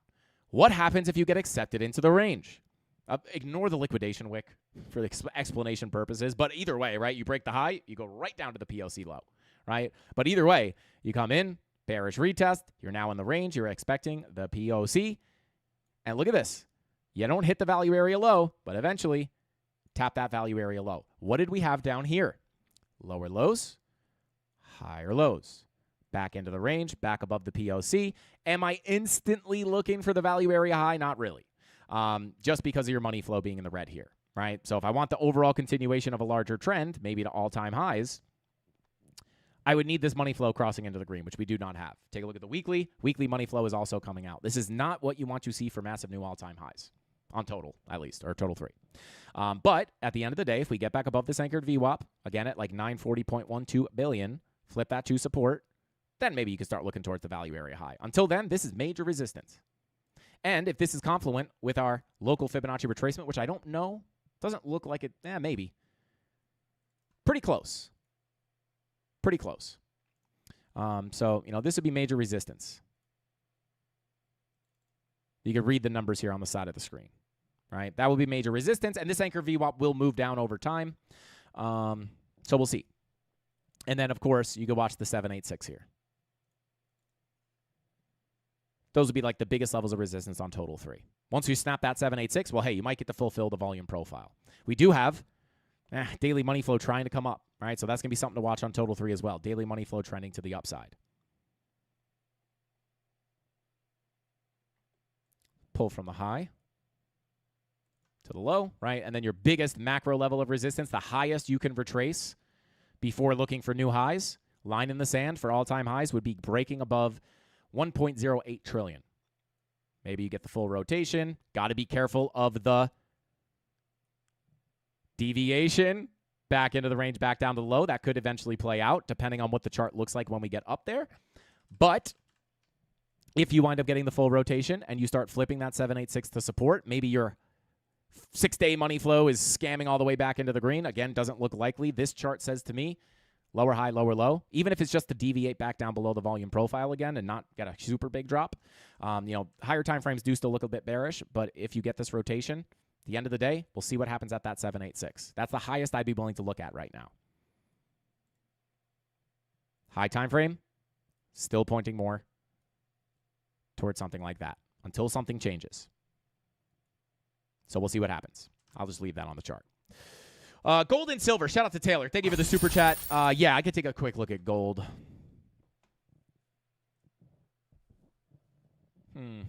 What happens if you get accepted into the range? Ignore the liquidation wick for the explanation purposes. But either way, right? You break the high, you go right down to the POC low, right? But either way, you come in, bearish retest. You're now in the range. You're expecting the POC. And look at this. You don't hit the value area low, but eventually tap that value area low. What did we have down here? Lower lows, higher lows. Back into the range, back above the POC. Am I instantly looking for the value area high? Not really. Just because of your money flow being in the red here, right? So if I want the overall continuation of a larger trend, maybe to all-time highs, I would need this money flow crossing into the green, which we do not have. Take a look at the weekly. Weekly money flow is also coming out. This is not what you want to see for massive new all-time highs, on total, at least, or total 3. But at the end of the day, if we get back above this anchored VWAP, again at like 940.12 billion, flip that to support, then maybe you can start looking towards the value area high. Until then, this is major resistance. And if this is confluent with our local Fibonacci retracement, which I don't know, doesn't look like it, maybe. Pretty close. Pretty close. So, you know, this would be major resistance. You can read the numbers here on the side of the screen, right? That will be major resistance, and this anchor VWAP will move down over time. So we'll see. And then, of course, you can watch the 786 here. Those would be like the biggest levels of resistance on total 3. Once you snap that 786, well, hey, you might get to fulfill the volume profile. We do have daily money flow trying to come up, right? So that's going to be something to watch on total 3 as well. Daily money flow trending to the upside. Pull from the high to the low, right? And then your biggest macro level of resistance, the highest you can retrace before looking for new highs. Line in the sand for all-time highs would be breaking above 1.08 trillion. Maybe you get the full rotation. Got to be careful of the deviation back into the range, back down to the low. That could eventually play out depending on what the chart looks like when we get up there. But if you wind up getting the full rotation and you start flipping that 786 to support, maybe your 6-day money flow is scamming all the way back into the green. Again, doesn't look likely. This chart says to me, lower high, lower low. Even if it's just to deviate back down below the volume profile again and not get a super big drop. Higher time frames do still look a bit bearish, but if you get this rotation, at the end of the day, we'll see what happens at that 786. That's the highest I'd be willing to look at right now. High time frame, still pointing more towards something like that until something changes. So we'll see what happens. I'll just leave that on the chart. Gold and silver. Shout out to Taylor. Thank you for the super chat. Yeah, I could take a quick look at gold. Let's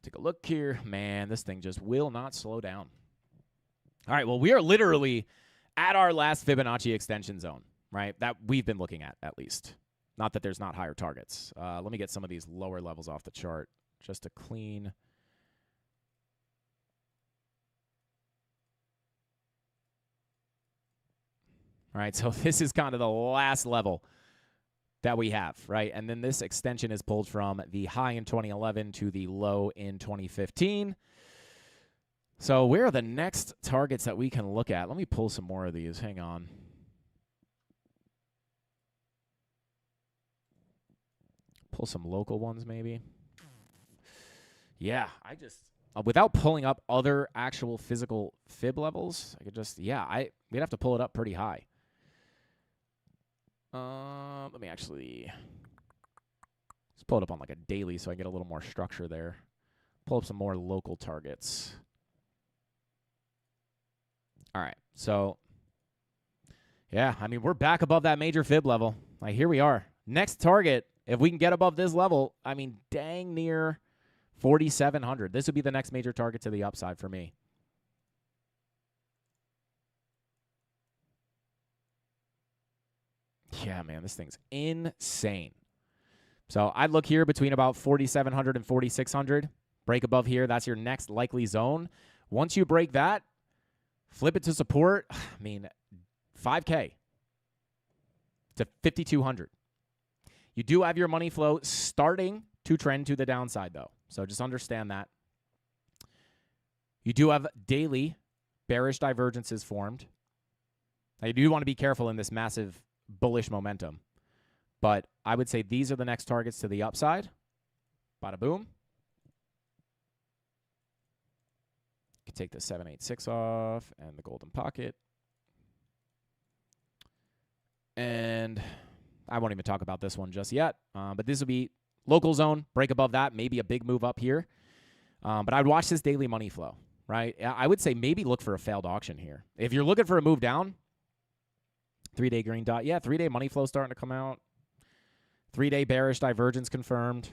take a look here. Man, this thing just will not slow down. All right, well, we are literally at our last Fibonacci extension zone, right? That we've been looking at least. Not that there's not higher targets. Let me get some of these lower levels off the chart just to clean. All right, so this is kind of the last level that we have, right? And then this extension is pulled from the high in 2011 to the low in 2015. So where are the next targets that we can look at? Let me pull some more of these. Hang on. Pull some local ones maybe. Yeah, I just, without pulling up other actual physical fib levels, I could just, we'd have to pull it up pretty high. Let me actually just pull it up on like a daily so I get a little more structure there. Pull up some more local targets. All right, so yeah, I mean, we're back above that major fib level. Like, here we are. Next target, if we can get above this level, I mean, dang near 4,700. This would be the next major target to the upside for me. Yeah, man, this thing's insane. So I'd look here between about 4,700 and 4,600. Break above here. That's your next likely zone. Once you break that, flip it to support. I mean, 5K to 5,200. You do have your money flow starting to trend to the downside, though. So just understand that. You do have daily bearish divergences formed. Now, you do want to be careful in this massive bullish momentum. But I would say these are the next targets to the upside. Bada boom. You can take the 786 off and the golden pocket. And I won't even talk about this one just yet. But this will be local zone, break above that, maybe a big move up here. But I'd watch this daily money flow, right? I would say maybe look for a failed auction here. If you're looking for a move down, 3-day green dot. Yeah, 3-day money flow starting to come out. 3-day bearish divergence confirmed.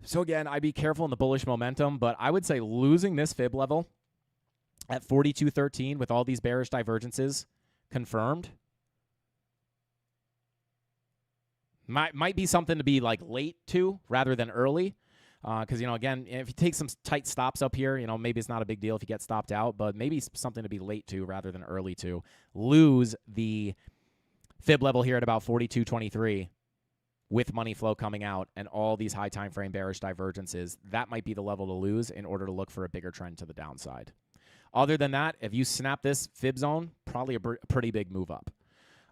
So again, I'd be careful in the bullish momentum, but I would say losing this fib level at 42.13 with all these bearish divergences confirmed might be something to be like late to rather than early. Because, again, if you take some tight stops up here, maybe it's not a big deal if you get stopped out, but maybe something to be late to rather than early to. Lose the fib level here at about 42.23 with money flow coming out and all these high time frame bearish divergences. That might be the level to lose in order to look for a bigger trend to the downside. Other than that, if you snap this fib zone, probably a pretty big move up.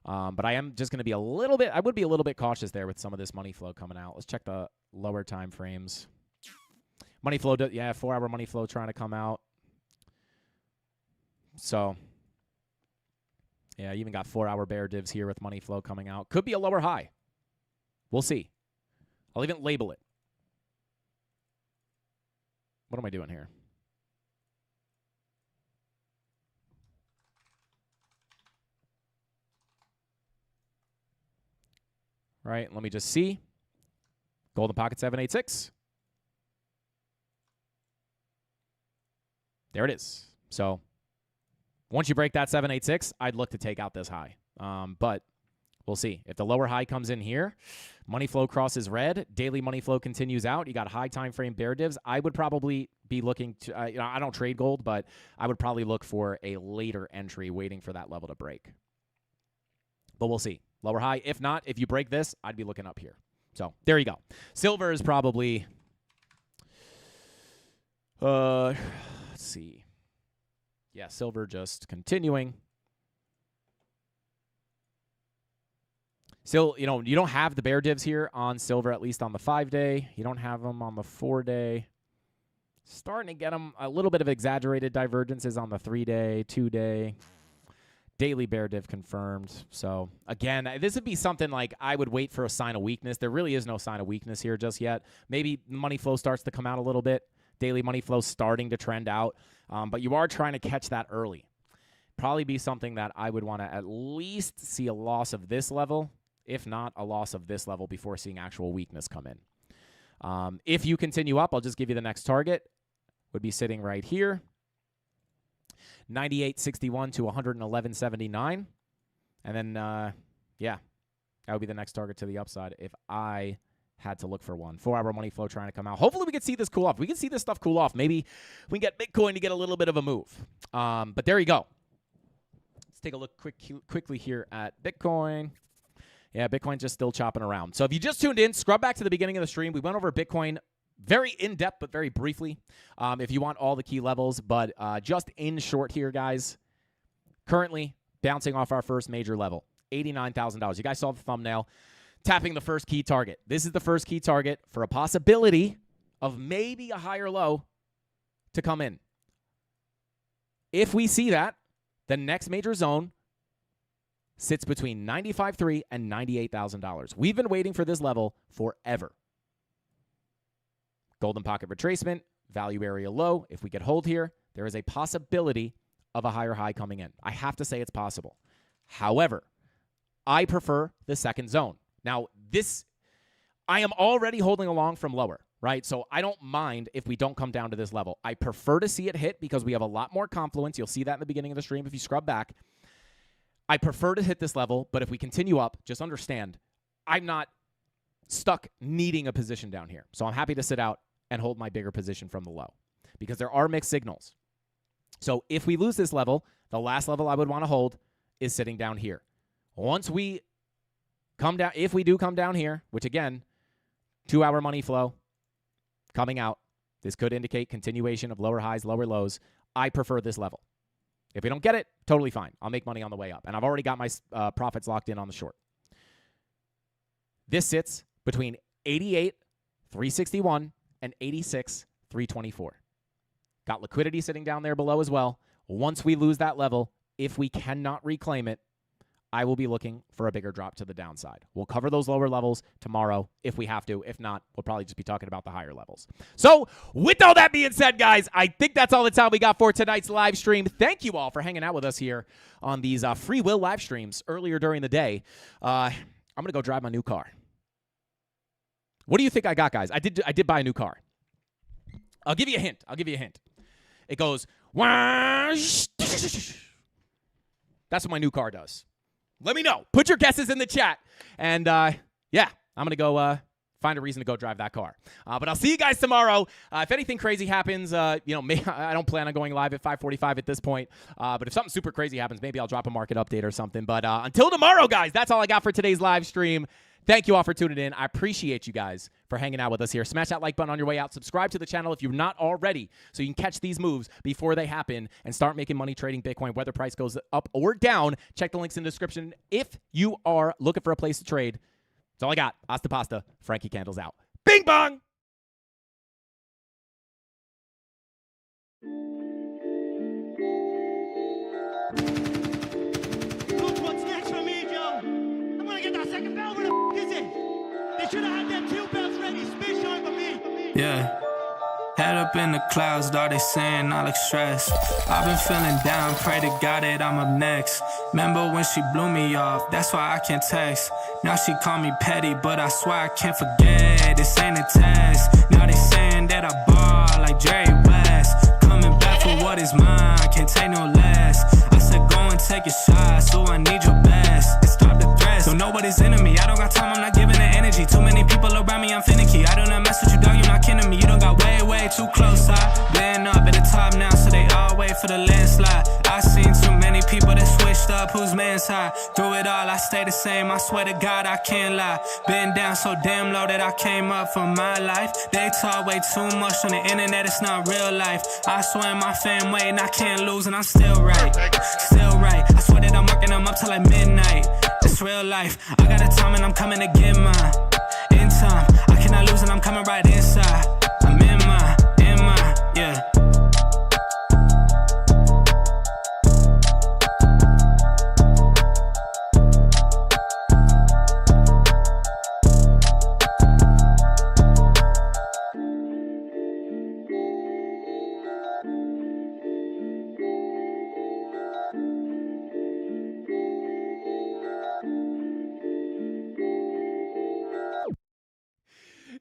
But I am just going to be I would be a little bit cautious there with some of this money flow coming out. Let's check the lower time frames. Money flow, 4-hour money flow trying to come out. So, yeah, even got 4-hour bear divs here with money flow coming out. Could be a lower high. We'll see. I'll even label it. What am I doing here? Right, let me just see. Golden Pocket 786. There it is. So Once you break that 786, I'd look to take out this high. But we'll see. If the lower high comes in here, money flow crosses red, daily money flow continues out, you got high time frame bear divs, I would probably be looking to, I don't trade gold, but I would probably look for a later entry waiting for that level to break. But we'll see. Lower high. If not, if you break this, I'd be looking up here. So there you go. Silver is probably, let's see. Yeah, silver just continuing. Still, you don't have the bear divs here on silver, at least on the 5-day. You don't have them on the 4-day. Starting to get them a little bit of exaggerated divergences on the 3-day, 2-day. Daily bear div confirmed. So, again, this would be something like I would wait for a sign of weakness. There really is no sign of weakness here just yet. Maybe money flow starts to come out a little bit. Daily money flow starting to trend out. But you are trying to catch that early. Probably be something that I would want to at least see a loss of this level, if not a loss of this level, before seeing actual weakness come in. If you continue up, I'll just give you the next target. Would be sitting right here. 98.61 to 111.79. And then, yeah, that would be the next target to the upside if I had to look for one. 4-hour money flow trying to come out. Hopefully we can see this cool off. We can see this stuff cool off. Maybe we can get Bitcoin to get a little bit of a move. But there you go. Let's take a look quickly here at Bitcoin. Yeah, Bitcoin's just still chopping around. So if you just tuned in, scrub back to the beginning of the stream. We went over Bitcoin very in-depth, but very briefly, if you want all the key levels. But just in short here, guys, currently bouncing off our first major level, $89,000. You guys saw the thumbnail, tapping the first key target. This is the first key target for a possibility of maybe a higher low to come in. If we see that, the next major zone sits between $95,300 and $98,000. We've been waiting for this level forever. Golden pocket retracement, value area low. If we get hold here, there is a possibility of a higher high coming in. I have to say it's possible. However, I prefer the second zone. Now, I am already holding along from lower, right? So I don't mind if we don't come down to this level. I prefer to see it hit because we have a lot more confluence. You'll see that in the beginning of the stream if you scrub back. I prefer to hit this level, but if we continue up, just understand, I'm not stuck needing a position down here. So I'm happy to sit out and hold my bigger position from the low because there are mixed signals. So if we lose this level, the last level I would want to hold is sitting down here. Once we come down, if we do come down here, which again, 2-hour money flow coming out, this could indicate continuation of lower highs, lower lows. I prefer this level. If we don't get it, totally fine. I'll make money on the way up. And I've already got my profits locked in on the short. This sits between 88,361 and 86,324. Got liquidity sitting down there below as well. Once we lose that level, if we cannot reclaim it, I will be looking for a bigger drop to the downside. We'll cover those lower levels tomorrow if we have to. If not, we'll probably just be talking about the higher levels. So with all that being said, guys, I think that's all the time we got for tonight's live stream. Thank you all for hanging out with us here on these free will live streams earlier during the day. I'm going to go drive my new car. What do you think I got, guys? I did buy a new car. I'll give you a hint. It goes, whoosh. That's what my new car does. Let me know. Put your guesses in the chat. And, yeah, I'm going to go find a reason to go drive that car. But I'll see you guys tomorrow. If anything crazy happens, I don't plan on going live at 5:45 at this point. But if something super crazy happens, maybe I'll drop a market update or something. But until tomorrow, guys, that's all I got for today's live stream. Thank you all for tuning in. I appreciate you guys for hanging out with us here. Smash that like button on your way out. Subscribe to the channel if you're not already so you can catch these moves before they happen and start making money trading Bitcoin, whether price goes up or down. Check the links in the description if you are looking for a place to trade. That's all I got. Hasta pasta. Frankie Candles out. Bing bong! Coach, what's next for me, Joe? I'm gonna get that second bell. Where the f*** is it? They should have had them 2 bells ready. Space shine for me. Yeah. Head up in the clouds, though they saying I look stressed. I've been feeling down, pray to God that I'm up next. Remember when she blew me off, that's why I can't text. Now she call me petty, but I swear I can't forget. This ain't a test. Now they saying that I ball like Jerry West. Coming back for what is mine, can't take no less. I say take your shots, so I need your best. And stop the threats, don't know what is in me. I don't got time, I'm not giving the energy. Too many people around me, I'm finicky. I do not mess with you, dog, you're not kidding me. You don't got way too close. I been up at the top now, so they all wait for the landslide. I seen too many people that switched up, whose man's high. Through it all, I stay the same, I swear to God, I can't lie. Been down so damn low that I came up for my life. They talk way too much on the internet, it's not real life. I swear my fam waiting, I can't lose, and I'm still right. Still right, I swear that I'm working, I'm up till like midnight. It's real life, I got a time and I'm coming to get mine. In time, I cannot lose and I'm coming right inside. I'm in my, yeah.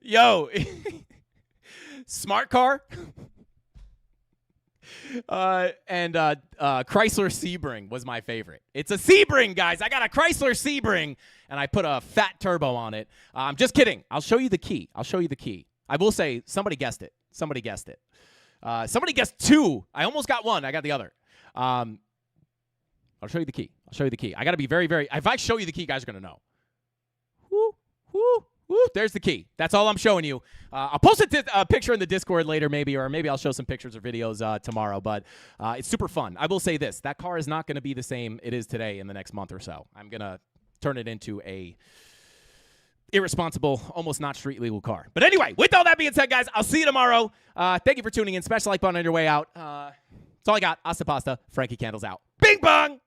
Yo, smart car. And Chrysler Sebring was my favorite. It's a Sebring, guys. I got a Chrysler Sebring, and I put a fat turbo on it. I'm just kidding. I'll show you the key. I will say somebody guessed it. Somebody guessed 2. I almost got one. I got the other. I'll show you the key. I got to be very, very. If I show you the key, you guys are gonna know. Woo. There's the key. That's all I'm showing you. I'll post a picture in the Discord later, maybe I'll show some pictures or videos tomorrow. But it's super fun. I will say this: that car is not going to be the same it is today in the next month or so. I'm gonna turn it into a irresponsible, almost not street legal car. But anyway, with all that being said, guys, I'll see you tomorrow. Thank you for tuning in. Smash the like button on your way out. That's all I got. Hasta pasta. Frankie Candles out. Bing bong.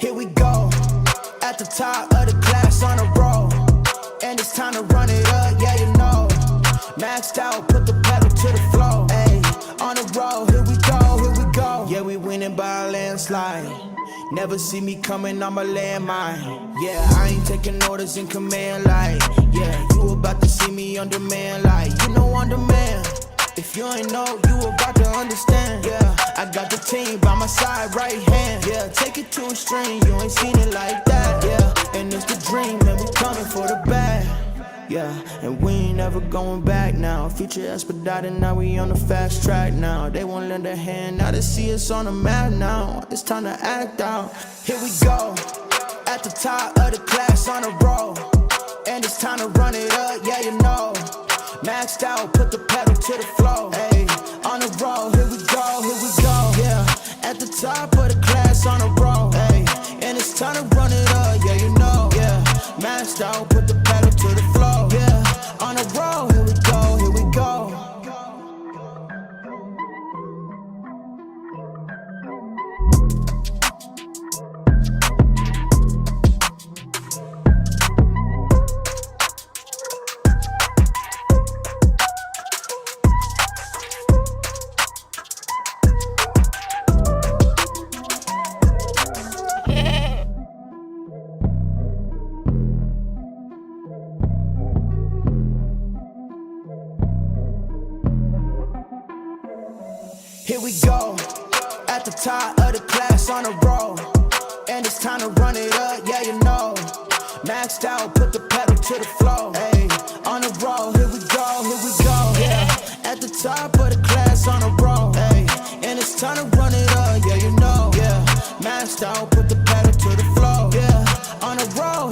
Here we go, at the top of the class on a roll, and it's time to run it up, yeah you know. Maxed out, put the pedal to the floor, ayy, on the road, here we go. Yeah, we winning by a landslide. Never see me coming, I'm a landmine. Yeah, I ain't taking orders in command like, yeah, you about to see me on demand like, you know on demand. If you ain't know, you about to understand. Yeah, I got the team by my side, right hand. Yeah, take it to a string, you ain't seen it like that. Yeah, and it's the dream, and we coming for the bag. Yeah, and we ain't never going back now. Future expedited, now we on the fast track now. They won't lend a hand, now they see us on the map now. It's time to act out. Here we go, at the top of the class on a roll, and it's time to run it up, yeah you know. Maxed out, put the pedal to the floor. Hey, on the road, here we go. Yeah, at the top of the class on a roll. Hey, and it's time to run it up, yeah, you know. Yeah, maxed out, put the pedal to the floor. Yeah, on the road, here we go. Here we go, at the top of the class on a roll, and it's time to run it up, yeah you know. Maxed out, put the pedal to the floor. Hey, on the road, here we go. Yeah, at the top of the class on a roll. Hey, and it's time to run it up, yeah you know. Yeah, maxed out, put the pedal to the floor. Yeah, on the road.